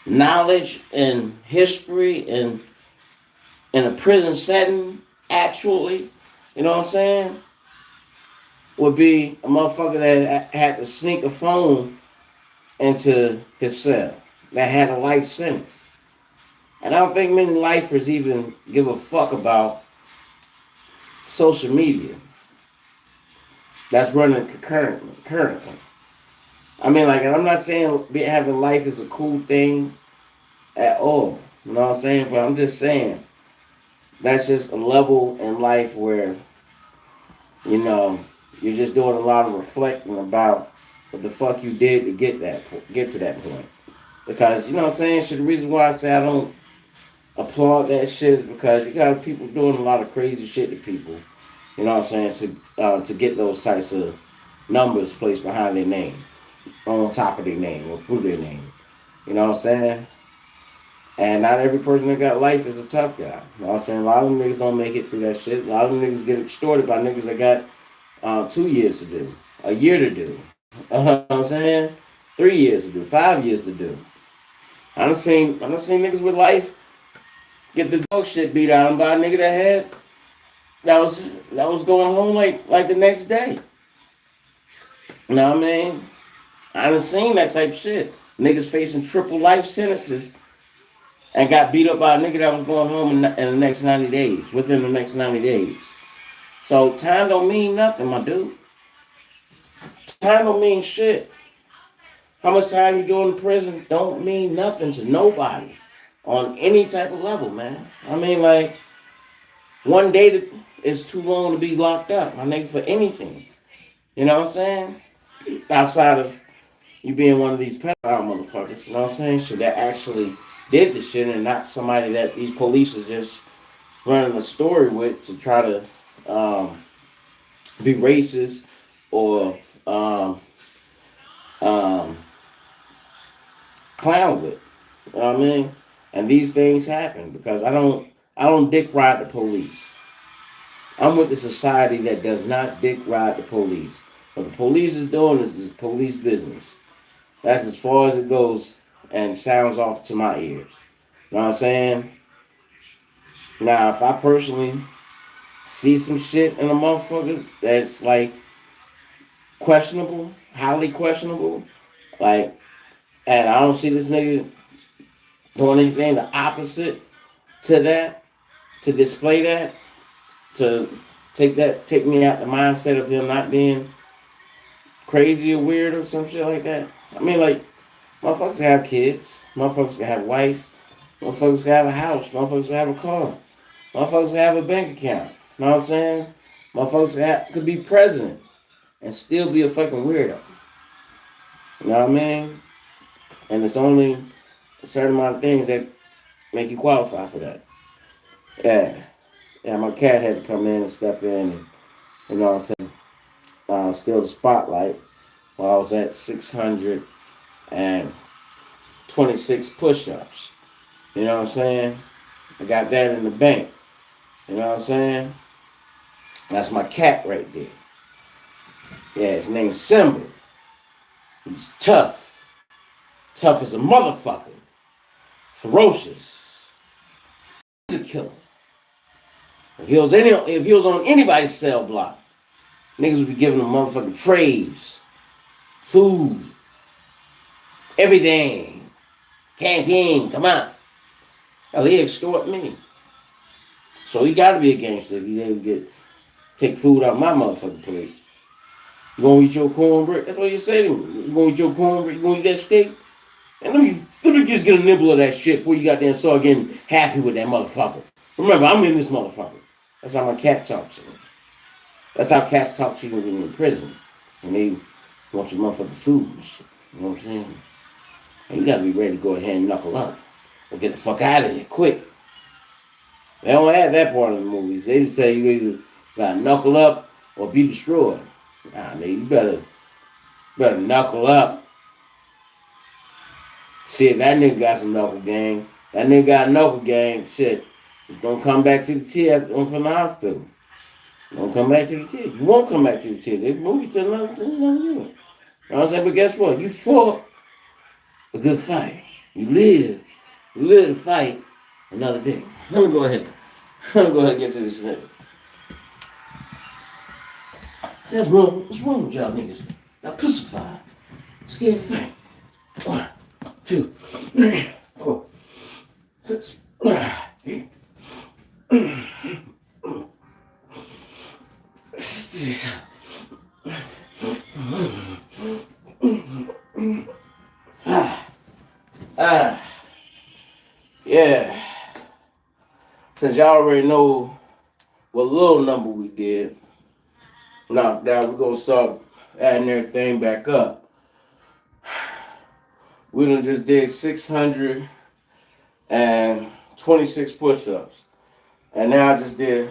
knowledge and history and in a prison setting, actually, you know what I'm saying, would be a motherfucker that had to sneak a phone into his cell, that had a life sentence. And I don't think many lifers even give a fuck about social media that's running currently. I mean, like, and I'm not saying having life is a cool thing at all. You know what I'm saying? But I'm just saying that's just a level in life where, you know, you're just doing a lot of reflecting about what the fuck you did to get to that point. Because, you know what I'm saying? So the reason why I say I don't applaud that shit is because you got people doing a lot of crazy shit to people. You know what I'm saying? To get those types of numbers placed behind their name, on top of their name, or through their name. You know what I'm saying? And not every person that got life is a tough guy. You know what I'm saying? A lot of them niggas don't make it through that shit. A lot of them niggas get extorted by niggas that got 2 years to do, a year to do. You know what I'm saying? 3 years to do, 5 years to do. I done seen niggas with life get the dog shit beat out of them by a nigga that was going home like the next day. You know what I mean? I done seen that type of shit. Niggas facing triple life sentences and got beat up by a nigga that was going home in the next 90 days, within the next 90 days. So time don't mean nothing, my dude. Time don't mean shit. How much time you do in prison don't mean nothing to nobody on any type of level, man. I mean, like, one day is too long to be locked up, my nigga, for anything. You know what I'm saying? Outside of you being one of these pedophile motherfuckers, you know what I'm saying? So that actually did the shit and not somebody that these police is just running a story with to try to be racist or clown with. You know what I mean? And these things happen because I don't dick ride the police. I'm with the society that does not dick ride the police. What the police is doing is police business. That's as far as it goes and sounds off to my ears. You know what I'm saying? Now, if I personally see some shit in a motherfucker that's like questionable, highly questionable, like, and I don't see this nigga doing anything the opposite to that, to display that, to take me out the mindset of him not being crazy or weird or some shit like that. I mean, like, motherfuckers can have kids, motherfuckers can have a wife, motherfuckers can have a house, motherfuckers can have a car, motherfuckers can have a bank account. You know what I'm saying? Motherfuckers could be president and still be a fucking weirdo. You know what I mean? And it's only a certain amount of things that make you qualify for that. Yeah, my cat had to come in and step in and, you know what I'm saying, steal the spotlight while I was at 626 push-ups. You know what I'm saying? I got that in the bank. You know what I'm saying? That's my cat right there. Yeah, his name's Simba. He's tough. Tough as a motherfucker. Ferocious. He's a killer. If he was on anybody's cell block, niggas would be giving them motherfucking trays, food, everything. Canteen, come on. Hell, he extort me. So he gotta be a gangster if he didn't take food out of my motherfucking plate. You gonna eat your cornbread? That's what you say to me. You gonna eat your cornbread? You gonna eat that steak? And let me Let me just get a nibble of that shit before you goddamn start getting happy with that motherfucker. Remember, I'm in this motherfucker. That's how my cat talks to me. That's how cats talk to you when you're in prison. And they want your motherfucking food and shit. You know what I'm saying? And you gotta be ready to go ahead and knuckle up. Or get the fuck out of here, quick. They don't have that part of the movies. They just tell you either gotta knuckle up or be destroyed. Nah, man, you better knuckle up. Shit, that nigga got some knuckle game. That nigga got knuckle game. Shit, he's gonna come back to the chair from the hospital. Don't come back to the chair. You won't come back to the chair. They move you to another unit. You know what I'm saying? But guess what? You fought a good fight. You live to fight another day. Let me go ahead. And get to this nigga. What's wrong with y'all niggas? Y'all pussified. Scared fat. 1, 2, 3, 4, 6. Yeah. Since y'all already know what little number we did, now we're gonna start adding everything back up. We done just did 626 push-ups. And now I just did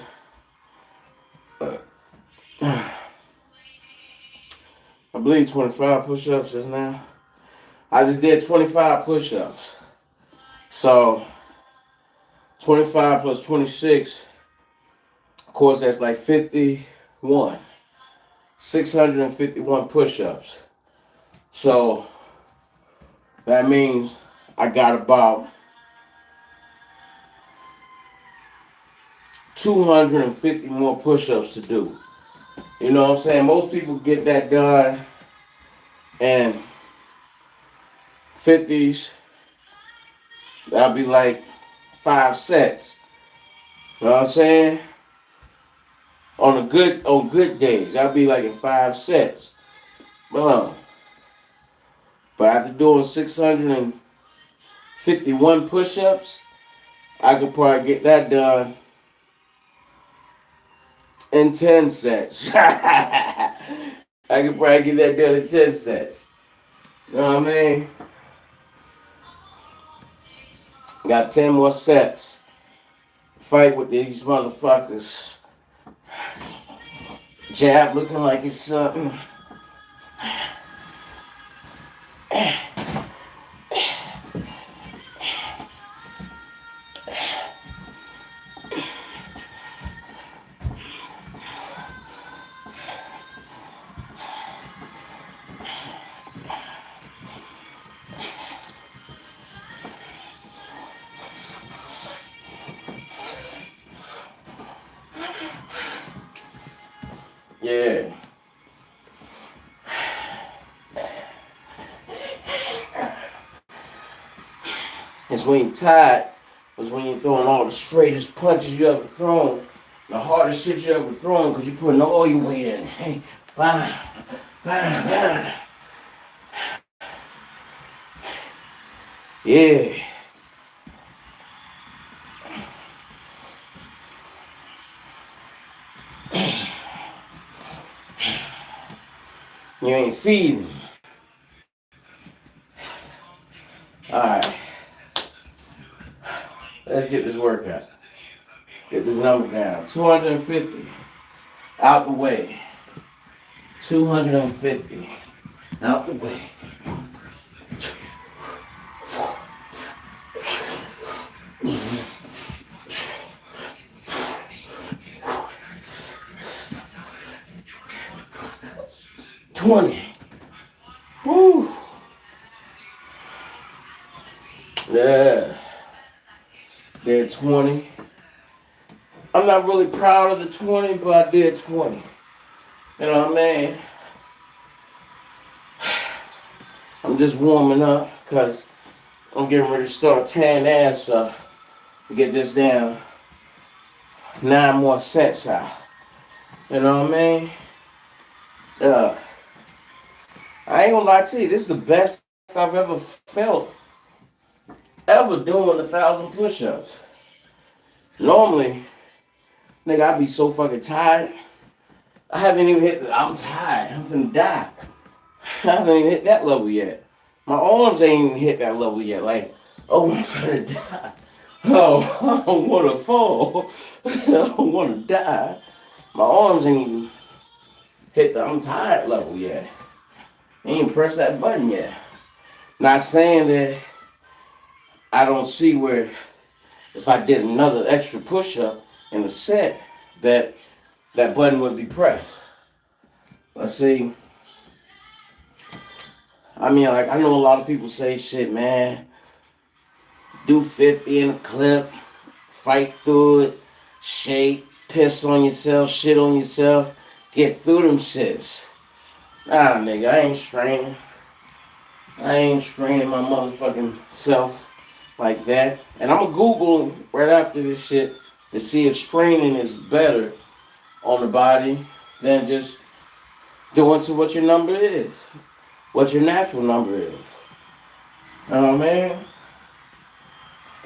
I believe 25 push-ups just now. I just did 25 push-ups. So 25 plus 26, of course that's like 51. 651 push-ups. So that means I got about 250 more push-ups to do. You know what I'm saying? Most people get that done in 50s. That'll be like 5 sets. You know what I'm saying? On good days, that'll be like in 5 sets. But after doing 651 push-ups, I could probably get that done in 10 sets. I could probably get that done in 10 sets. You know what I mean? Got 10 more sets. Fight with these motherfuckers. Jab looking like it's something. Yeah. It's when you're tired. It's when you're throwing all the straightest punches you ever thrown. The hardest shit you ever thrown because you're putting all your weight in. Hey, bang, bang, bang. Yeah. You ain't feeding. Alright. Let's get this workout. Get this number down. 250. Out the way. 250. Out the way. 20. Woo. Yeah. Did 20. I'm not really proud of the 20, but I did 20. You know what I mean? I'm just warming up because I'm getting ready to start tearing ass up to get this down 9 more sets out. You know what I mean? I ain't gonna lie to you, this is the best I've ever felt ever doing 1,000 push-ups. Normally, nigga, I be so fucking tired. I haven't even I'm tired. I'm finna die. I haven't even hit that level yet. My arms ain't even hit that level yet. Like, oh, I'm finna die. Oh, I don't wanna fall. I don't wanna die. My arms ain't even hit the I'm tired level yet. Ain't pressed that button yet. Not saying that I don't see where if I did another extra push-up in a set that that button would be pressed. Let's see. I mean, like, I know a lot of people say shit, man. Do 50 in a clip, fight through it, shake, piss on yourself, shit on yourself, get through them shits. Nah, nigga, I ain't straining. I ain't straining my motherfucking self like that. And I'm gonna Google right after this shit to see if straining is better on the body than just doing to what your number is, what your natural number is. You know what I mean?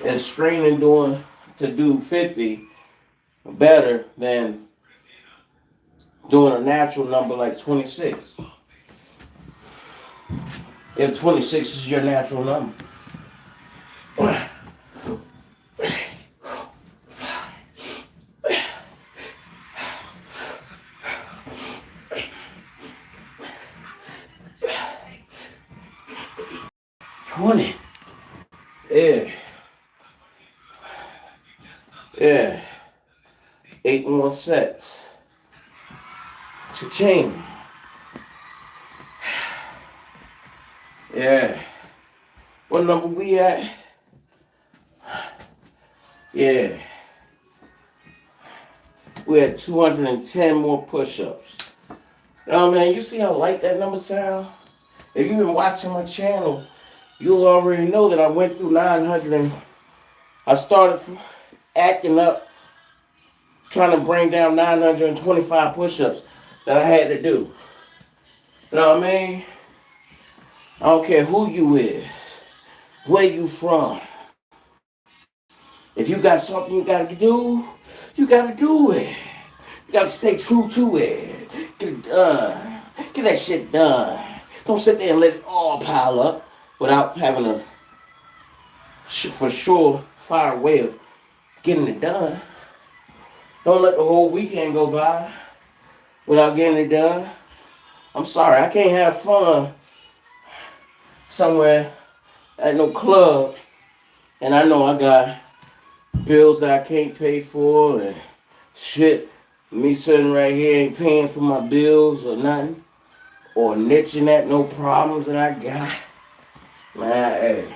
And straining doing to do 50 better than doing a natural number like 26. If 26 is your natural number. 20. Yeah. Yeah. 8 more sets. Cha-ching. Yeah. What number we at? Yeah. We had 210 more push-ups. You know what I mean? You see how light that number sound? If you've been watching my channel, you'll already know that I went through 900 and I started acting up, trying to bring down 925 push-ups that I had to do. You know what I mean? I don't care who you is, where you from. If you got something you gotta do, you gotta do it. You gotta stay true to it. Get it done. Get that shit done. Don't sit there and let it all pile up without having a for sure fire way of getting it done. Don't let the whole weekend go by without getting it done. I'm sorry, I can't have fun somewhere at no club and I know I got bills that I can't pay for and shit. Me sitting right here ain't paying for my bills or nothing. Or niching at no problems that I got. Man, hey.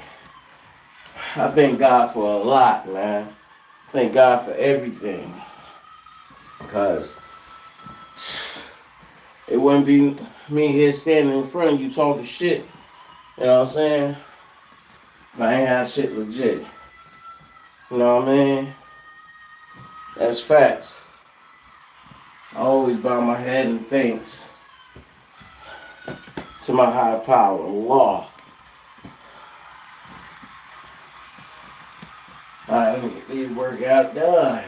I thank God for a lot, man. Thank God for everything. Because it wouldn't be me here standing in front of you talking shit. You know what I'm saying? If I ain't have shit legit. You know what I mean? That's facts. I always bow my head and thanks to my higher power, Allah. Alright, let me get these workout done.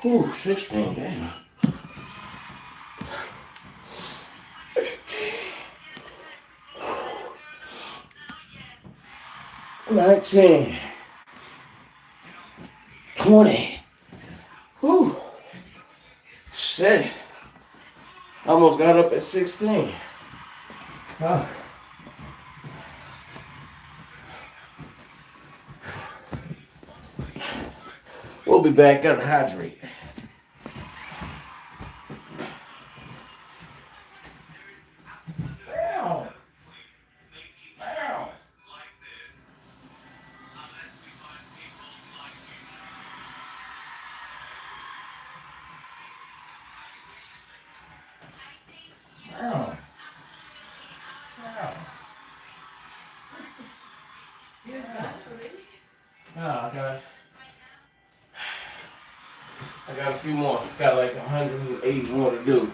Ooh, 16, damn. 19. 20. Whew. Shit. Almost got up at 16. Huh. We'll be back. Gotta hydrate. I got a few more. Got like 180 more to do.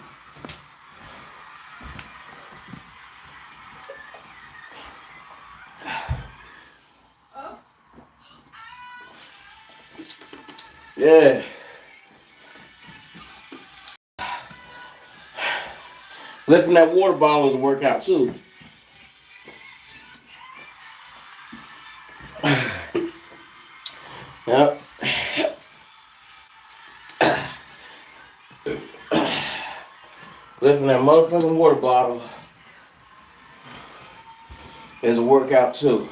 Yeah. Lifting that water bottle is a workout too. Yep. Lifting that motherfucking water bottle is a workout too.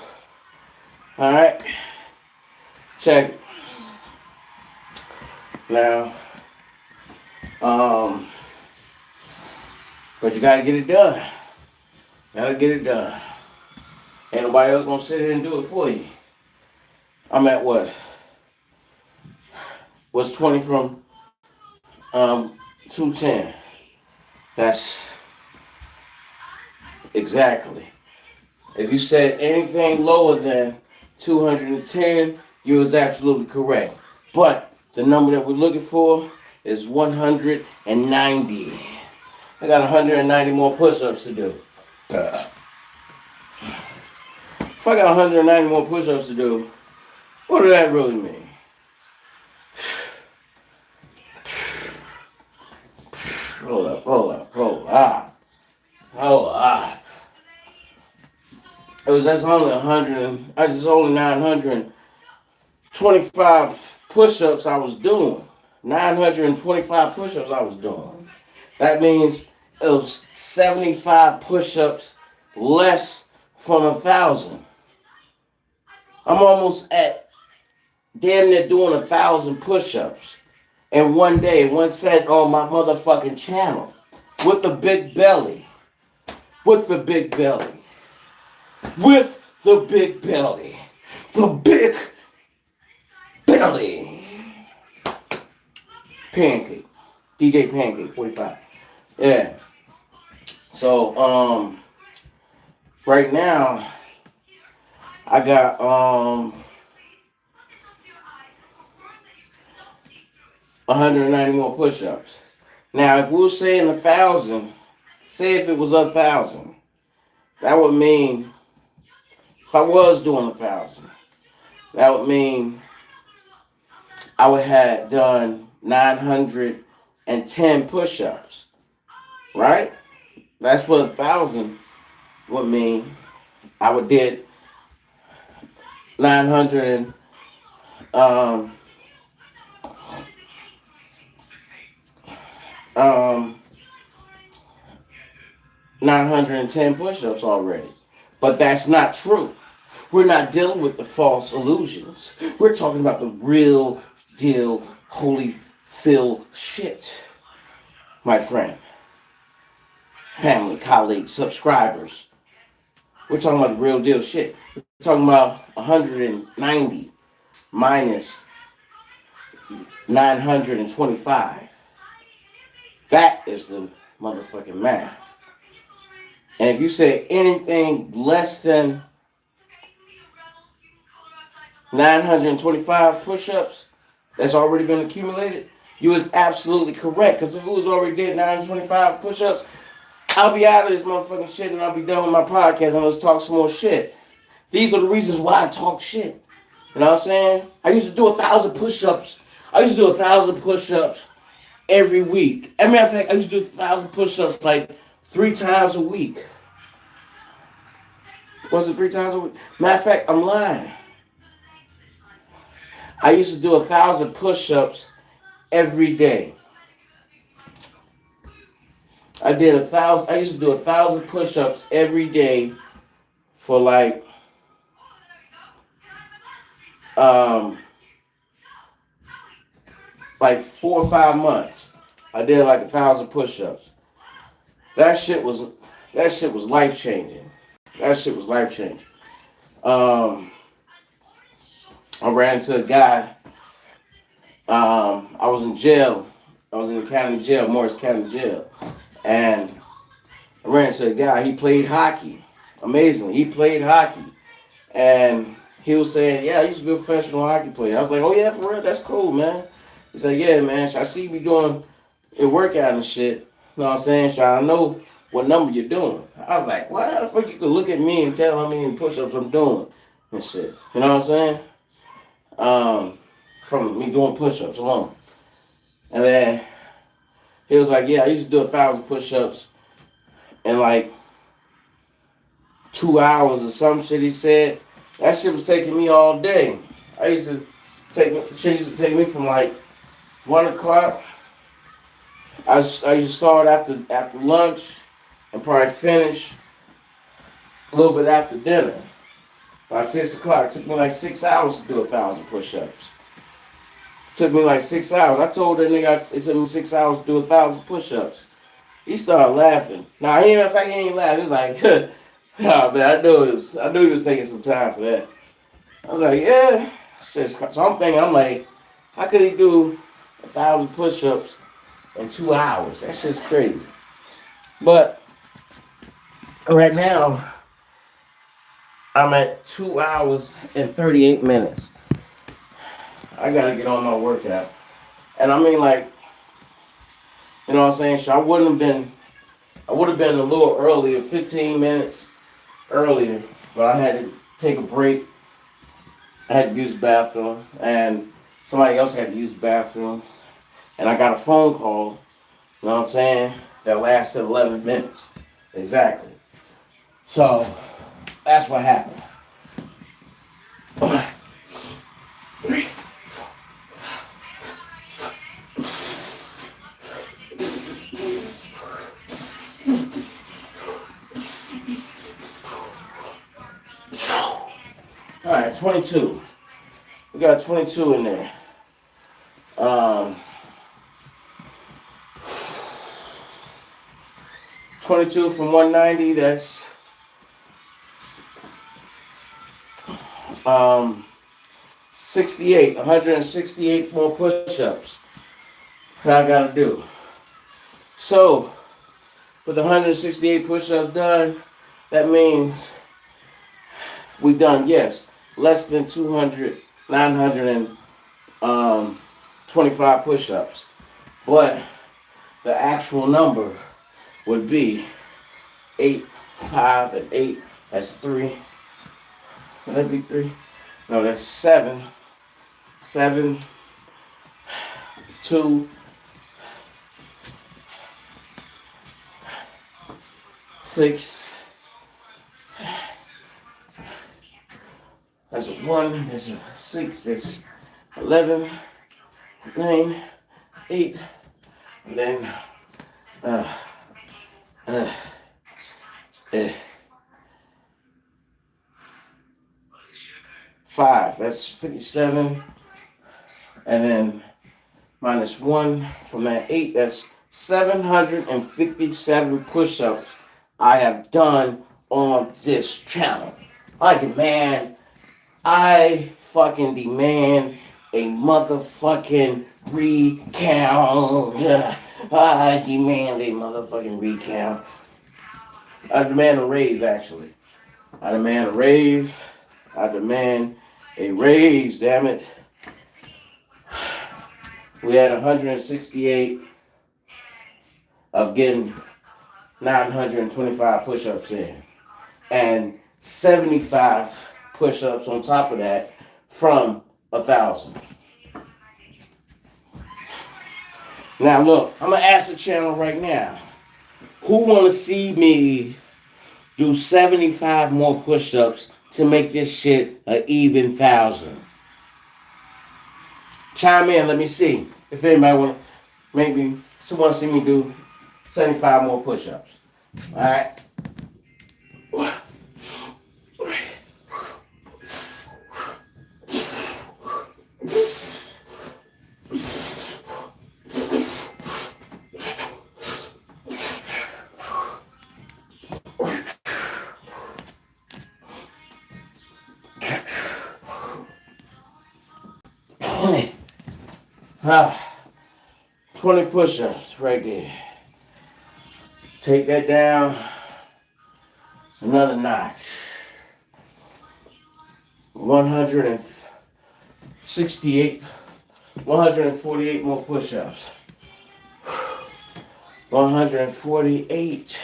Alright? Check it. Now, but you gotta get it done. Gotta get it done. Ain't nobody else gonna sit here and do it for you. I'm at what? What's 20 from 210? That's exactly. If you said anything lower than 210, you was absolutely correct. But the number that we're looking for is 190. I got 190 more push-ups to do. If I got 190 more push-ups to do, what does that really mean? Hold up. That's only 100. That's only 925 push-ups I was doing. 925 push-ups I was doing. That means it was 75 push-ups less from 1,000. I'm almost at damn near doing 1,000 push-ups in one day, one set on my motherfucking channel. With the big belly. With the big belly. With the big belly. The big belly. Pancake. DJ Pancake 45. Yeah. So, right now, I got, 190 more push-ups. Now, if we were saying 1,000, say if it was 1,000, that would mean, if I was doing 1,000, that would mean I would have done 910 push-ups, right? That's what 1,000 would mean. I would did 900 and 910 push-ups already. But that's not true. We're not dealing with the false illusions. We're talking about the real deal, holy Phil shit, my friend. Family, colleagues, subscribers. We're talking about the real deal shit. We're talking about 190 minus 925. That is the motherfucking math. And if you say anything less than 925 push-ups that's already been accumulated, you was absolutely correct. Because if it was already did 925 push-ups, I'll be out of this motherfucking shit and I'll be done with my podcast and let's talk some more shit. These are the reasons why I talk shit. You know what I'm saying? I used to do 1,000 push-ups. I used to do 1,000 push-ups every week. As a matter of fact, I used to do 1,000 push-ups like 3 times a week. Was it 3 times a week? Matter of fact, I'm lying. I used to do 1,000 push-ups every day. I used to do 1,000 push-ups every day for like 4 or 5 months. I did like 1,000 push-ups. That shit was life changing. That shit was life changing. I ran into a guy. I was in jail. I was in the county jail, Morris County Jail. And I ran into a guy. He played hockey. Amazingly. He played hockey. And he was saying, yeah, I used to be a professional hockey player. I was like, oh yeah, for real, that's cool, man. He's like, yeah, man, I see you be doing your workout and shit. You know what I'm saying? So I know what number you're doing. I was like, why the fuck you could look at me and tell how many push-ups I'm doing and shit. You know what I'm saying? From me doing push-ups alone. And then he was like, yeah, I used to do 1,000 push-ups in like 2 hours or some shit. He said that shit was taking me all day. I used to shit used to take me from like 1 o'clock. I used to start after lunch and probably finish a little bit after dinner. By 6 o'clock, it took me like 6 hours to do 1,000 push-ups. It took me like 6 hours. I told that nigga it took me 6 hours to do 1,000 push-ups. He started laughing. Now he ain't, in fact, he ain't laughing. He was like, oh man, I knew he was taking some time for that. I was like, yeah. So I'm thinking, I'm like, how could he do 1,000 push-ups in 2 hours? That shit's crazy. But right now, I'm at 2 hours and 38 minutes. I gotta get on my workout. And I mean, like, you know what I'm saying? So I would have been a little earlier, 15 minutes earlier, but I had to take a break. I had to use the bathroom, and somebody else had to use the bathroom. And I got a phone call, you know what I'm saying, that lasted 11 minutes. Exactly. So that's what happened. All right, 22. We got 22 in there. 22 from 190. That's 68. 168 more push-ups that I gotta do. So with 168 push-ups done, that means we done, yes, less than 200, 925 push-ups. But the actual number would be 8, 5, and 8. That's 3. Would that be 3? No, that's 7. 7, 2, 6. That's a 1. That's a 6. That's 11, 9, 8. And then uh, 5. That's 57. And then minus 1 from that 8. That's 757 push-ups I have done on this channel. I fucking demand a motherfucking recount. I demand a motherfucking recount. I demand a raise, actually. I demand a raise. I demand a raise, damn it. We had 168 of getting 925 push-ups in. And 75 push-ups on top of that from 1,000. Now look, I'm gonna ask the channel right now. Who wanna see me do 75 more push-ups to make this shit an even 1,000? Chime in, let me see. If anybody wanna, maybe someone see me do 75 more push-ups. Alright? Ah, 20 push-ups right there. Take that down another notch. 168, 148 more push-ups. 148.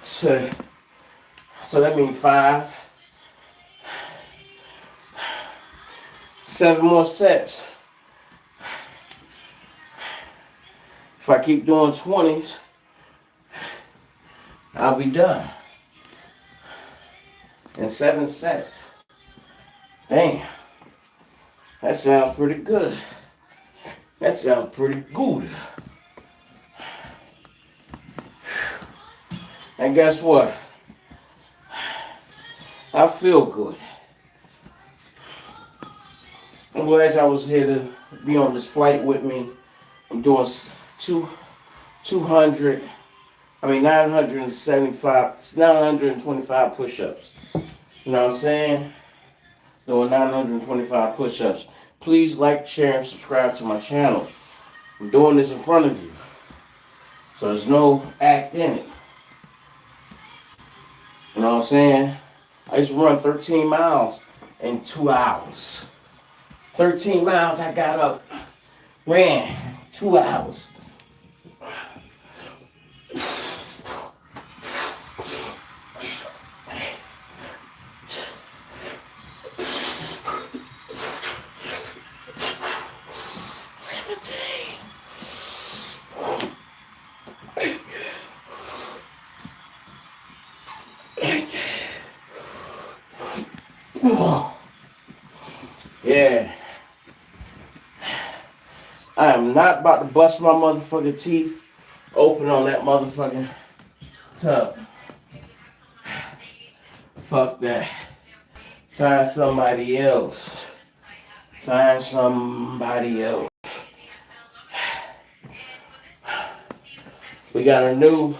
So that means 7 more sets. If I keep doing 20s, I'll be done. In 7 sets. Damn. That sounds pretty good. That sounds pretty good. And guess what? I feel good. I'm glad y'all was here to be on this flight with me. I'm doing 925 push-ups. You know what I'm saying? Doing 925 push-ups. Please like, share, and subscribe to my channel. I'm doing this in front of you. So there's no act in it. You know what I'm saying? I used to run 13 miles in 2 hours. 13 miles I got up, ran 2 hours. Yeah. I am not about to bust my motherfucking teeth open on that motherfucking tub. Fuck that. Find somebody else. Find somebody else. We got a new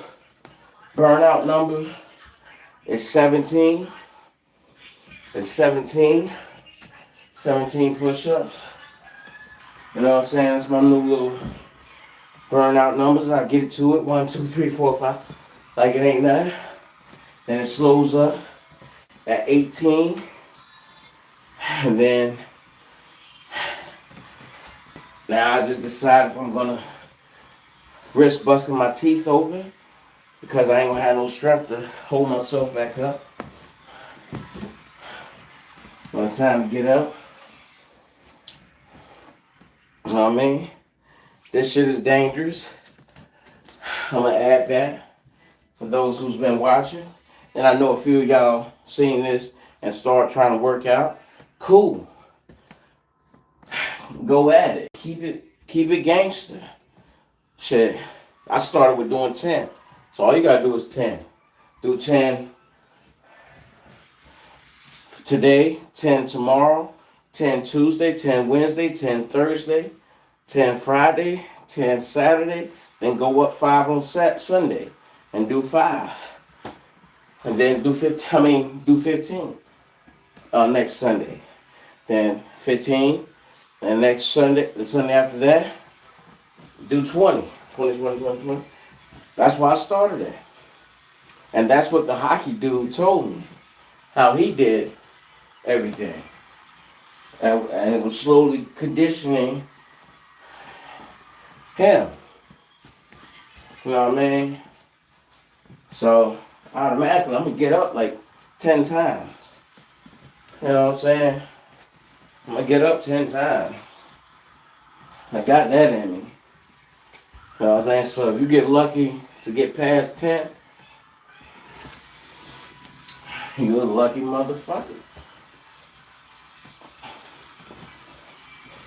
burnout number. It's 17. It's 17. 17 push-ups. You know what I'm saying? That's my new little burnout numbers. I get it to it. 1, 2, 3, 4, 5. Like it ain't nothing. Then it slows up at 18. And then now I just decide if I'm gonna risk busting my teeth open because I ain't gonna have no strength to hold myself back up. When it's time to get up. You know what I mean? This shit is dangerous. I'm gonna add that for those who's been watching. And I know a few of y'all seen this and start trying to work out. Cool. Go at it. Keep it gangster. Shit. I started with doing 10. So all you gotta do is 10. Do 10 today, 10 tomorrow, 10 Tuesday, 10 Wednesday, 10 Thursday, 10 Friday, 10 Saturday, then go up 5 on Sunday and do 5. And then do 15 next Sunday. Then 15, and next Sunday, the Sunday after that, do 20. 20, 20, 20, 20. That's why I started it. And that's what the hockey dude told me, how he did everything. And it was slowly conditioning him. You know what I mean? So automatically I'm gonna get up like 10 times. You know what I'm saying? I'm gonna get up 10 times. I got that in me. You know what I'm saying? So if you get lucky to get past 10, you're a lucky motherfucker.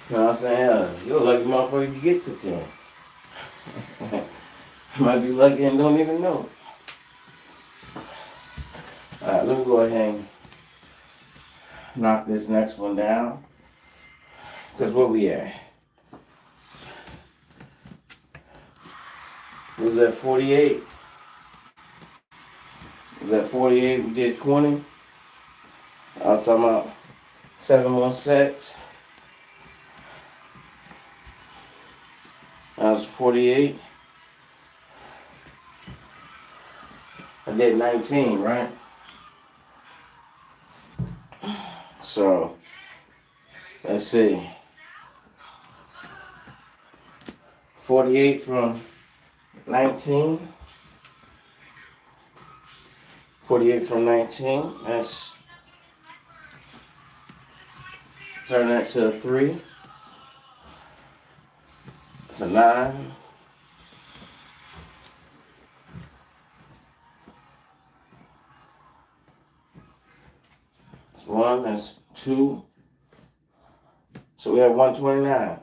You know what I'm saying? You're a lucky motherfucker if you get to 10. You might be lucky and don't even know. Alright, let me go ahead and knock this next one down. Because where we at? It was at 48. It was at 48. We did 20. I was talking about 7 more sets. I was 48. I did 19, right? So let's see. 48 from 19. 48 from 19. That's turn that to a 3. It's a 9. That's 1. That's 2. So we have 129.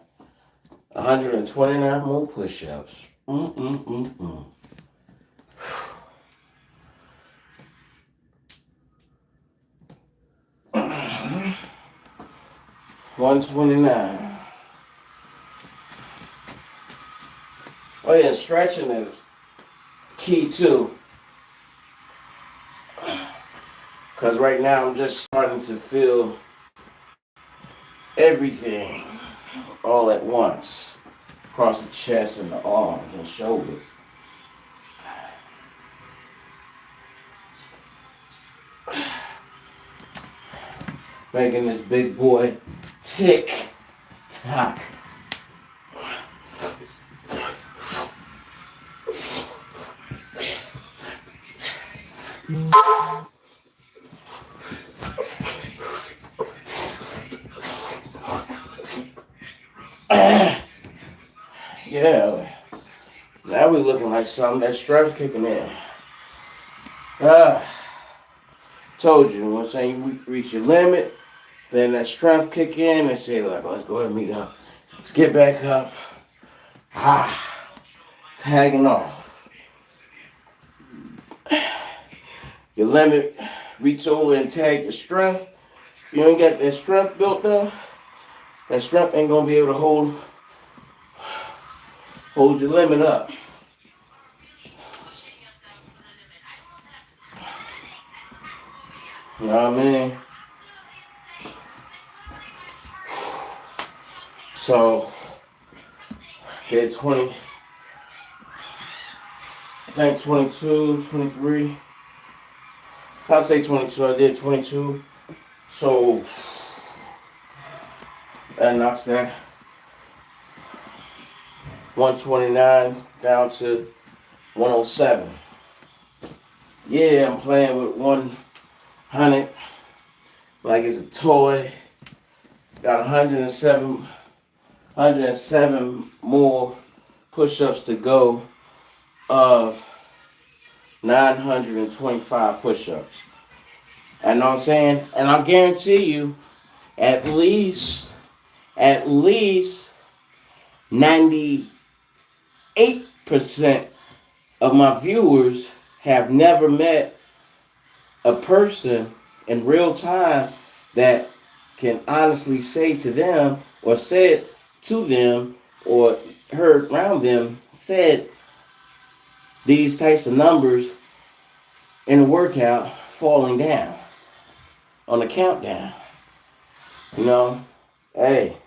129 more push-ups. 129. Oh yeah, stretching is key too. Because right now I'm just starting to feel everything all at once. Across the chest and the arms and shoulders. Making this big boy tick tock. Yeah, now we looking like something. That strength kicking in. Told you, I'm saying you reach your limit, then that strength kick in and say like, let's go ahead and meet up. Let's get back up. Tagging off. Your limit, reach over and tag your strength. If you ain't got that strength built up, that strength ain't gonna be able to hold your limit up. You know what I mean? So, did 20, I think 22, 23. I'll say 22, I did 22. So, that knocks that 129 down to 107. Yeah, I'm playing with 100 like it's a toy. Got 107 more push-ups to go of 925 push-ups. And know what I'm saying? And I guarantee you, at least 98% of my viewers have never met a person in real time that can honestly say to them or said to them or heard around them said these types of numbers in a workout falling down on the countdown. You know, hey,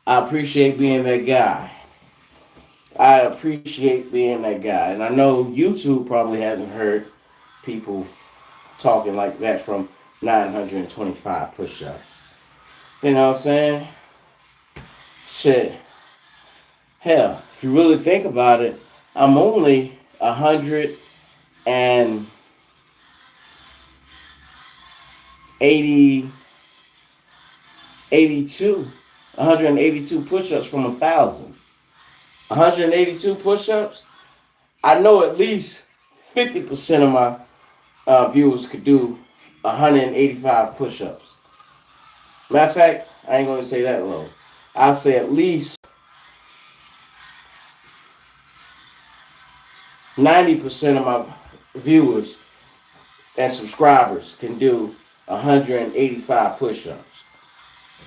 I appreciate being that guy. I appreciate being that guy. And I know YouTube probably hasn't heard people talking like that from 925 push-ups. You know what I'm saying? Shit. Hell, if you really think about it, I'm only 182 push-ups from 1,000. 182 push-ups. I know at least 50% of my viewers could do 185 push-ups. Matter of fact, I ain't gonna say that low. I'll say at least 90% of my viewers and subscribers can do 185 push-ups.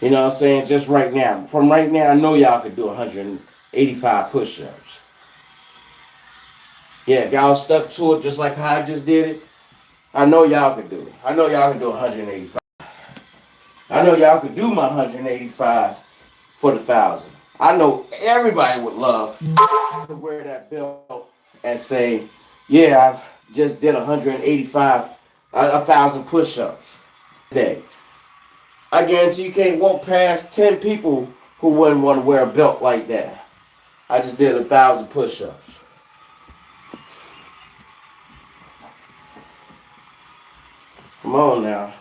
You know what I'm saying? Just right now. From right now, I know y'all could do 185 push-ups. Yeah, if y'all stuck to it just like how I just did it, I know y'all could do it. I know y'all can do 185. I know y'all could do my 185 for the 1,000. I know everybody would love to wear that belt and say, yeah, I've just did 185, 1,000 push-ups a day. I guarantee you can't walk past 10 people who wouldn't want to wear a belt like that. I just did 1,000 push-ups. Come on now.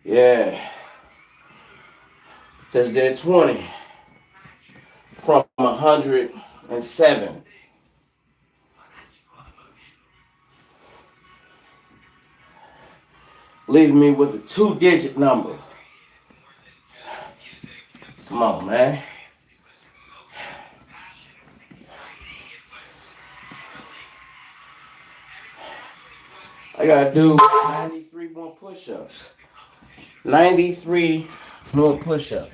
Yeah. Just did 20 from 107. Leaving me with a 2-digit number. Come on, man. I gotta do 93 more push-ups. 93 more push-ups.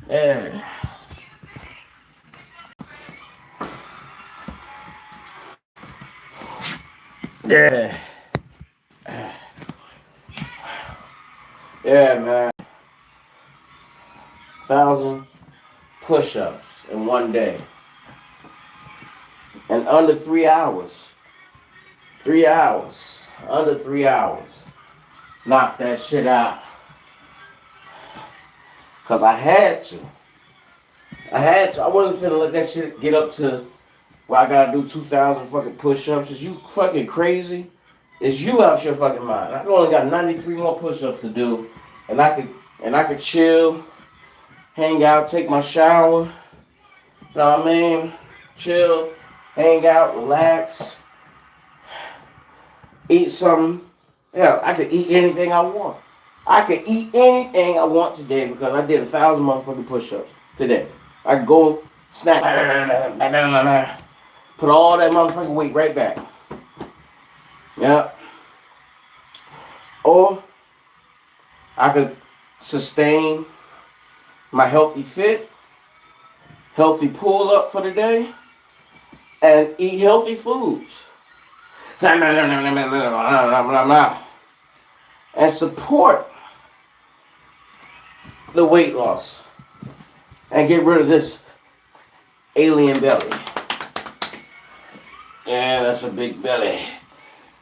Yeah. Yeah. Yeah, man. 1,000 push-ups in one day. In under 3 hours. 3 hours. Under 3 hours. Knock that shit out. Because I had to. I wasn't finna let that shit get up to where I gotta do 2,000 fucking push-ups. Is you fucking crazy? Is you out your fucking mind? I only got 93 more push-ups to do. And I could chill, hang out, take my shower. You know what I mean? Chill, hang out, relax, eat something. Yeah, I could eat anything I want. I could eat anything I want today because I did 1,000 motherfucking push-ups today. I could go snap, put all that motherfucking weight right back. Yeah. Or I could sustain my healthy fit, healthy pull up for the day, and eat healthy foods. And support the weight loss. And get rid of this alien belly. Yeah, that's a big belly.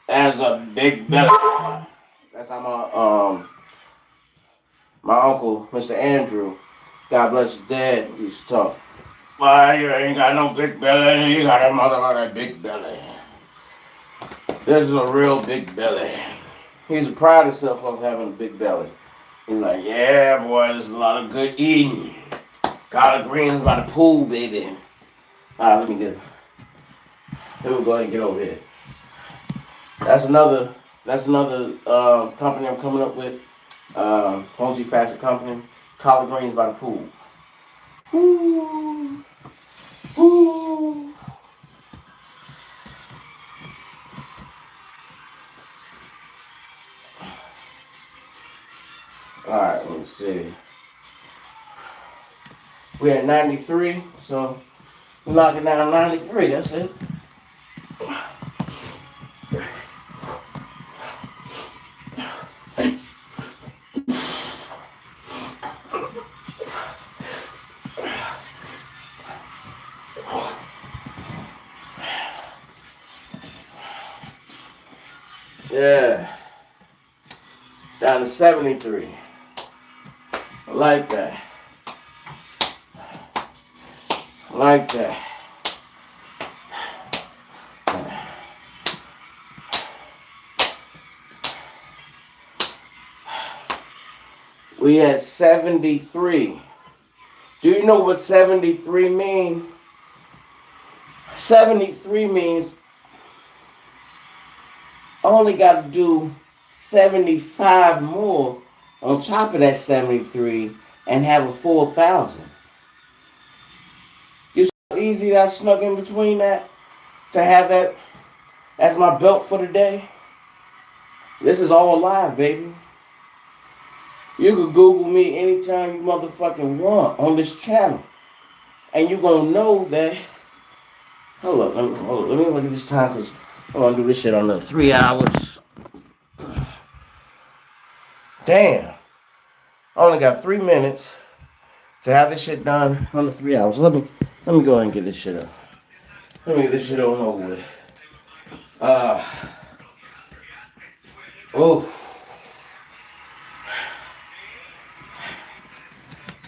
That's a big belly. That's how my uncle, Mr. Andrew, God bless his dad, used to talk. Why you ain't got no big belly? You got a motherfucking big belly. This is a real big belly. He's proud of himself of having a big belly. He's like, yeah, boy, there's a lot of good eating. Collard greens by the pool, baby. All right, let me go ahead and get over here. That's another company I'm coming up with. Multi-facet company. Collard greens by the pool. Ooh. Ooh. Alright, let me see. We're at 93, so we're knocking down 93, that's it. Yeah. Down to 73. I like that. I like that. We had 73. Do you know what 73 mean? 73 means I only got to do 75 more on top of that 73 and have a full 1,000. You see how easy that snuck in between that to have that as my belt for the day? This is all live, baby. You can Google me anytime you motherfucking want on this channel. And you're going to know that. Hold up, let me look at this time because I'm going to do this shit under 3 hours. Damn. I only got 3 minutes to have this shit done under 3 hours. Let me go ahead and get this shit up. Let me get this shit on over with. Oh.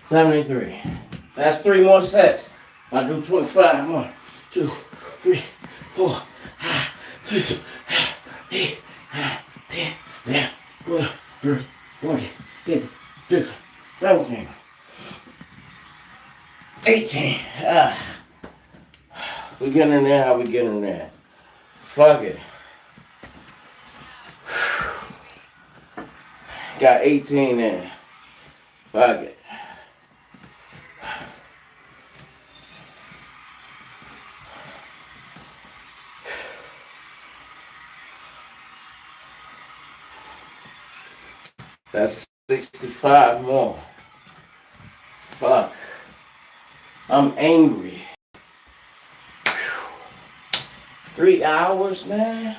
73. That's 3 more sets. I do 25. 1, 2, 3, 4, 5, 6, 8, 9, 10, 11, 12, 13, 14, 15, 16, 17, 18. We getting in there, how we getting in there? Fuck it. Got 18 in. Fuck it. That's 65 more. Fuck. I'm angry. 3 hours, man?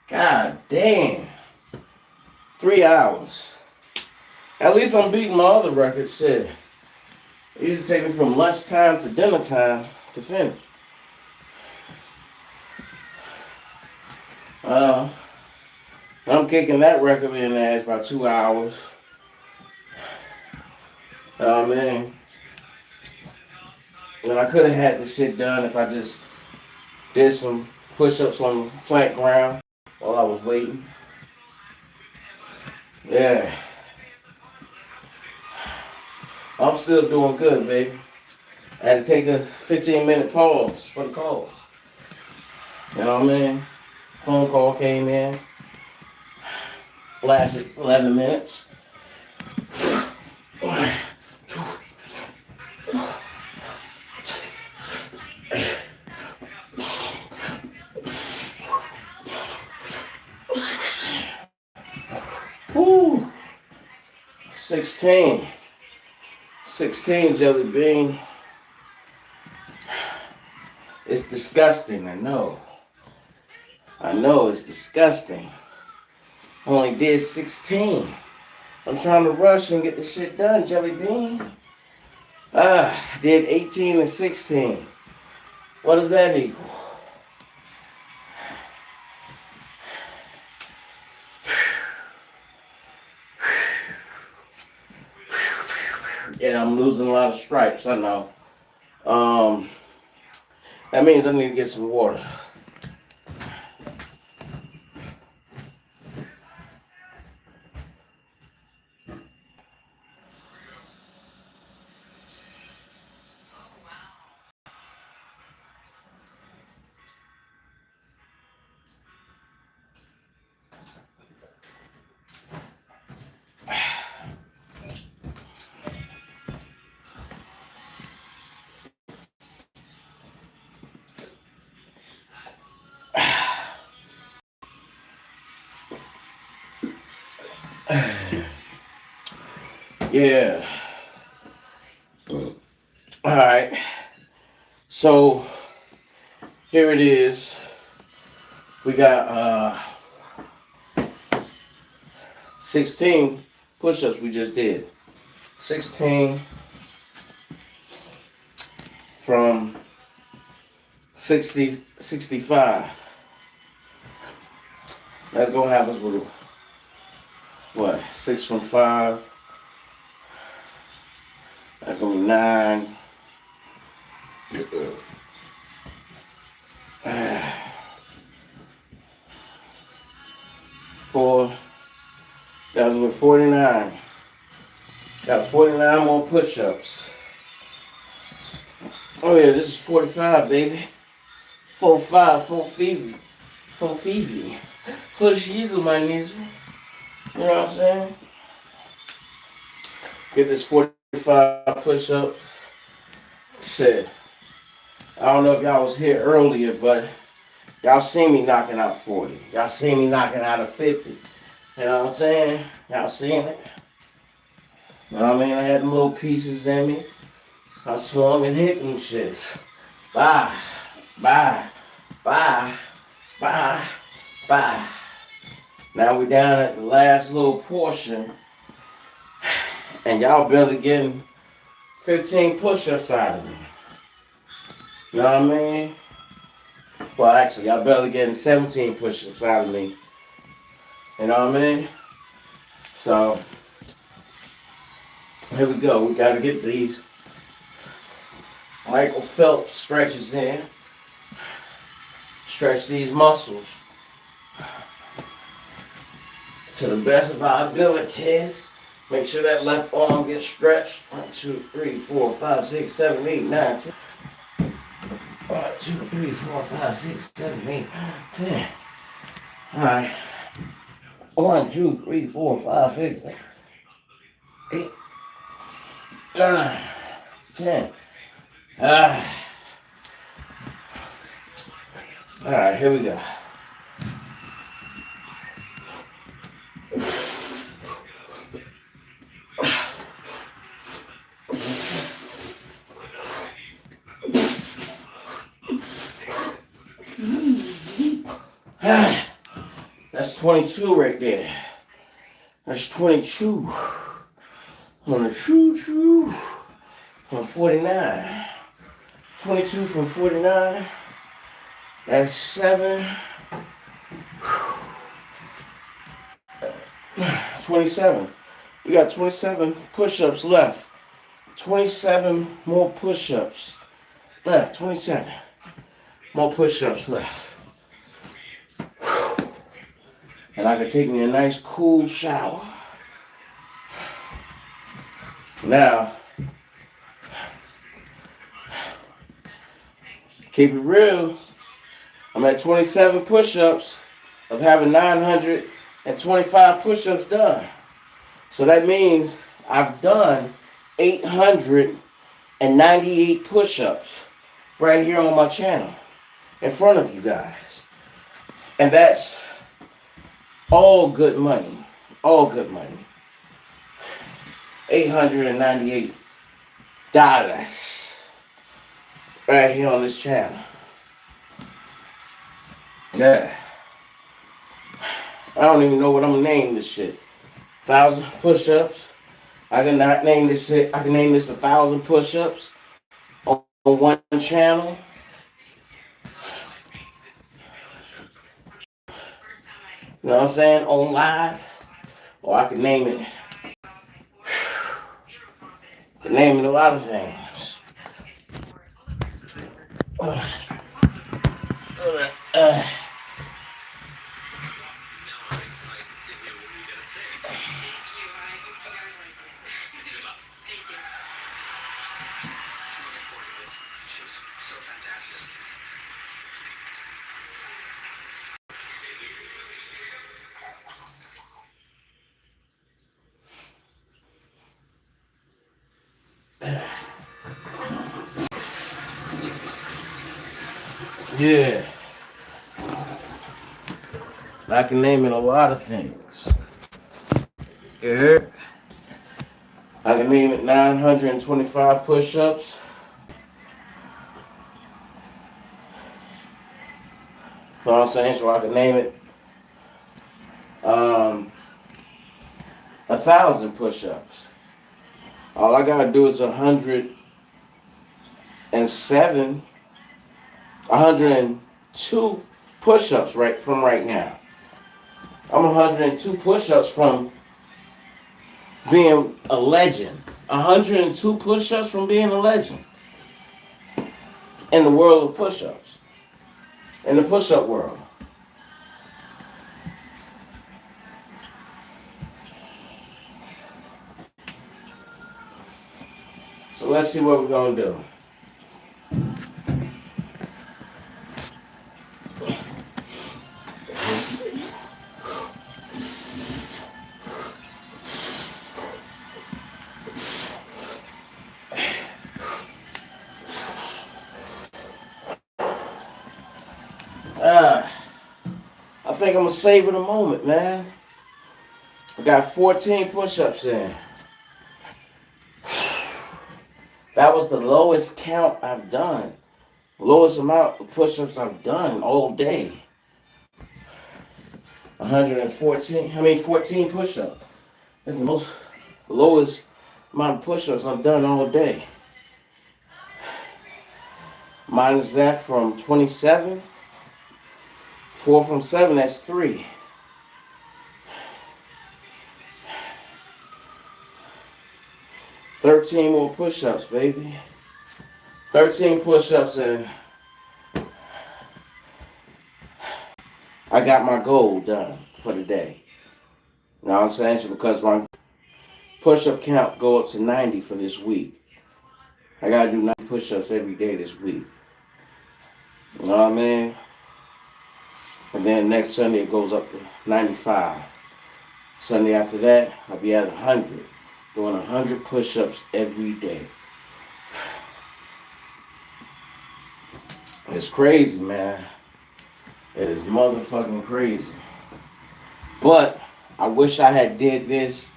God damn. 3 hours. At least I'm beating my other record. Shit. It used to take me from lunchtime to dinner time to finish. I'm kicking that record in the ass by 2 hours. Oh man. And I could have had this shit done if I just did some push-ups on flat ground while I was waiting. Yeah. I'm still doing good, baby. I had to take a 15-minute pause for the calls. You know what I mean? Phone call came in. Lasted 11 minutes. Woo. 16 Jelly Bean. It's disgusting, I know it's disgusting. I only did 16. I'm trying to rush and get this shit done, Jelly Bean. I did 18 and 16. What does that equal? Yeah, I'm losing a lot of stripes, I know. That means I need to get some water. Yeah. All right. So here it is. We got 16 push-ups we just did. 16 from 65. That's gonna have us with what? 6 from 5. That's gonna be 9. 4. That was with 49. Got 49 more push-ups. Oh yeah, this is 45, baby. 4-5, 4 Phoebe. 4 Phoebe. Push Yeezy, my knees. You know what I'm saying? Get this 45 push-ups. Shit. I don't know if y'all was here earlier, but y'all seen me knocking out 40. Y'all seen me knocking out a 50. You know what I'm saying? Y'all seen it? You know what I mean? I had them little pieces in me. I swung and hit them shits. Bye. Bye. Bye. Bye. Bye. Now we down at the last little portion. And y'all barely getting 15 push-ups out of me. You know what I mean? Well, actually, y'all barely getting 17 push-ups out of me. You know what I mean? So, here we go. We got to get these Michael Phelps stretches in. Stretch these muscles to the best of our abilities. Make sure that left arm gets stretched. 1, 2, 3, 4, 5, 6, 7, 8, 9, 10. 1, 2, 3, 4, 5, 6, 7, 8, 10. Alright. 1, 2, 3, 4, 5, 6, 8, 9, 10. Alright, here we go. That's 22 right there. That's 22. On the choo-choo from 49. 22 from 49. That's 7. 27. We got 27 push-ups left. 27 more push-ups left. 27 more push-ups left. And I can take me a nice cool shower. Now, keep it real. I'm at 27 push-ups of having 925 push-ups done. So that means I've done 898 push-ups right here on my channel in front of you guys. And that's all good money. All good money. $898 right here on this channel. Yeah. I don't even know what I'm gonna name this shit. 1,000 push-ups. I can not name this shit. I can name this 1,000 push-ups on one channel. You know what I'm saying? On live. Or I can name it. I can name it a lot of things. Yeah. I can name it a lot of things. You heard? I can name it 925 push-ups. You know what I'm saying? So I can name it 1,000 push-ups. All I gotta do is 102 push-ups right now. I'm 102 push-ups from being a legend. 102 push-ups from being a legend in the world of push-ups. In the push-up world. So let's see what we're gonna do. think I'm gonna savor the moment, man. I got 14 push-ups in. That was the lowest count I've done. Lowest amount of push-ups I've done all day. 114. 14 push-ups. That's the lowest amount of push-ups I've done all day. Minus that from 27. 4 from 7, that's 3. $13 more push-ups, baby. 13 push-ups and I got my goal done for the day. You know what I'm saying? Because my push-up count go up to 90 for this week. I gotta do 90 push-ups every day this week. You know what I mean? And then next Sunday it goes up to 95. Sunday after that, I'll be at 100. Doing 100 push-ups every day. It's crazy, man. It is motherfucking crazy. But I wish I had did this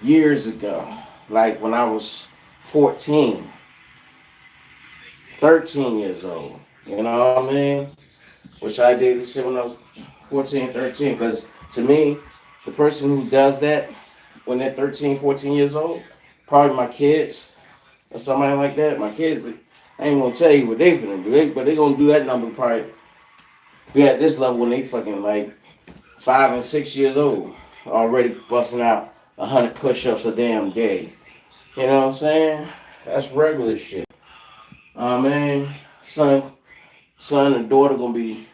years ago. Like when I was 14, 13 years old. You know what I mean? Wish I did this shit when I was 14, 13. Because to me, the person who does that when they're 13, 14 years old, probably my kids or somebody like that. My kids, I ain't gonna tell you what they finna do, but they gonna do that number probably be at this level when they fucking like 5 and 6 years old, already busting out 100 push-ups a damn day. You know what I'm saying? That's regular shit. Man, son and daughter gonna be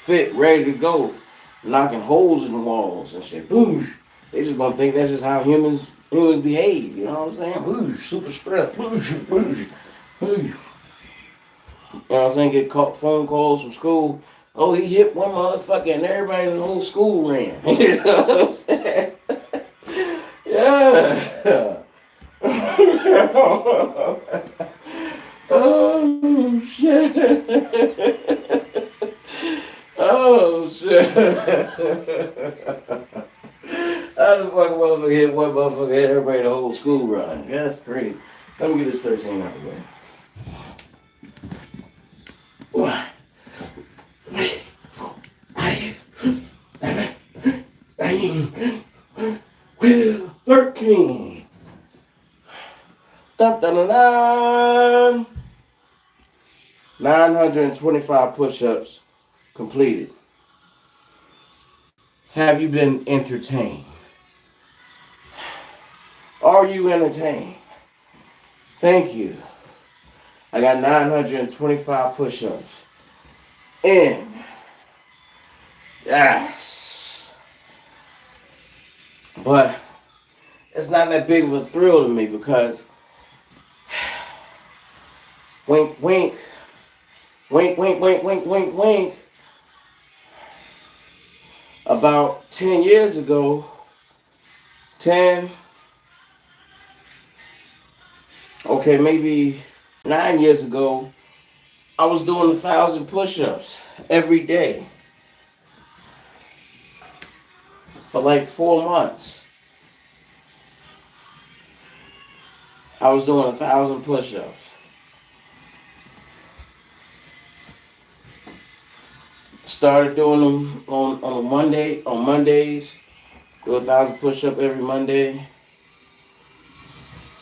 fit, ready to go, knocking holes in the walls and shit. Boosh. They just gonna think that's just how humans behave. You know what I'm saying? Boosh, super strength. Boosh, boosh, boosh. You know what I'm saying? Get phone calls from school. Oh, he hit one motherfucker and everybody in the whole school ran. You know what I'm saying? Yeah. Oh, shit. Oh, shit. I just fucking motherfucker hit one motherfucker, hit everybody the whole school run. That's crazy. Let me get this 13 out of the way. 1, 2, 3, 4, 5, 6, 7, 8, 9, 13. Dun, dun, dun, dun. 925 push-ups completed. Have you been entertained? Are you entertained? Thank you. I got 925 push-ups. In. Yes. But it's not that big of a thrill to me because wink, wink. Wink, wink, wink, wink, wink, wink. About 10 years ago, 10, okay, maybe 9 years ago, I was doing 1,000 push-ups every day for like 4 months. I was doing 1,000 push-ups. Started doing them on Mondays. Do 1,000 push-ups every Monday.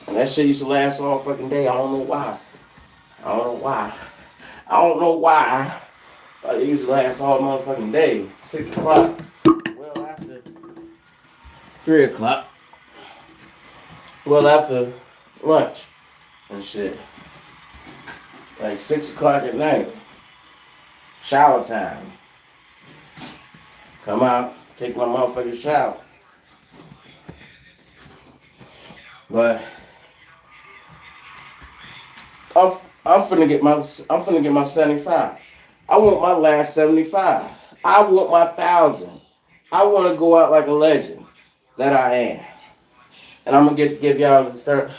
And that shit used to last all fucking day. I don't know why. But it used to last all motherfucking day. 6 o'clock. Well, after 3 o'clock. Well, after lunch and shit. Like 6 o'clock at night. Shower time. Come out, take my motherfucking shower. But I'm finna get my 75. I want my last 75. I want my 1,000. I want to go out like a legend that I am. And I'm gonna give y'all the third.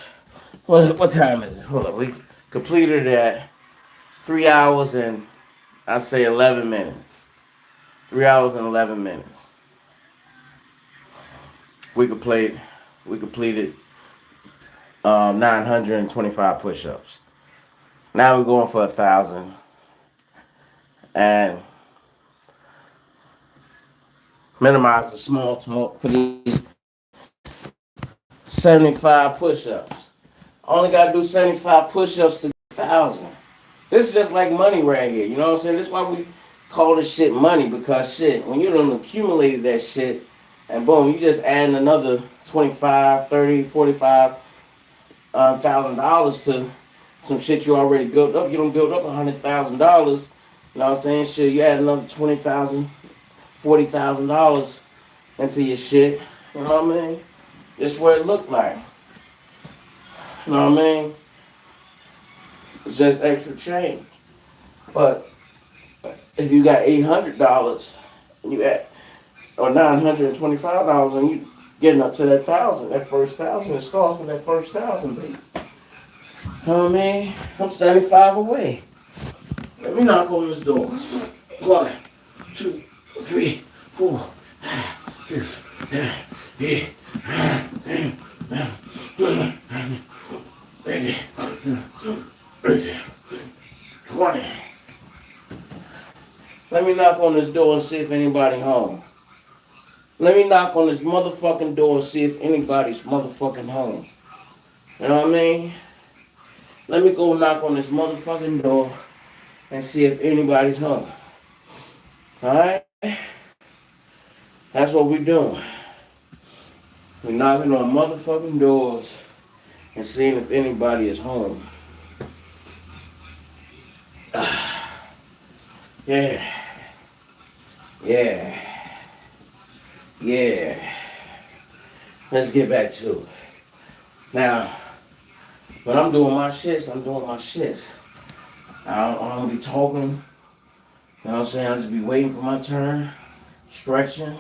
What time is it? Hold on, we completed at 3 hours and I say 11 minutes. 3 hours and 11 minutes. We completed 925 push-ups. Now we're going for 1,000. And minimize the small talk for these 75 push-ups. Only gotta do 75 push-ups to 1,000. This is just like money right here. You know what I'm saying? This is why we call this shit money, because shit, when you done accumulated that shit, and boom, you just adding another 25, 30, 45 $1,000 to some shit you already built up. You don't build up $100,000. You know what I'm saying? Shit, you add another $20,000, $40,000 into your shit. You know what I mean? This is what it looked like. You know what I mean? It's just extra change. But if you got $800 and you add, or $925 and you getting up to that 1,000, that first 1,000, it starts with that first 1,000, baby. You know what I mean? I'm 75 away. Let me knock on this door. 1, 2, 3, 4, 5, 6, 7, 8, 20. Let me knock on this door and see if anybody home. Let me knock on this motherfucking door and see if anybody's motherfucking home. You know what I mean? Let me go knock on this motherfucking door and see if anybody's home. Alright? That's what we're doing. We're knocking on motherfucking doors and seeing if anybody is home. Yeah. Yeah. Yeah. Let's get back to it. Now, when I'm doing my shits, I'm doing my shits. I don't be talking. You know what I'm saying? I just be waiting for my turn, stretching,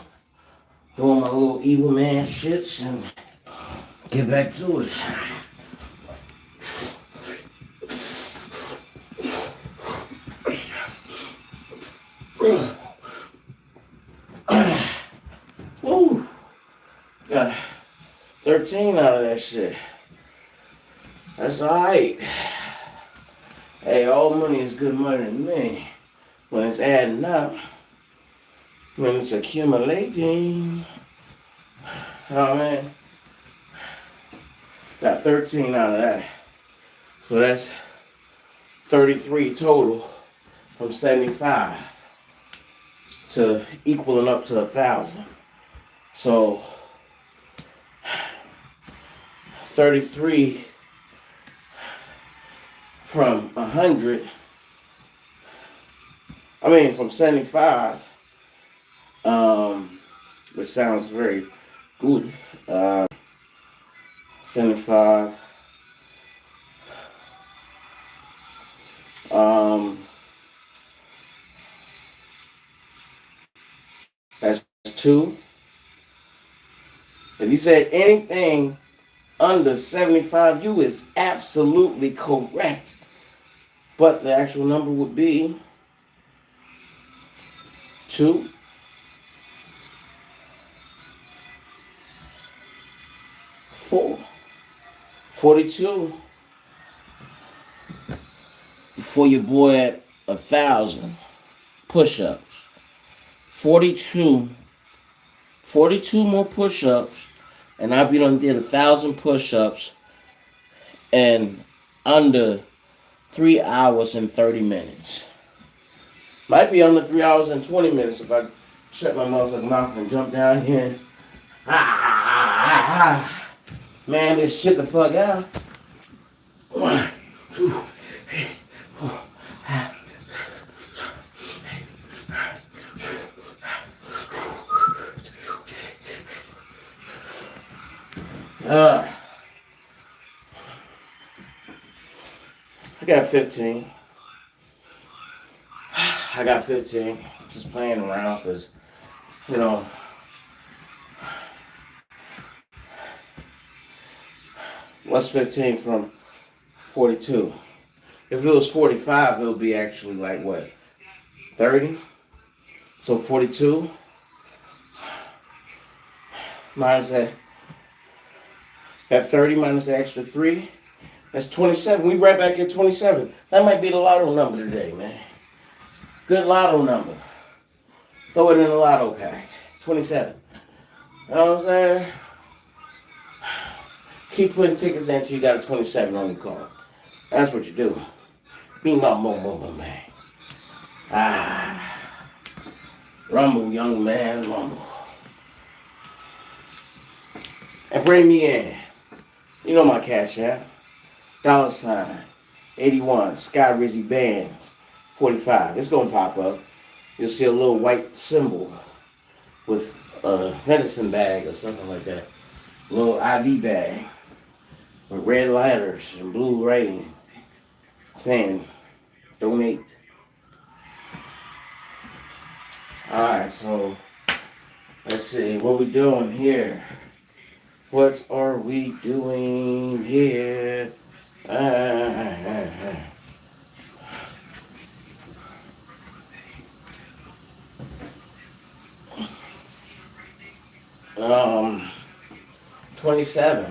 doing my little evil man shits, and get back to it. Woo! Got 13 out of that shit. That's alright. Hey, all money is good money to me. When it's adding up, when it's accumulating. You know what I mean? Got 13 out of that. So that's 33 total from 75 to equaling up to 1,000. So 33 from 100, from 75, which sounds very good. 75. That's 2. If you said anything under 75, you is absolutely correct. But the actual number would be 2, 4, 42. For your boy at 1,000 push-ups. 42 more push-ups, and I be done did 1,000 push-ups in under 3 hours and 30 minutes. Might be under 3 hours and 20 minutes if I shut my motherfucking mouth and jump down here. Man, this shit the fuck out. 1, 2, 3, 4, 5. I got 15. I got 15. Just playing around because, you know, what's 15 from 42? If it was 45, it would be actually like what? 30? So 42 minus that 30 minus the extra 3. That's 27. We right back at 27. That might be the lotto number today, man. Good lotto number. Throw it in the lotto pack. 27. You know what I'm saying? Keep putting tickets in until you got a 27 on your card. That's what you do. Be my mo, man. Rumble, young man, rumble. And bring me in. You know my cash app. $81 Sky Rizzy Bands 45. It's gonna pop up. You'll see a little white symbol with a medicine bag or something like that. A little IV bag with red letters and blue writing saying donate. Alright, so let's see what we doing here. What are we doing here? Um, 27.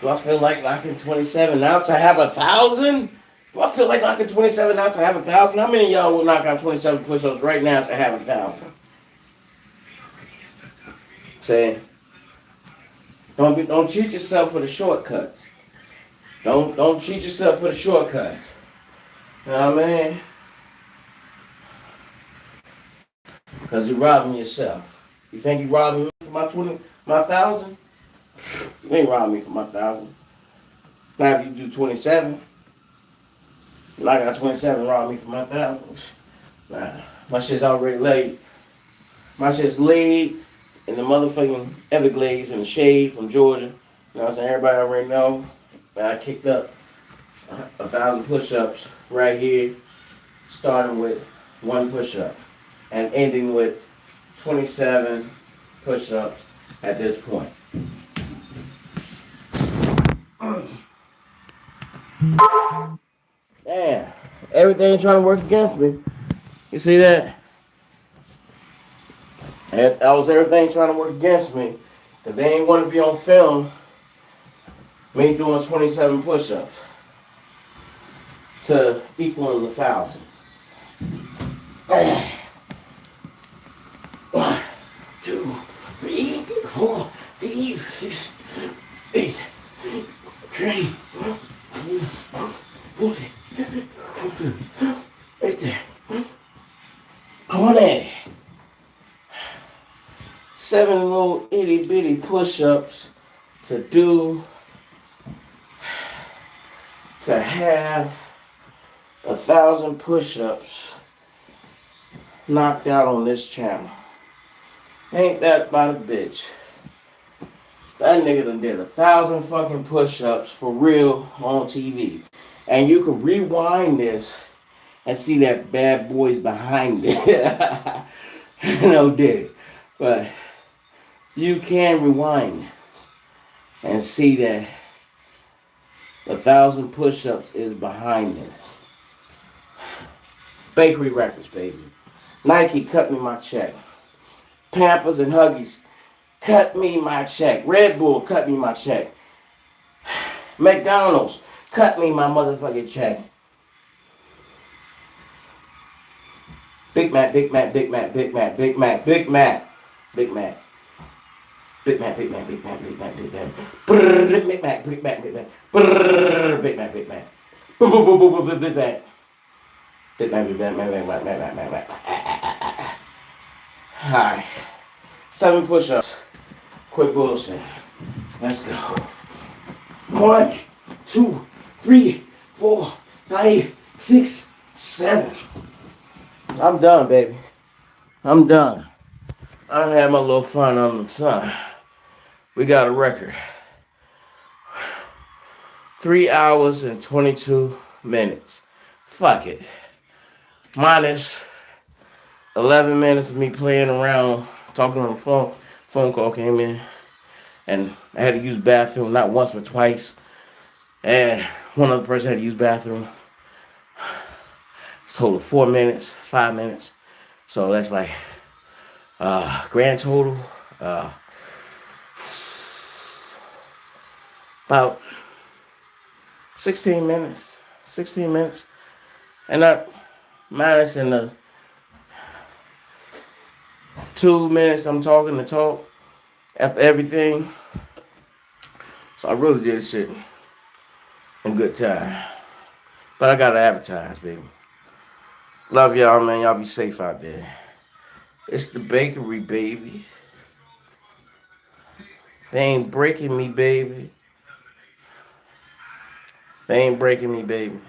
Do I feel like knocking 27 now to have 1,000? Do I feel like knocking 27 now to have 1,000? How many of y'all will knock out 27 push-ups right now to have 1,000? Say, don't cheat yourself for the shortcuts. Don't cheat yourself for the shortcuts. You know what I mean? Because you're robbing yourself. You think you're robbing me for my 1,000? You ain't robbing me for my 1,000. Now if you do 27, and I got 27, rob me for my 1,000. Nah, my shit's already laid. My shit's laid in the motherfucking Everglades in the shade from Georgia. You know what I'm saying? Everybody already know that I kicked up 1,000 push-ups right here, starting with 1 push-up and ending with 27 push-ups at this point. Damn, everything trying to work against me. You see that? That was everything trying to work against me. Because they ain't want to be on film me doing 27 push-ups to equal 1,000. 1, 2, 3, 4, 5, 6, 8, 3, 4, 8, 20. 7 little itty bitty push-ups to do to have 1,000 push-ups knocked out on this channel. Ain't that about a bitch? That nigga done did 1,000 fucking push-ups for real on TV. And you can rewind this and see that bad boy's behind it. No dig. But you can rewind and see that 1,000 push-ups is behind this. Bakery Records, baby. Nike cut me my check. Pampers and Huggies cut me my check. Red Bull cut me my check. McDonald's cut me my motherfucking check. Big Mac, Big Mac, Big Mac, Big Mac, Big Mac, Big Mac, Big Mac. Big Mac, Big Mac, Big Mac, Big Mac, Big Mac. Big Mac, Big Mac, Big Mac. Big Mac, Big Mac. Big Mac. Big Mac, Big Mac, Big Mac. Alright. 7 push-ups. Quick bullshit. Let's go. 1, 2, 3, 4, 5, 6, 7. I'm done, baby. I'm done. I had my little fun on the sun. We got a record. 3 hours and 22 minutes. Fuck it. Minus 11 minutes of me playing around, talking on the phone. Phone call came in. And I had to use the bathroom not once but twice. And one other person had to use the bathroom. total 4 minutes, 5 minutes. So that's like grand total about 16 minutes. 16 minutes. And that minus in the 2 minutes I'm talking the talk after everything. So I really did shit in good time. But I gotta advertise, baby. Love y'all, man. Y'all be safe out there. It's the bakery, baby. They ain't breaking me, baby. They ain't breaking me, baby.